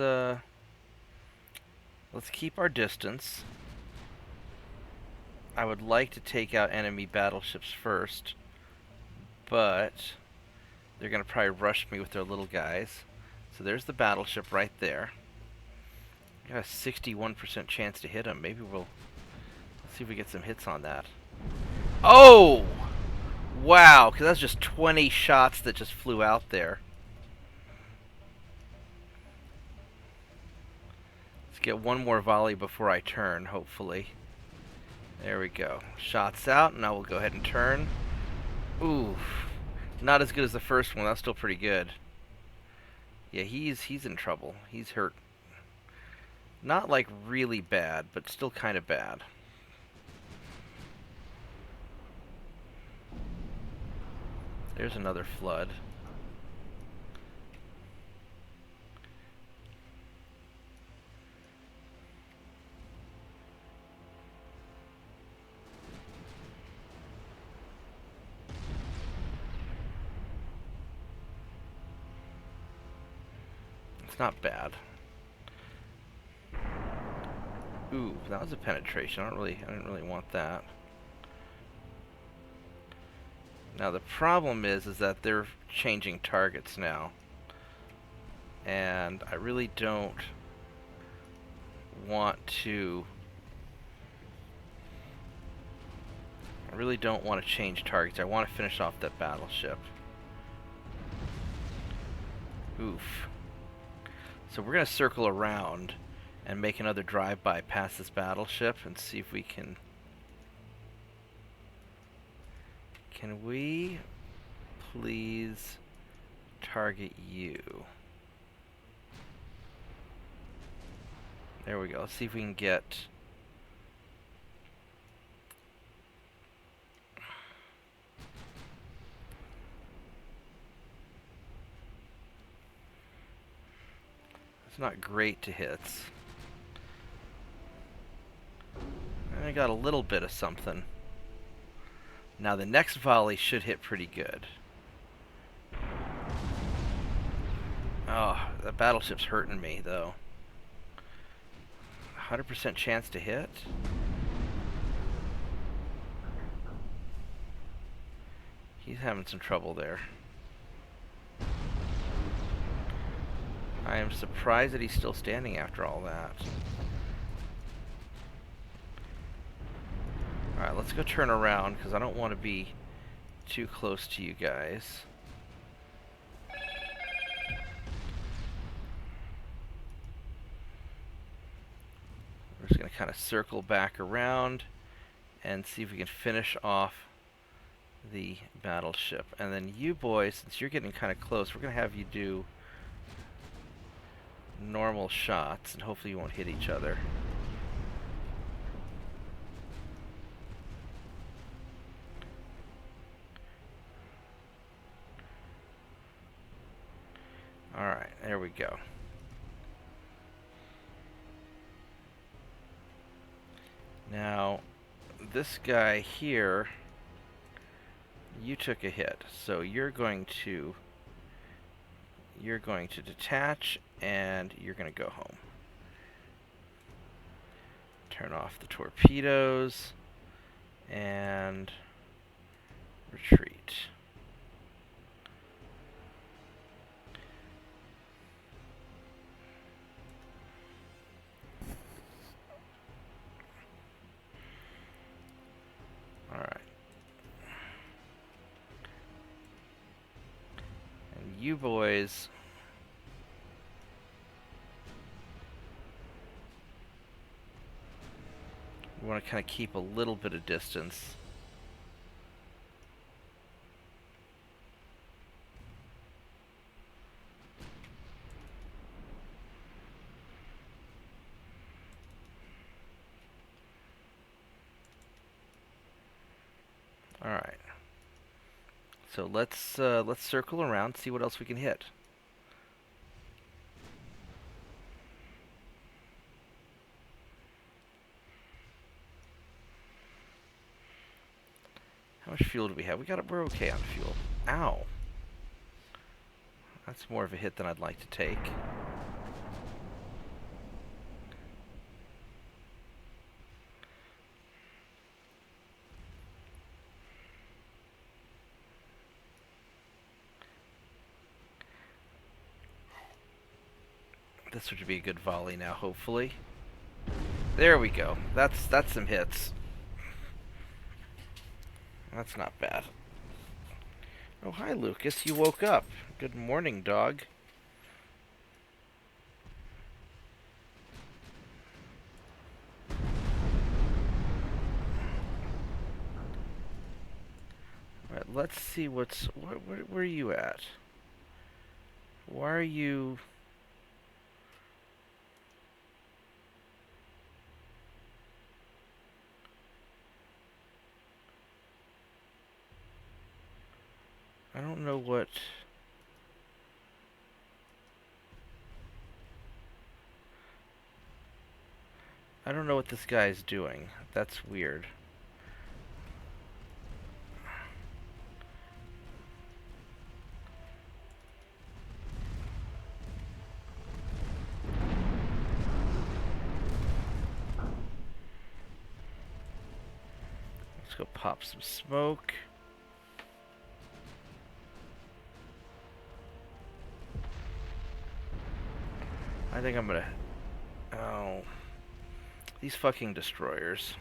keep our distance. I would like to take out enemy battleships first, but they're going to probably rush me with their little guys. So there's the battleship right there. Got a 61% chance to hit him. Maybe we'll see if we get some hits on that. Oh! Wow, because that's just 20 shots that just flew out there. Let's get one more volley before I turn, hopefully. There we go. Shots out, and now we'll go ahead and turn. Ooh. Not as good as the first one. That's still pretty good. Yeah, he's in trouble. He's hurt. Not like really bad, but still kind of bad. There's another flood. It's not bad. Ooh, that was a penetration. I didn't really want that. Now the problem is that they're changing targets now. And I really don't want to change targets. I want to finish off that battleship. Oof. So we're going to circle around and make another drive-by past this battleship and see if we can... Can we please target you? There we go. Let's see if we can get... It's not great to hits. I got a little bit of something. Now the next volley should hit pretty good. Oh, the battleship's hurting me, though. 100% chance to hit? He's having some trouble there. I am surprised that he's still standing after all that. Alright, let's go turn around, because I don't want to be too close to you guys. We're just going to kind of circle back around and see if we can finish off the battleship. And then you boys, since you're getting kind of close, we're going to have you do normal shots, and hopefully you won't hit each other. Alright, there we go. Now, this guy here, you took a hit, so you're going to detach, and you're going to go home. Turn off the torpedoes and retreat. All right. And you boys, we want to kind of keep a little bit of distance. All right. So let's circle around, see what else we can hit. How much fuel do we have? We're okay on fuel. Ow. That's more of a hit than I'd like to take. This would be a good volley now, hopefully. There we go. That's some hits. That's not bad. Oh, hi, Lucas. You woke up. Good morning, dog. Alright, let's see where are you at? Why are you... I don't know what... I don't know what this guy's doing. That's weird. Let's go pop some smoke. I think I'm gonna... Oh. These fucking destroyers.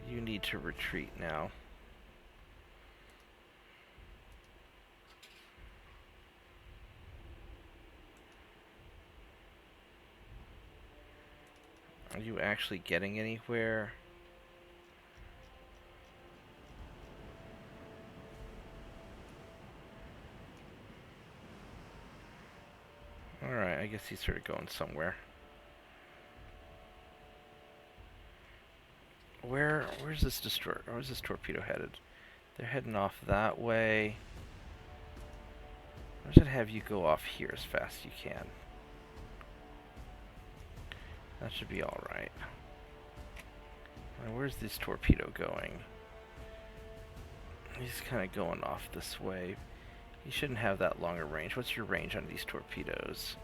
You need to retreat now. Are you actually getting anywhere? Alright, I guess he's sort of going somewhere. Where's this destroyer? Where's this torpedo headed? They're heading off that way. Where does it have you go off here as fast as you can? That should be alright. Where's this torpedo going? He's kind of going off this way. You shouldn't have that long a range. What's your range on these torpedoes?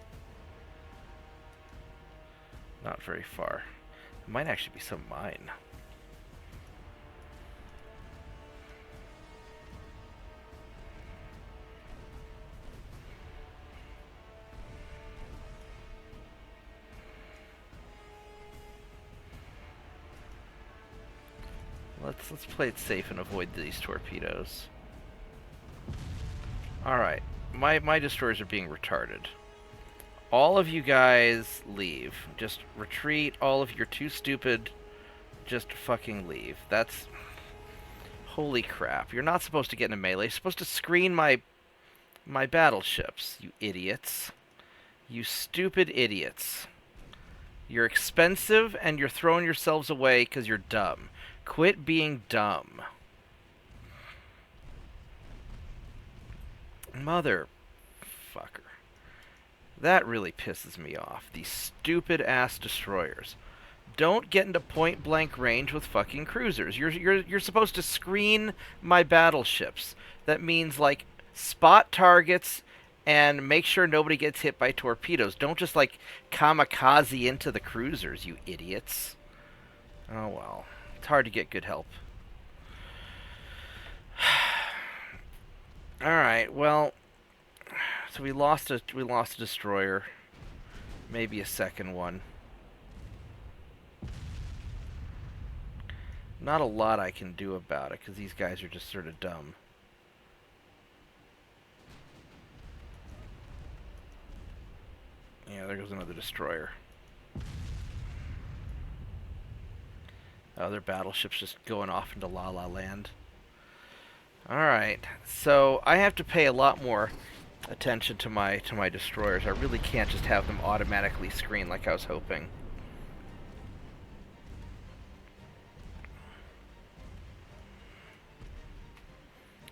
Not very far. It might actually be some mine. Let's play it safe and avoid these torpedoes. Alright. My destroyers are being retarded. All of you guys leave. Just retreat. All of you are too stupid. Just fucking leave. That's... Holy crap. You're not supposed to get in a melee. You're supposed to screen my battleships, you idiots. You stupid idiots. You're expensive and you're throwing yourselves away because you're dumb. Quit being dumb. Motherfucker. That really pisses me off. These stupid-ass destroyers. Don't get into point-blank range with fucking cruisers. You're supposed to screen my battleships. That means, like, spot targets And make sure nobody gets hit by torpedoes. Don't just, like, kamikaze into the cruisers, you idiots. Oh, well. It's hard to get good help. Alright, well... So we lost a destroyer. Maybe a second one. Not a lot I can do about it, because these guys are just sort of dumb. Yeah, there goes another destroyer. Other battleships just going off into La La Land. Alright, so I have to pay a lot more attention to my destroyers. I really can't just have them automatically screen like I was hoping.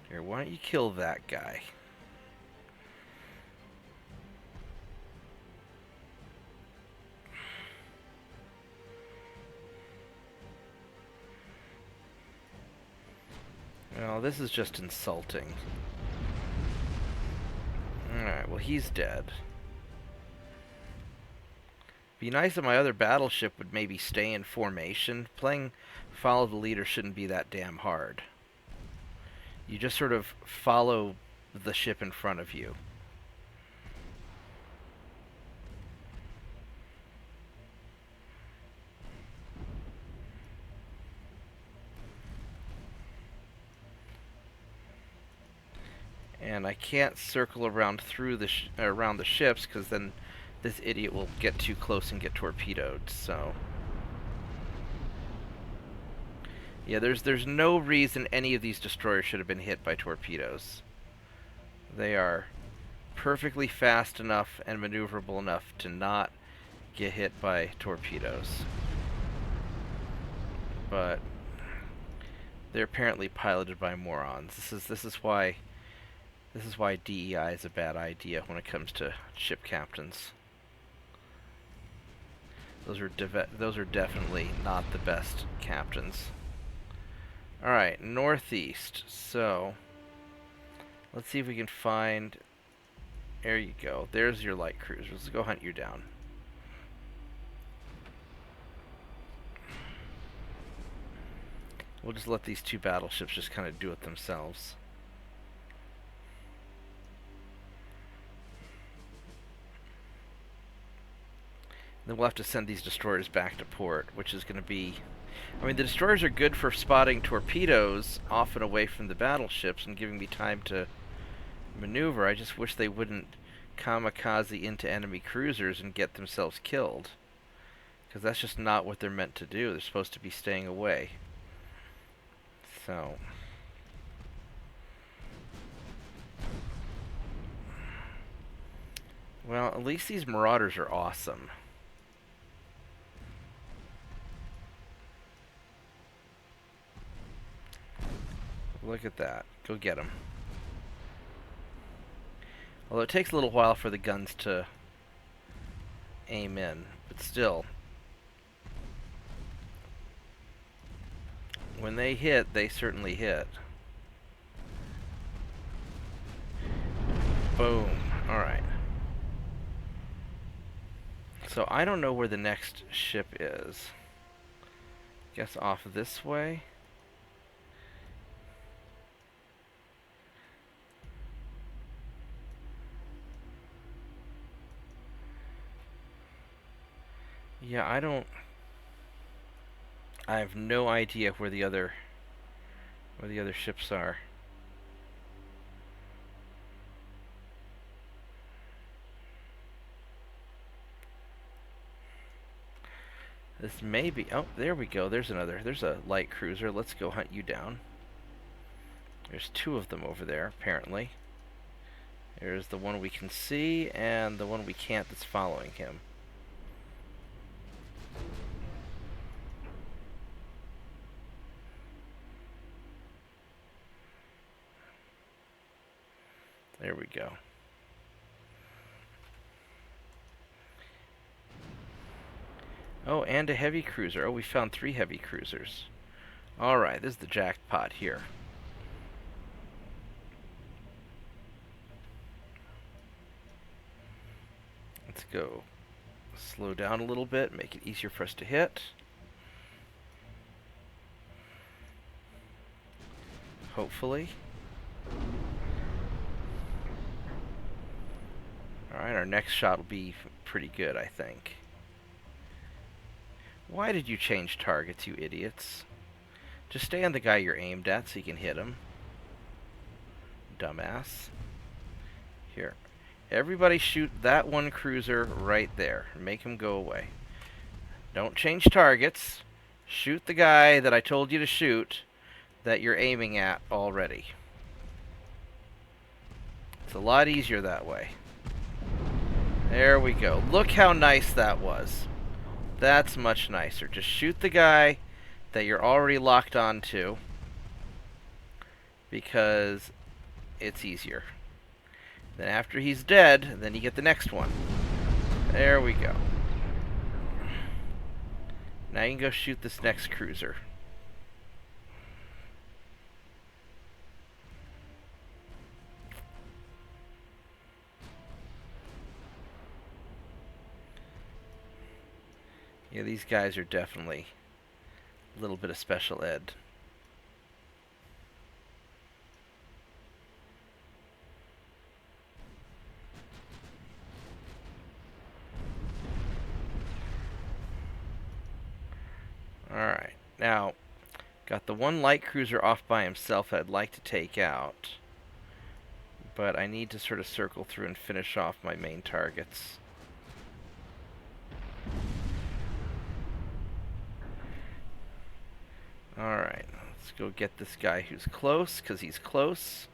Here, why don't you kill that guy? Well, this is just insulting. Alright, well, he's dead. Be nice if my other battleship would maybe stay in formation. Playing follow the leader shouldn't be that damn hard. You just sort of follow the ship in front of you. And I can't circle around through the around the ships, because then this idiot will get too close and get torpedoed. So yeah, there's no reason any of these destroyers should have been hit by torpedoes. They are perfectly fast enough and maneuverable enough to not get hit by torpedoes. But they're apparently piloted by morons. This is why DEI is a bad idea when it comes to ship captains. Those are definitely not the best captains. Alright, northeast. So, let's see if we can find... There you go. There's your light cruisers. Let's go hunt you down. We'll just let these two battleships just kind of do it themselves. Then we'll have to send these destroyers back to port, which is going to be... I mean, the destroyers are good for spotting torpedoes off and away from the battleships and giving me time to maneuver. I just wish they wouldn't kamikaze into enemy cruisers and get themselves killed. Because that's just not what they're meant to do. They're supposed to be staying away. So... Well, at least these Marauders are awesome. Look at that. Go get them. Although it takes a little while for the guns to aim in, but still. When they hit, they certainly hit. Boom. Alright. So I don't know where the next ship is. Guess off this way. Yeah, I have no idea where the other ships are. This may be... Oh, there we go. There's a light cruiser. Let's go hunt you down. There's two of them over there, apparently. There's the one we can see, and the one we can't that's following him. There we go. Oh, and a heavy cruiser. Oh, we found 3 heavy cruisers. Alright, this is the jackpot here. Let's go slow down a little bit, make it easier for us to hit. Hopefully. Alright, our next shot will be pretty good, I think. Why did you change targets, you idiots? Just stay on the guy you're aimed at so you can hit him. Dumbass. Here. Everybody shoot that one cruiser right there. Make him go away. Don't change targets. Shoot the guy that I told you to shoot that you're aiming at already. It's a lot easier that way. There we go. Look how nice that was. That's much nicer. Just shoot the guy that you're already locked onto because it's easier. Then after he's dead, then you get the next one. There we go. Now you can go shoot this next cruiser. Yeah, these guys are definitely a little bit of special ed. Alright, now, got the one light cruiser off by himself that I'd like to take out. But I need to sort of circle through and finish off my main targets. Alright, let's go get this guy who's close, because he's close.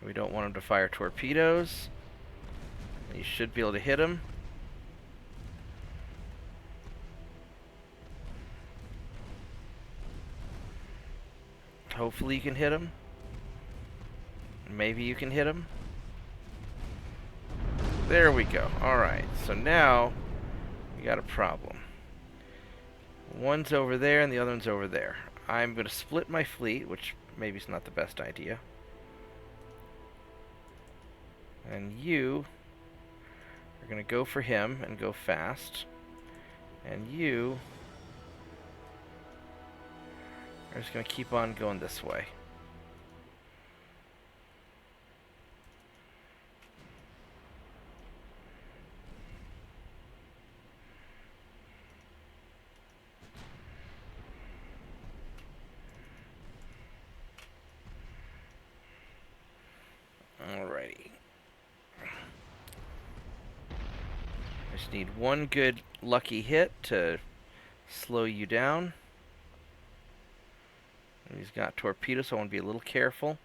We don't want him to fire torpedoes. You should be able to hit him. Hopefully you can hit him. Maybe you can hit him. There we go. Alright, so now we got a problem. One's over there and the other one's over there. I'm going to split my fleet, which maybe is not the best idea. And you are going to go for him and go fast. And you are just going to keep on going this way. Alrighty. Just need one good lucky hit to slow you down. And he's got torpedoes, so I want to be a little careful.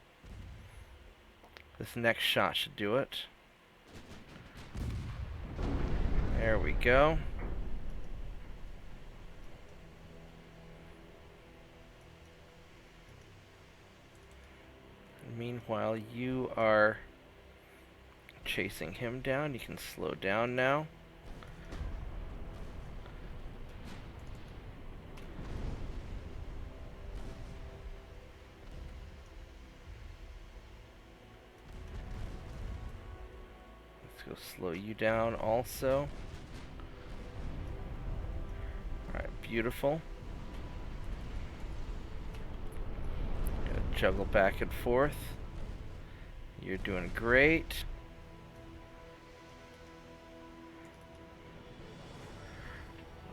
This next shot should do it. There we go. Meanwhile, you are chasing him down. You can slow down now. Let's go slow you down also. Alright, beautiful. Juggle back and forth. You're doing great.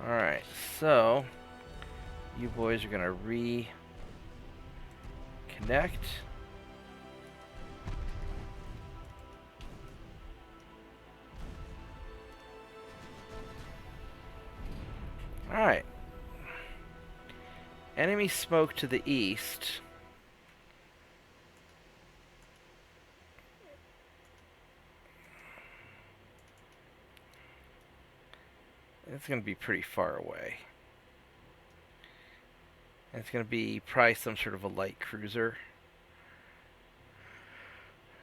Alright, so you boys are gonna reconnect. Alright. Enemy smoke to the east. It's going to be pretty far away. And it's going to be probably some sort of a light cruiser.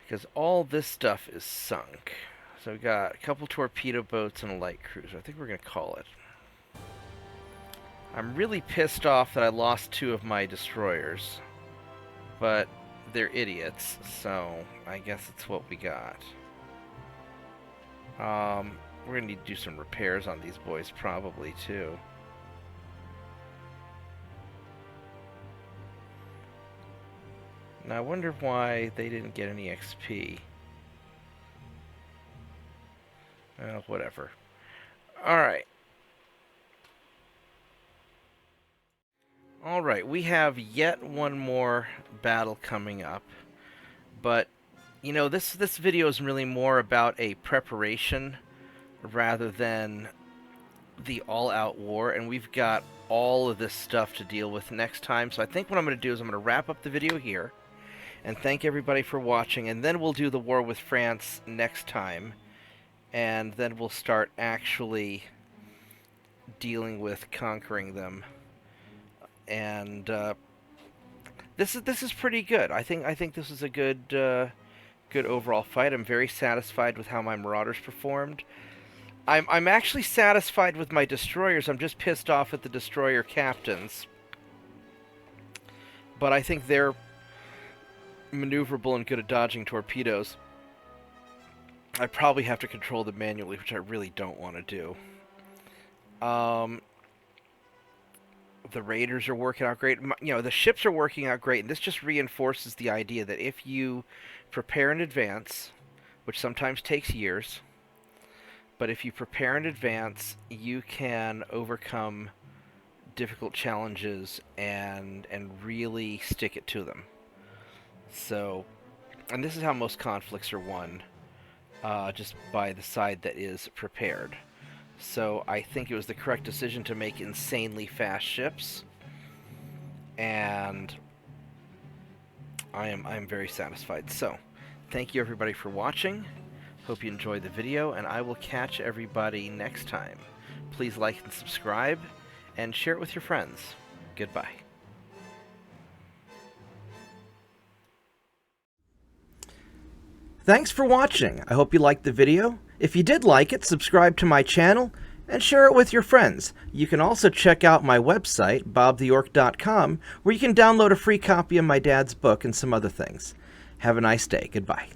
Because all this stuff is sunk. So we got a couple torpedo boats and a light cruiser. I think we're going to call it. I'm really pissed off that I lost 2 of my destroyers. But they're idiots, so I guess it's what we got. We're going to need to do some repairs on these boys probably, too. Now, I wonder why they didn't get any XP. Well, whatever. Alright. Alright, we have yet one more battle coming up. But, you know, this video is really more about a preparation rather than the all-out war, and we've got all of this stuff to deal with next time. So I think what I'm going to do is I'm going to wrap up the video here, and thank everybody for watching, and then we'll do the war with France next time, and then we'll start actually dealing with conquering them. And this is pretty good. I think this is a good good overall fight. I'm very satisfied with how my Marauders performed. I'm actually satisfied with my destroyers. I'm just pissed off at the destroyer captains. But I think they're maneuverable and good at dodging torpedoes. I probably have to control them manually, which I really don't want to do. The raiders are working out great. You know, the ships are working out great, and this just reinforces the idea that if you prepare in advance, which sometimes takes years, but if you prepare in advance, you can overcome difficult challenges and really stick it to them. So, and this is how most conflicts are won, just by the side that is prepared. So I think it was the correct decision to make insanely fast ships, and I'm very satisfied. So, thank you everybody for watching. Hope you enjoyed the video, and I will catch everybody next time. Please like and subscribe, and share it with your friends. Goodbye. Thanks for watching. I hope you liked the video. If you did like it, subscribe to my channel and share it with your friends. You can also check out my website, Bobtheorc.com, where you can download a free copy of my dad's book and some other things. Have a nice day. Goodbye.